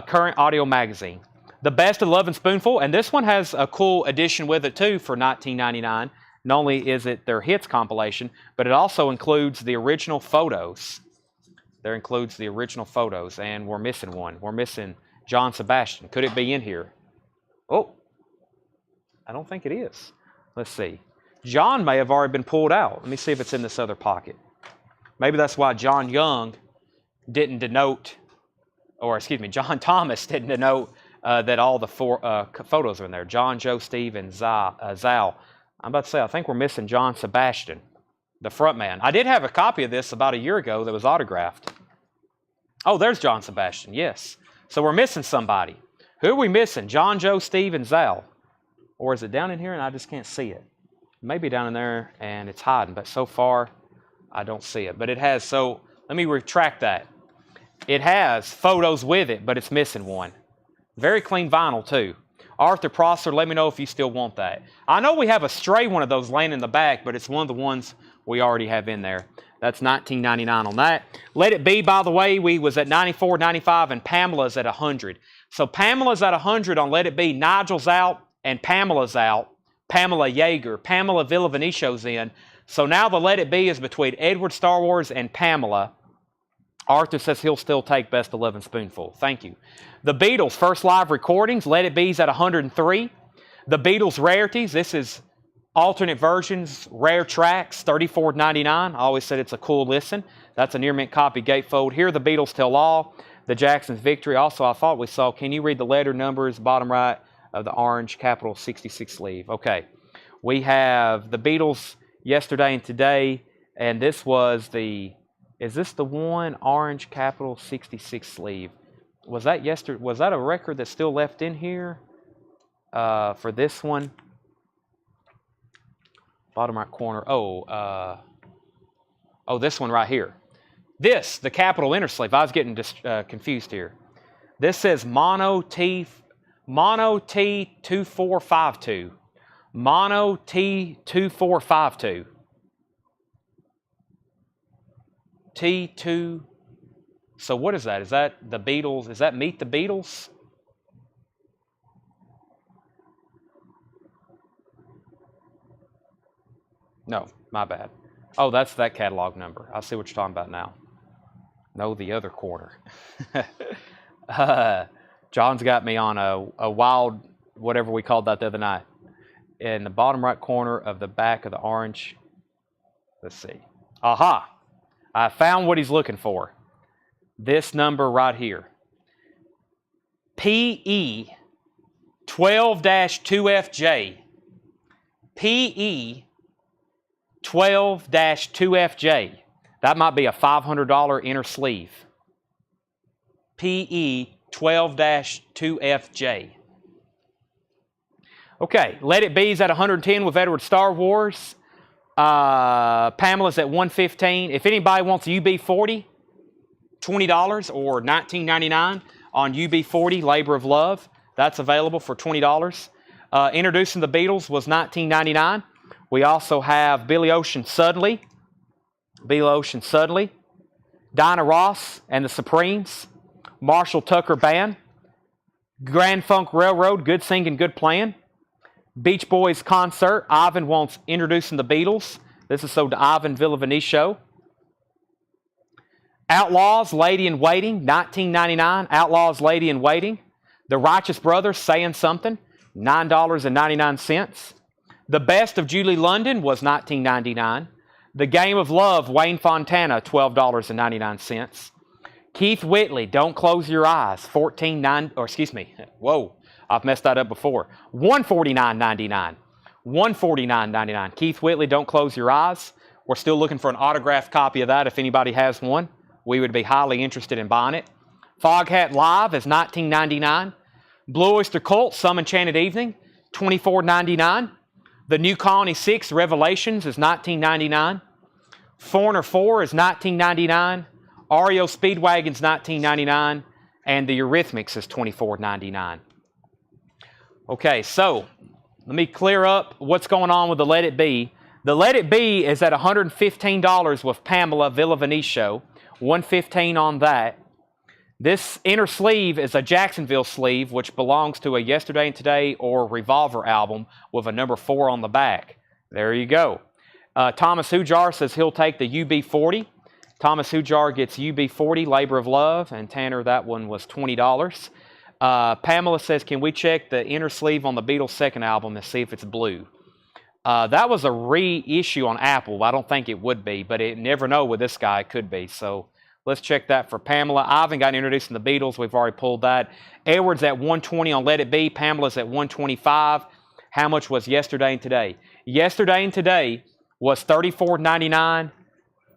Current Audio Magazine. The Best of Love and Spoonful, and this one has a cool addition with it too for 1999. Not only is it their hits compilation, but it also includes the original photos. There includes the original photos, and we're missing one. We're missing John Sebastian. Could it be in here? Oh, I don't think it is. Let's see. John may have already been pulled out. Let me see if it's in this other pocket. Maybe that's why John Young didn't denote, or excuse me, John Thomas didn't denote that all the four photos are in there. John, Joe, Steve, and Zal. I'm about to say, I think we're missing John Sebastian, the front man. I did have a copy of this about a year ago that was autographed. Oh, there's John Sebastian, yes. So we're missing somebody. Who are we missing? John, Joe, Steve, and Zal. Or is it down in here and I just can't see it? Maybe down in there and it's hiding, but so far I don't see it. But it has, so let me retract that. It has photos with it, but it's missing one. Very clean vinyl too. Arthur Prosser, let me know if you still want that. I know we have a stray one of those laying in the back, but it's one of the ones we already have in there. That's $19.99 on that. Let It Be, by the way, we was at $94, $95, and Pamela's at $100. So Pamela's at $100 on Let It Be. Nigel's out and Pamela's out. Pamela Yeager. Pamela Villavicenio's in. So now the Let It Be is between Edward Star Wars and Pamela. Arthur says he'll still take Best of Love and Spoonful. Thank you. The Beatles, first live recordings. Let It Be's at $103. The Beatles Rarities. This is alternate versions, rare tracks, $34.99. I always said it's a cool listen. That's a near mint copy gatefold. Here, The Beatles Tell All. The Jacksons' Victory. Also, I thought we saw, can you read the letter numbers, bottom right of the orange capital 66 sleeve? Okay. We have The Beatles Yesterday and Today, and this was the, is this the one, orange capital 66 sleeve? Was that yesterday? Was that a record that's still left in here for this one? Bottom right corner. Oh, this one right here. This, the capital inner sleeve. I was getting confused here. This says Mono T2452. Mono T2452. T2. So what is that? Is that the Beatles? Is that Meet the Beatles? No, my bad. Oh, that's that catalog number. I see what you're talking about now. No, the other corner. John's got me on a wild, whatever we called that the other night. In the bottom right corner of the back of the orange. Let's see. Aha! I found what he's looking for. This number right here. PE 12-2FJ. PE 12-2FJ. That might be a $500 inner sleeve. PE 12-2FJ. Okay, Let It Be's at 110 with Edward Star Wars. Pamela's at 115. If anybody wants UB40, $20 or $19.99 on UB40, Labor of Love. That's available for $20. Introducing the Beatles was $19.99. We also have Billy Ocean Suddenly. Billy Ocean Suddenly. Dinah Ross and the Supremes. Marshall Tucker Band. Grand Funk Railroad, Good Singing, Good Playing. Beach Boys Concert. Ivan wants Introducing the Beatles. This is so to Ivan Villavicenio. Outlaws, Lady in Waiting, $19.99. Outlaws, Lady in Waiting. The Righteous Brothers, Saying Something, $9.99. The Best of Julie London was $19.99. The Game of Love, Wayne Fontana, $12.99. Keith Whitley, Don't Close Your Eyes, whoa, I've messed that up before. $149.99. $149.99. Keith Whitley, Don't Close Your Eyes. We're still looking for an autographed copy of that if anybody has one. We would be highly interested in buying it. Foghat Live is $19.99. Blue Oyster Cult, Some Enchanted Evening, $24.99. The New Colony 6, Revelations, is $19.99. Foreigner 4 is $19.99. REO Speedwagon's $19.99. And the Eurythmics is $24.99. Okay, so let me clear up what's going on with the Let It Be. The Let It Be is at $115 with Pamela Villavenicio. $115 on that. This inner sleeve is a Jacksonville sleeve, which belongs to a Yesterday and Today or Revolver album with a number 4 on the back. There you go. Thomas Hujar says he'll take the UB40. Thomas Hujar gets UB40, Labor of Love, and Tanner, that one was $20. Pamela says, can we check the inner sleeve on the Beatles' second album and see if it's blue? That was a reissue on Apple. I don't think it would be, but you never know with this guy, it could be. So let's check that for Pamela. Ivan got introduced in the Beatles. We've already pulled that. Edward's at $120 on Let It Be. Pamela's at $125. How much was Yesterday and Today? Yesterday and Today was $34.99.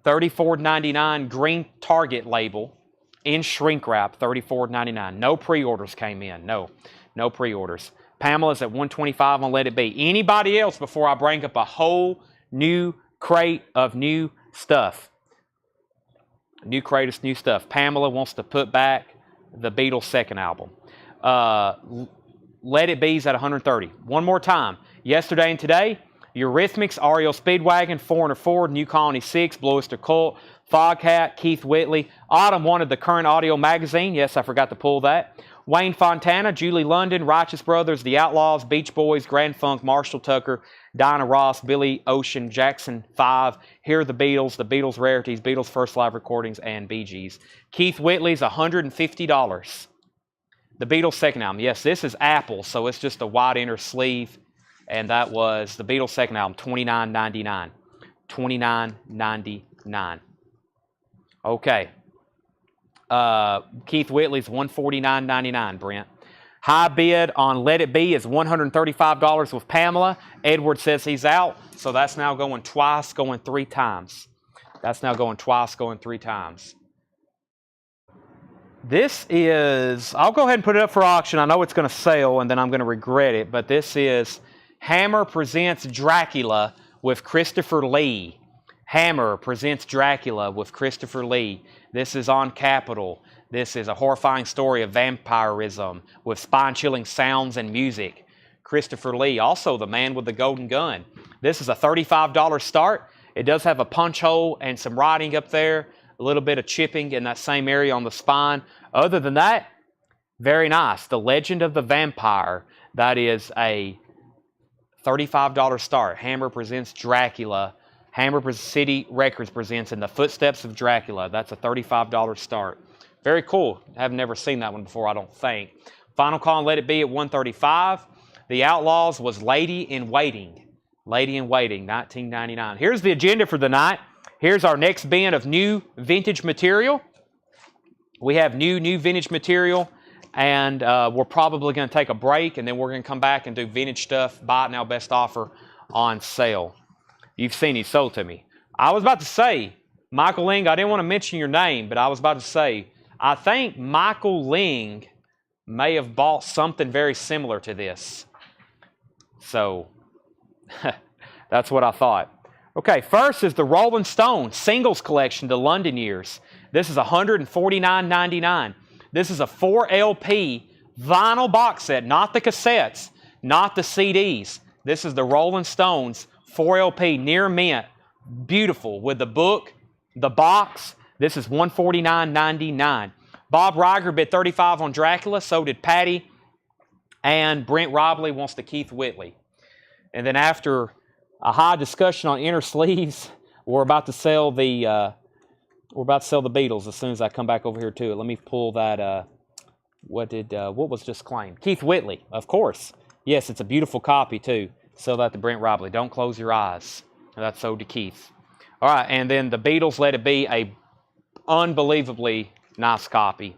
$34.99 green Target label in shrink wrap, $34.99. No pre-orders came in. No pre-orders. Pamela's at $125 on Let It Be. Anybody else before I bring up a whole new crate of new stuff? New crate of new stuff. Pamela wants to put back the Beatles' second album. Let It Be's at $130. One more time. Yesterday and Today, Eurythmics, REO Speedwagon, Foreigner 4, New Colony 6, Blue Oyster Cult, Foghat, Keith Whitley. Autumn wanted the Current Audio magazine. Yes, I forgot to pull that. Wayne Fontana, Julie London, Righteous Brothers, The Outlaws, Beach Boys, Grand Funk, Marshall Tucker, Dinah Ross, Billy Ocean, Jackson 5, Hear the Beatles Rarities, Beatles First Live Recordings, and Bee Gees. Keith Whitley's $150. The Beatles' second album. Yes, this is Apple, so it's just a wide inner sleeve. And that was the Beatles' second album, $29.99. $29.99. Okay. Keith Whitley's $149.99, Brent. High bid on Let It Be is $135 with Pamela. Edward says he's out, so that's now going twice, going 3 times. That's now going twice, going 3 times. This is, I'll go ahead and put it up for auction. I know it's going to sell, and then I'm going to regret it, but this is Hammer Presents Dracula with Christopher Lee. Hammer Presents Dracula with Christopher Lee. This is on Capitol. This is a horrifying story of vampirism with spine-chilling sounds and music. Christopher Lee, also the man with the golden gun. This is a $35 start. It does have a punch hole and some writing up there, a little bit of chipping in that same area on the spine. Other than that, very nice. The Legend of the Vampire. That is a $35 start. Hammer Presents Dracula. Hammer City Records presents In the Footsteps of Dracula. That's a $35 start. Very cool. I've never seen that one before, I don't think. Final Call and Let It Be at $135. The Outlaws was Lady in Waiting. Lady in Waiting, $19.99. Here's the agenda for the night. Here's our next bin of new vintage material. We have new vintage material, and we're probably going to take a break, and then we're going to come back and do vintage stuff, buy it now, best offer on sale. You've seen he sold to me. I was about to say, Michael Ling, I didn't want to mention your name, but I was about to say, I think Michael Ling may have bought something very similar to this. So, that's what I thought. Okay, first is the Rolling Stone Singles Collection, the London Years. This is $149.99. This is a 4 LP vinyl box set, not the cassettes, not the CDs. This is the Rolling Stones 4 LP near mint, beautiful with the book, the box. This is $149.99. Bob Riger bid $35 on Dracula, so did Patty, and Brent Robley wants the Keith Whitley. And then after a high discussion on inner sleeves, we're about to sell the Beatles as soon as I come back over here to it. Let me pull that. What was just claimed? Keith Whitley, of course. Yes, it's a beautiful copy too. Sell that to Brent Robley. Don't close your eyes. That's sold to Keith. All right, and then the Beatles Let It Be, a unbelievably nice copy.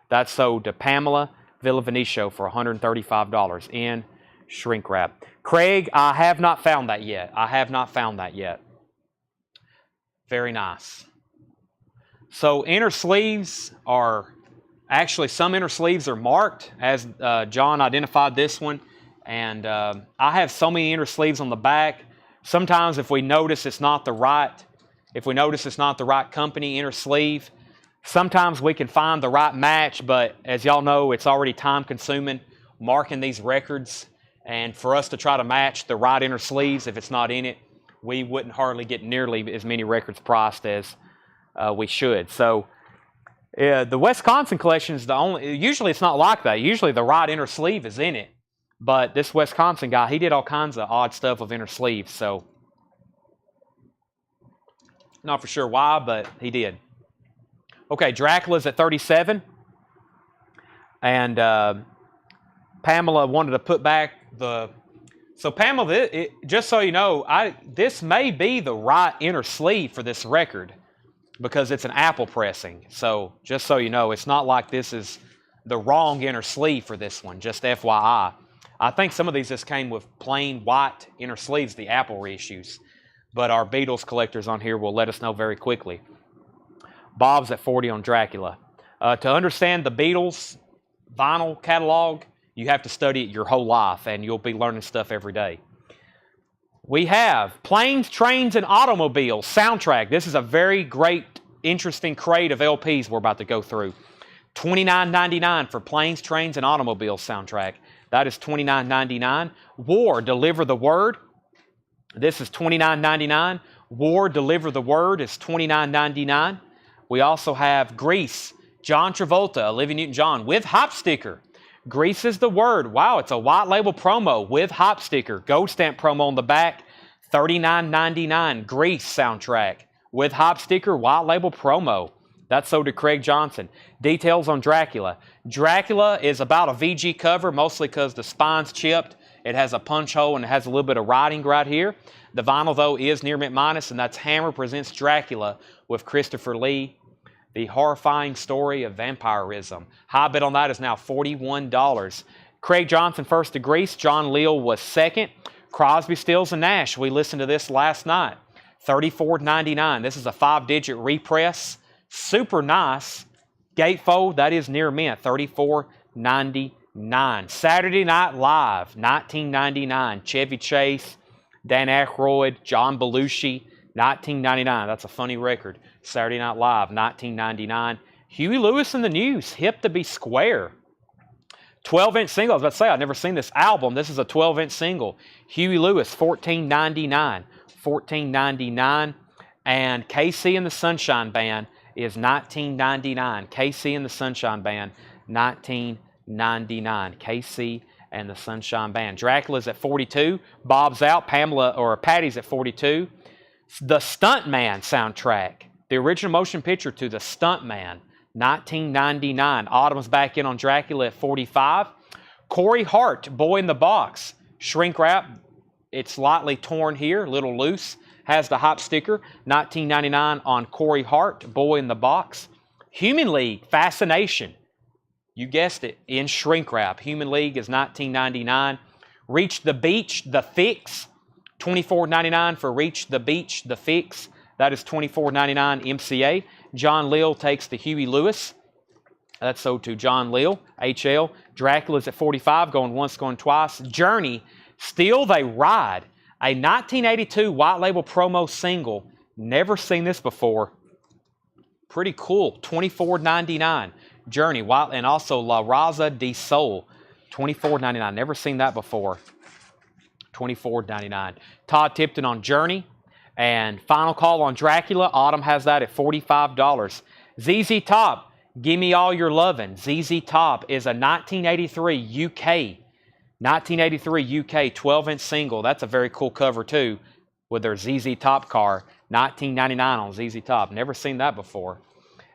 That's sold to Pamela Villavenicio for $135 in shrink wrap. Craig, I have not found that yet. I have not found that yet. Very nice. So inner sleeves are, actually some inner sleeves are marked, as John identified this one. And I have so many inner sleeves on the back. Sometimes if we notice it's not the right If we notice it's not the right company inner sleeve, sometimes we can find the right match, but as y'all know, it's already time consuming marking these records. And for us to try to match the right inner sleeves, if it's not in it, we wouldn't hardly get nearly as many records priced as we should. So the Wisconsin collection is the only, usually it's not like that. Usually the right inner sleeve is in it. But this Wisconsin guy, he did all kinds of odd stuff with inner sleeves. So not for sure why, but he did. Okay, Dracula's at 37. And Pamela wanted to put back the... So Pamela, just so you know, this may be the right inner sleeve for this record because it's an Apple pressing. So just so you know, it's not like this is the wrong inner sleeve for this one, just FYI. I think some of these just came with plain white inner sleeves, the Apple reissues. But our Beatles collectors on here will let us know very quickly. Bob's at 40 on Dracula. To understand the Beatles vinyl catalog, you have to study it your whole life, and you'll be learning stuff every day. We have Planes, Trains, and Automobiles soundtrack. This is a very great, interesting crate of LPs we're about to go through. $29.99 for Planes, Trains, and Automobiles soundtrack. That is $29.99. War, Deliver the Word. This is $29.99. War, Deliver the Word is $29.99. We also have Grease, John Travolta, Olivia Newton-John with hop sticker. Grease is the Word. Wow, it's a white label promo with hop sticker. Gold stamp promo on the back. $39.99. Grease soundtrack with hop sticker, white label promo. That's sold to Craig Johnson. Details on Dracula. Dracula is about a VG cover, mostly because the spine's chipped. It has a punch hole and it has a little bit of writing right here. The vinyl, though, is near mint minus, and that's Hammer Presents Dracula with Christopher Lee. The horrifying story of vampirism. High bid on that is now $41. Craig Johnson first to Grease. John Leal was second. Crosby, Stills, and Nash. We listened to this last night. $34.99. This is a 5-digit repress. Super nice. Gatefold, that is near mint. $34.99. Saturday Night Live, $19.99. Chevy Chase, Dan Aykroyd, John Belushi, $19.99. That's a funny record. Saturday Night Live, $19.99. Huey Lewis and the News, Hip to Be Square. 12-inch single. I was about to say, I've never seen this album. This is a 12-inch single. Huey Lewis, $14.99. $14.99. And KC and the Sunshine Band is $19.99. KC and the Sunshine Band, $19.99. KC and the Sunshine Band. Dracula's at 42. Bob's out. Patty's at 42. The Stuntman soundtrack. The original motion picture to The Stuntman, $19.99. Autumn's back in on Dracula at 45. Corey Hart, Boy in the Box. Shrink wrap. It's slightly torn here, a little loose. Has the hop sticker. $19.99 on Corey Hart, Boy in the Box. Human League, Fascination. You guessed it, in shrink wrap. Human League is $19.99. Reach the Beach, The Fix. $24.99 for Reach the Beach, The Fix. That is $24.99 MCA. John Leal takes the Huey Lewis. That's sold to John Leal, HL. Dracula's at 45, going once, going twice. Journey, Still They Ride. A 1982 white label promo single. Never seen this before. Pretty cool. $24.99. Journey, white, and also La Raza de Sol. $24.99. Never seen that before. $24.99. Todd Tipton on Journey. And Final Call on Dracula. Autumn has that at $45. ZZ Top, Gimme All Your Lovin'. ZZ Top is a 1983 UK 12-inch single. That's a very cool cover too, with their ZZ Top car. $19.99 on ZZ Top. Never seen that before.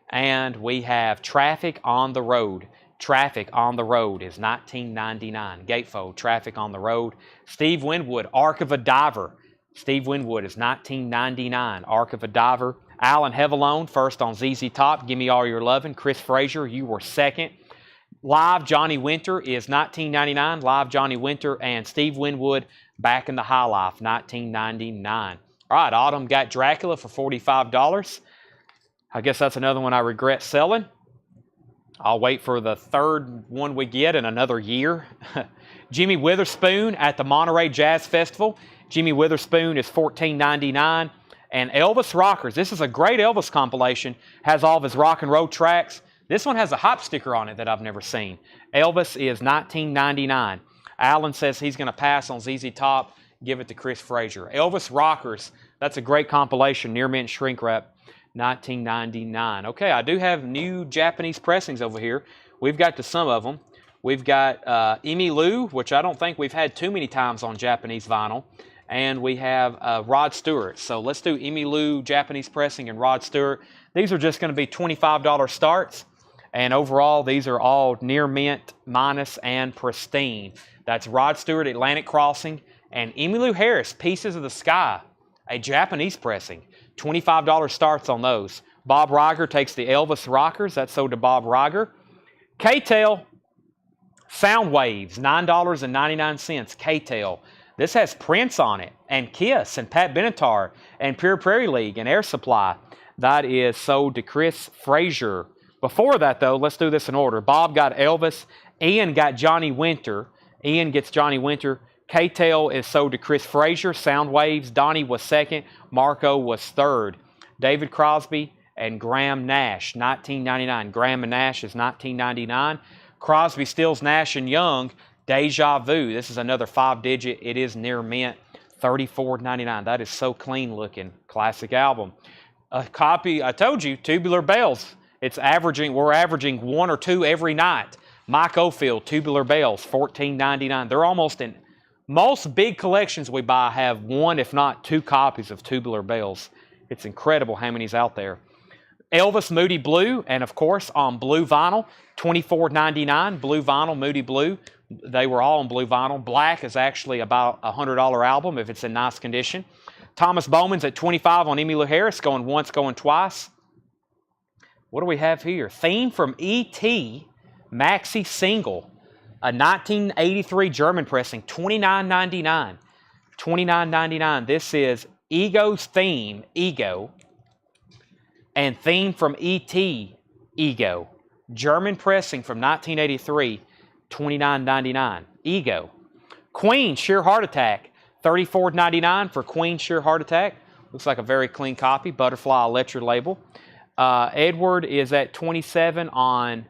And we have Traffic on the Road. Traffic on the Road is $19.99. Gatefold, Traffic on the Road. Steve Winwood, Ark of a Diver. Steve Winwood is $19.99. Ark of a Diver. Alan Heavalone, first on ZZ Top. Gimme All Your Lovin'. Chris Frazier, you were second. Live Johnny Winter is $19.99. Live Johnny Winter and Steve Winwood, Back in the High Life, $19.99. All right, Autumn got Dracula for $45. I guess that's another one I regret selling. I'll wait for the third one we get in another year. Jimmy Witherspoon at the Monterey Jazz Festival. Jimmy Witherspoon is $14.99. And Elvis Rockers. This is a great Elvis compilation. Has all of his rock and roll tracks. This one has a hop sticker on it that I've never seen. Elvis is $19.99. Alan says he's going to pass on ZZ Top. Give it to Chris Frazier. Elvis Rockers. That's a great compilation. Near mint shrink wrap. $19.99. Okay, I do have new Japanese pressings over here. We've got to some of them. We've got Emmylou, which I don't think we've had too many times on Japanese vinyl. And we have Rod Stewart. So let's do Emmylou, Japanese pressing, and Rod Stewart. These are just going to be $25 starts. And overall, these are all near mint, minus, and pristine. That's Rod Stewart, Atlantic Crossing, and Emmylou Harris, Pieces of the Sky, a Japanese pressing. $25 starts on those. Bob Riger takes the Elvis Rockers. That's sold to Bob Riger. K-Tel, Sound Waves, $9.99. K-Tel. This has Prince on it, and Kiss, and Pat Benatar, and Pure Prairie League, and Air Supply. That is sold to Chris Frazier. Before that, though, let's do this in order. Bob got Elvis. Ian got Johnny Winter. Ian gets Johnny Winter. K-Tel is sold to Chris Frazier. Sound Waves. Donnie was second. Marco was third. David Crosby and Graham Nash, $19.99. Graham and Nash is $19.99. Crosby, Stills, Nash and Young, Deja Vu. This is another 5-digit. It is near mint, $34.99. That is so clean looking. Classic album. A copy, I told you, Tubular Bells. We're averaging 1 or 2 every night. Mike Oldfield, Tubular Bells, $14.99. They're almost in, most big collections we buy have 1, if not 2 copies of Tubular Bells. It's incredible how many's out there. Elvis Moody Blue, and of course on blue vinyl, $24.99. Blue vinyl, Moody Blue. They were all on blue vinyl. Black is actually about a $100 album if it's in nice condition. Thomas Bowman's at $25 on Emmylou Harris, going once, going twice. What do we have here? Theme from E.T. Maxi Single, a 1983 German pressing, $29.99. $29.99. This is Ego's Theme, Ego, and Theme from E.T., Ego. German pressing from 1983, $29.99. Ego. Queen, Sheer Heart Attack, $34.99 for Queen Sheer Heart Attack. Looks like a very clean copy. Butterfly Electric label. Edward is at $27 on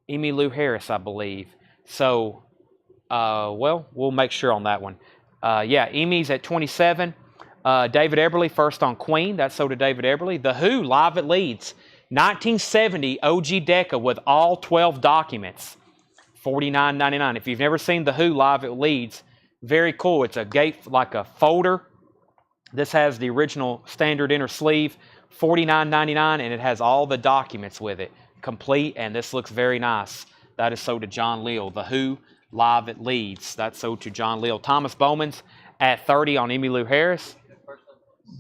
Emmylou Harris, I believe. So, well, we'll make sure on that one. Yeah, Emmy's at $27. David Eberly, first on Queen. That's sold to David Eberly. The Who, live at Leeds. 1970 OG Decca with all 12 documents. $49.99. If you've never seen The Who live at Leeds, very cool. It's a gate, like a folder. This has the original standard inner sleeve. $49.99, and it has all the documents with it. Complete, and this looks very nice. That is sold to John Leal. The Who, live at Leeds. That's sold to John Leal. Thomas Bowman's at $30 on Emmylou Harris.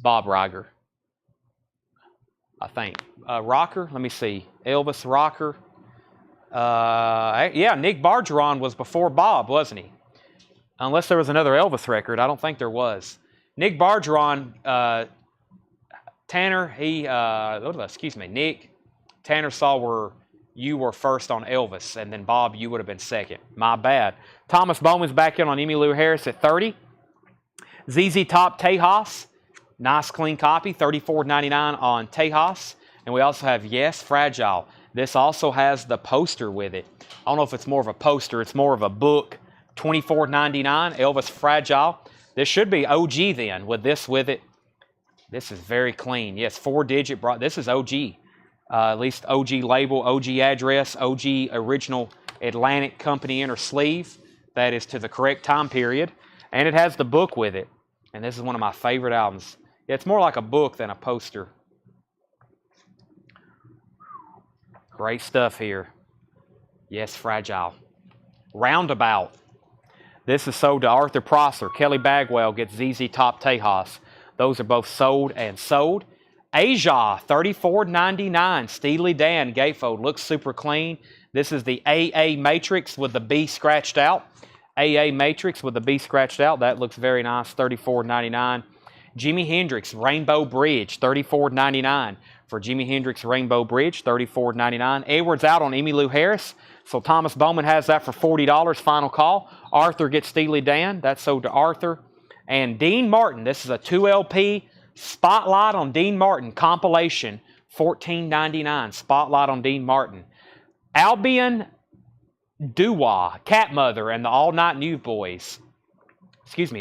Bob Riger, I think. Rocker, let me see. Elvis Rocker. Yeah, Nick Bargeron was before Bob, wasn't he? Unless there was another Elvis record. I don't think there was. Nick Bargeron, Tanner, Nick. Tanner saw where you were first on Elvis, and then Bob, you would have been second. My bad. Thomas Bowman's back in on Emmylou Harris at $30. ZZ Top Tejas, nice clean copy, $34.99 on Tejas. And we also have Yes Fragile. This also has the poster with it. I don't know if it's more of a poster, it's more of a book. $24.99, Elvis Fragile. This should be OG then, with this with it. This is very clean. Yes, 4-digit. This is OG. At least OG label, OG address, OG original Atlantic Company inner sleeve. That is to the correct time period. And it has the book with it. And this is one of my favorite albums. Yeah, it's more like a book than a poster. Great stuff here. Yes, Fragile. Roundabout. This is sold to Arthur Prosser. Kelly Bagwell gets ZZ Top Tejas. Those are both sold and sold. Asia, $34.99. Steely Dan gatefold. Looks super clean. This is the AA Matrix with the B scratched out. AA Matrix with the B scratched out. That looks very nice. $34.99. Jimi Hendrix Rainbow Bridge. $34.99 for Jimi Hendrix Rainbow Bridge. $34.99. Edwards out on Emmylou Harris. So Thomas Bowman has that for $40. Final call. Arthur gets Steely Dan. That's sold to Arthur. And Dean Martin. This is a 2 LP Spotlight on Dean Martin compilation, $14.99. Spotlight on Dean Martin. Albion Duwa, Cat Mother, and the All Night Newsboys.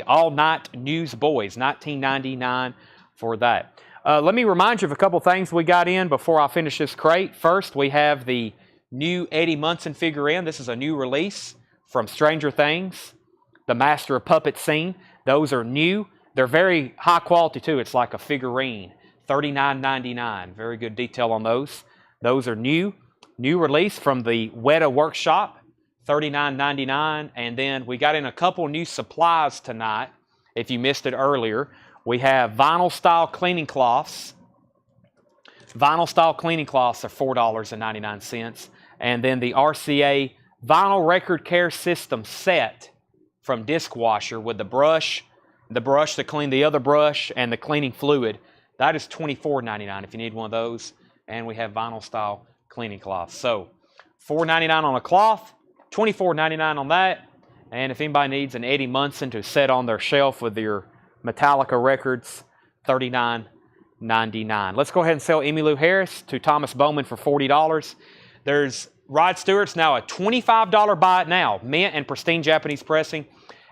All Night Newsboys, $19.99 for that. Let me remind you of a couple things we got in before I finish this crate. First, we have the new Eddie Munson figurine. This is a new release from Stranger Things, the Master of Puppets scene. Those are new. They're very high quality too. It's like a figurine, $39.99. Very good detail on those. Those are new release from the Weta Workshop, $39.99. And then we got in a couple new supplies tonight. If you missed it earlier, we have vinyl style cleaning cloths. Vinyl style cleaning cloths are $4.99. And then the RCA vinyl record care system set from Disc Washer with the brush to clean the other brush, and the cleaning fluid. That is $24.99 if you need one of those. And we have vinyl style cleaning cloths. So $4.99 on a cloth, $24.99 on that. And if anybody needs an Eddie Munson to set on their shelf with your Metallica records, $39.99. Let's go ahead and sell Emmylou Harris to Thomas Bowman for $40. There's Rod Stewart's now a $25 buy it now, mint and pristine Japanese pressing.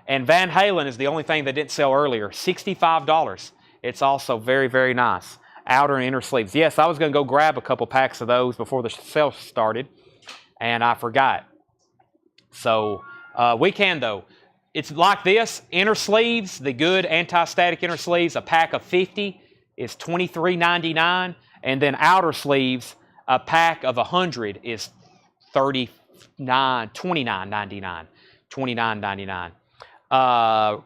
And Van Halen is the only thing that didn't sell earlier, $65. It's also very, very nice. Outer and inner sleeves. Yes, I was going to go grab a couple packs of those before the sale started, and I forgot. So we can, though. It's like this. Inner sleeves, the good anti-static inner sleeves, a pack of 50 is $23.99. And then outer sleeves, a pack of 100 is $29.99.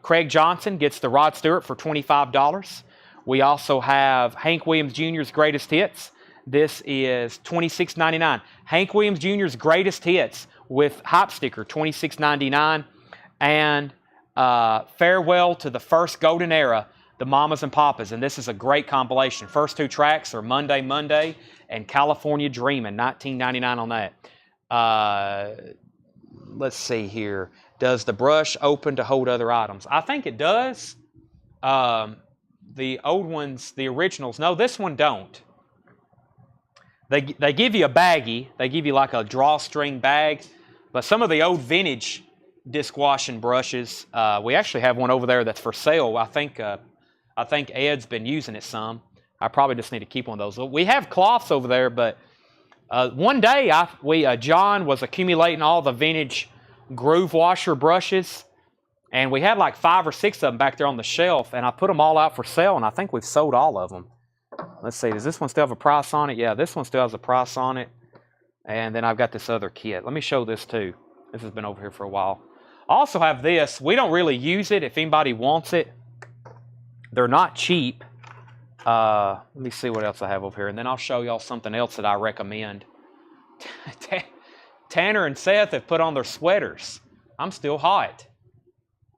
Craig Johnson gets the Rod Stewart for $25. We also have Hank Williams Jr.'s Greatest Hits. This is $26.99. Hank Williams Jr.'s Greatest Hits with Hype Sticker, $26.99. And Farewell to the First Golden Era, the Mamas and Papas. And this is a great compilation. First two tracks are Monday, Monday, and California Dreamin', $19.99 on that. Let's see here. Does the brush open to hold other items? I think it does. The old ones, the originals, no, this one don't. They give you a baggie. They give you like a drawstring bag. But some of the old vintage disc washing brushes, we actually have one over there that's for sale. I think Ed's been using it some. I probably just need to keep one of those. We have cloths over there, but one day John was accumulating all the vintage groove washer brushes, and we had like 5 or 6 of them back there on the shelf, and I put them all out for sale, and I think we've sold all of them. Let's see, does this one still have a price on it? Yeah, this one still has a price on it. And then I've got this other kit. Let me show this too. This has been over here for a while. I also have this. We don't really use it. If anybody wants it, they're not cheap. Let me see what else I have over here, and then I'll show y'all something else that I recommend. Tanner and Seth have put on their sweaters. I'm still hot.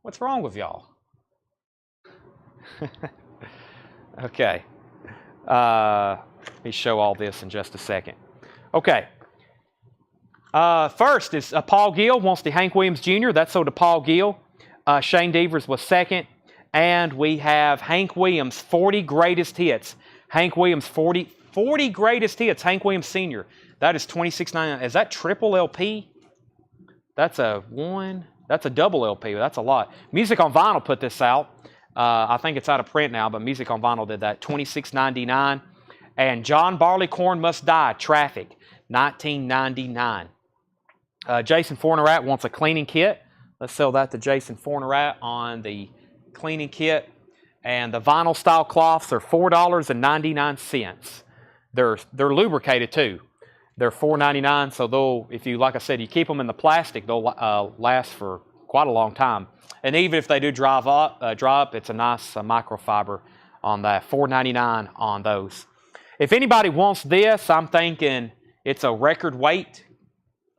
What's wrong with y'all? Okay. Let me show all this in just a second. Okay. First is Paul Gill wants the Hank Williams Jr. That's sold to Paul Gill. Shane Devers was second. And we have Hank Williams 40 Greatest Hits. Hank Williams 40 Greatest Hits. Hank Williams Sr. That is $26.99. Is that triple LP? That's a double LP. That's a lot. Music on Vinyl put this out. I think it's out of print now, but Music on Vinyl did that. $26.99. And John Barleycorn Must Die, Traffic, $19.99. Jason Fornerat wants a cleaning kit. Let's sell that to Jason Fornerat on the cleaning kit. And the vinyl style cloths are $4.99. They're lubricated too. They're $4.99, so they'll, if you, like I said, you keep them in the plastic, they'll last for quite a long time. And even if they do dry up, it's a nice microfiber on that. $4.99 on those. If anybody wants this, I'm thinking it's a record weight,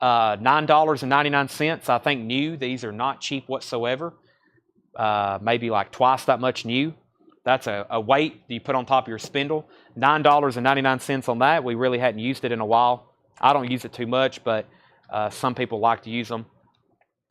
$9.99. I think new. These are not cheap whatsoever. Maybe like twice that much new. That's a weight you put on top of your spindle. $9.99 on that. We really hadn't used it in a while. I don't use it too much, but some people like to use them.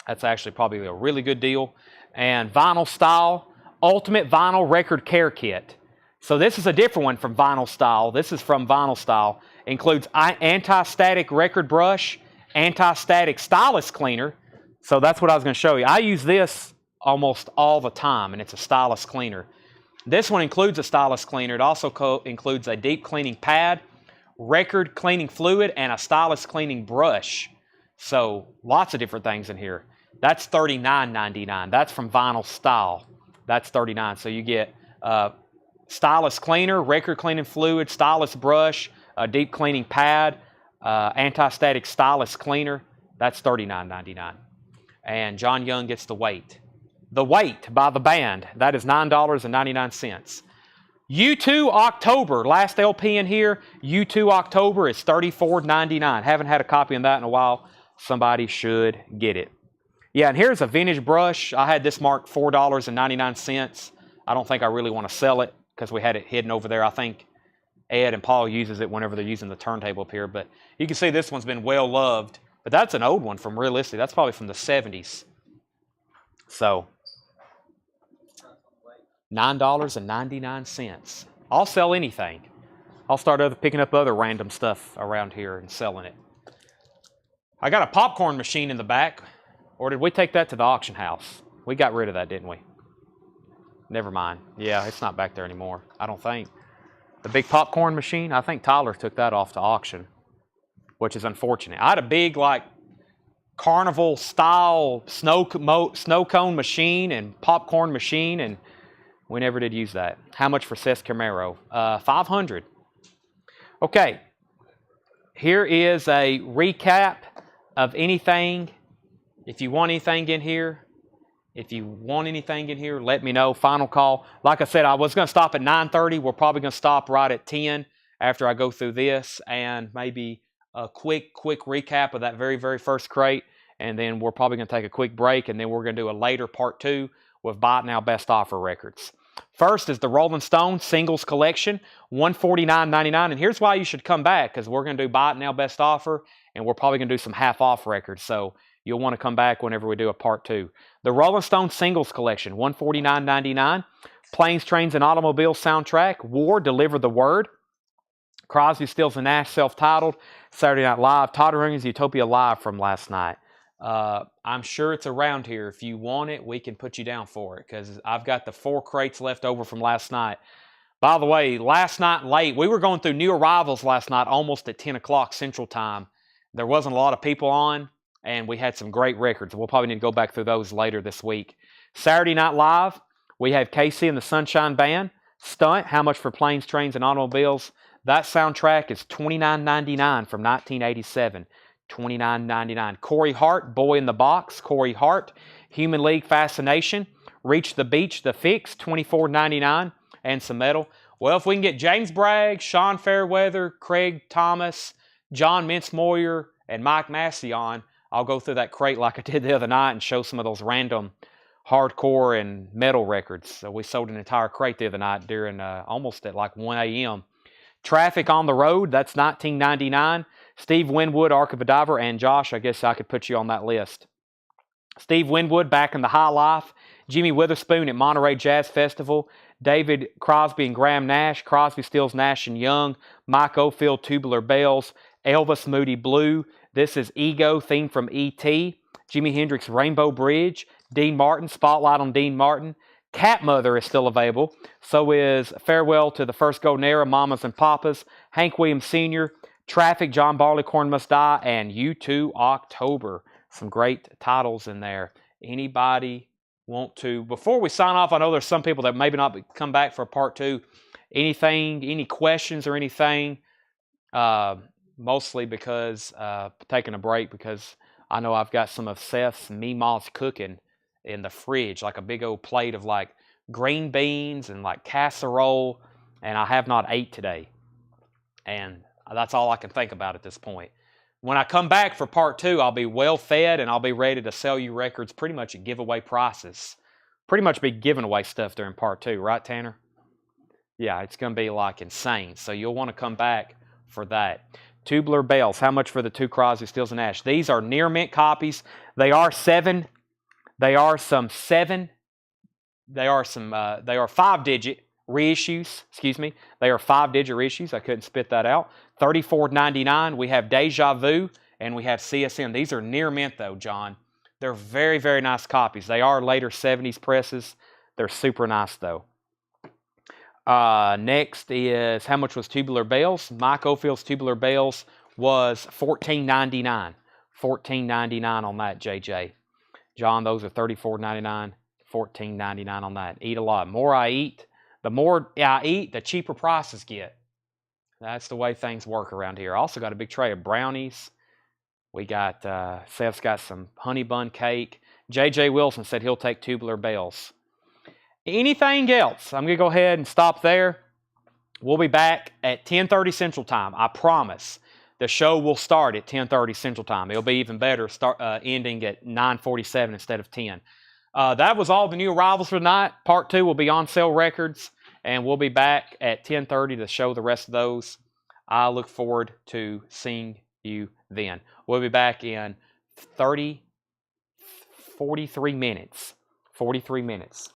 That's actually probably a really good deal. And vinyl style, Ultimate Vinyl Record Care Kit. So this is a different one from Vinyl Style. This is from Vinyl Style. Includes anti-static record brush, anti-static stylus cleaner. So that's what I was going to show you. I use this almost all the time, and it's a stylus cleaner. This one includes a stylus cleaner. It also includes a deep cleaning pad, record cleaning fluid, and a stylus cleaning brush. So lots of different things in here. That's $39.99. That's from Vinyl Style. That's $39. So you get stylus cleaner, record cleaning fluid, stylus brush, a deep cleaning pad, anti-static stylus cleaner. That's $39.99. And John Young gets the weight. The Weight by the band. That is $9.99. U2 October, last LP in here. U2 October is $34.99. Haven't had a copy of that in a while. Somebody should get it. Yeah, and here's a vintage brush. I had this marked $4.99. I don't think I really want to sell it because we had it hidden over there. I think Ed and Paul uses it whenever they're using the turntable up here. But you can see this one's been well loved. But that's an old one from Realistic. That's probably from the 70s. So $9.99. I'll sell anything. I'll start picking up other random stuff around here and selling it. I got a popcorn machine in the back. Or did we take that to the auction house? We got rid of that, didn't we? Never mind. Yeah, it's not back there anymore, I don't think. The big popcorn machine, I think Tyler took that off to auction, which is unfortunate. I had a big, like, carnival-style snow cone machine and popcorn machine, and we never did use that. How much for Cesc Camaro? $500. Okay. Here is a recap of anything. If you want anything in here, let me know. Final call. Like I said, I was going to stop at 9:30. We're probably going to stop right at 10 after I go through this and maybe a quick recap of that very, very first crate. And then we're probably going to take a quick break, and then we're going to do a later part 2 with Buy It Now Best Offer records. First is the Rolling Stone Singles Collection, $149.99. And here's why you should come back, because we're going to do Buy It Now Best Offer, and we're probably going to do some half-off records. So you'll want to come back whenever we do a part 2. The Rolling Stone Singles Collection, $149.99. Planes, Trains, and Automobiles soundtrack, War, Deliver the Word. Crosby, Stills, and Nash, self-titled. Saturday Night Live, Todd Rundgren's Utopia Live from last night. I'm sure it's around here. If you want it, we can put you down for it, because I've got the 4 crates left over from last night. By the way, last night late, we were going through new arrivals last night almost at 10 o'clock Central Time. There wasn't a lot of people on, and we had some great records. We'll probably need to go back through those later this week. Saturday Night Live, we have Casey and the Sunshine Band. Stunt, How Much for Planes, Trains, and Automobiles? That soundtrack is $29.99 from 1987. $29.99. Corey Hart, Boy in the Box. Corey Hart. Human League Fascination. Reach the Beach, The Fix, $24.99. And some metal. Well, if we can get James Bragg, Sean Fairweather, Craig Thomas, John Mince-Moyer, and Mike Massey on, I'll go through that crate like I did the other night and show some of those random hardcore and metal records. So we sold an entire crate the other night during almost at like 1 a.m. Traffic on the Road, that's $19.99. Steve Winwood, Ark of a Diver, and Josh, I guess I could put you on that list. Steve Winwood, Back in the High Life. Jimmy Witherspoon at Monterey Jazz Festival. David Crosby and Graham Nash. Crosby, Stills, Nash and Young. Mike Oldfield, Tubular Bells. Elvis, Moody Blue. This is Ego, theme from E.T. Jimi Hendrix, Rainbow Bridge. Dean Martin, Spotlight on Dean Martin. Cat Mother is still available. So is Farewell to the First Golden Era, Mamas and Papas. Hank Williams Sr., Traffic, John Barleycorn Must Die, and U2 October. Some great titles in there. Anybody want to, before we sign off, I know there's some people that maybe not come back for part 2. Anything, any questions or anything? Mostly because, taking a break because I know I've got some of Seth's Meemaw's cooking in the fridge, like a big old plate of like green beans and like casserole, and I have not ate today. And that's all I can think about at this point. When I come back for part 2, I'll be well fed and I'll be ready to sell you records pretty much at giveaway prices. Pretty much be giving away stuff during part 2, right, Tanner? Yeah, it's going to be like insane. So you'll want to come back for that. Tubular Bells, how much for the 2 Crosby, Stills, and Nash? These are near mint copies. They are 5-digit reissues, excuse me. They are 5-digit reissues. I couldn't spit that out. $34.99. We have Deja Vu and we have CSM. These are near mint though, John. They're very, very nice copies. They are later 70s presses. They're super nice though. Next is, how much was Tubular Bells? Mike Oldfield's Tubular Bells was $14.99. $14.99 on that, JJ. John, those are $34.99. $14.99 on that. Eat a lot. More I eat, the more I eat, the cheaper prices get. That's the way things work around here. Also got a big tray of brownies. We got, Seth's got some honey bun cake. JJ Wilson said he'll take Tubular Bells. Anything else? I'm going to go ahead and stop there. We'll be back at 10:30 Central Time. I promise. The show will start at 10:30 Central Time. It'll be even better ending at 9:47 instead of 10. That was all the new arrivals for tonight. Part 2 will be On Sale Records, and we'll be back at 10:30 to show the rest of those. I look forward to seeing you then. We'll be back in 43 minutes. 43 minutes.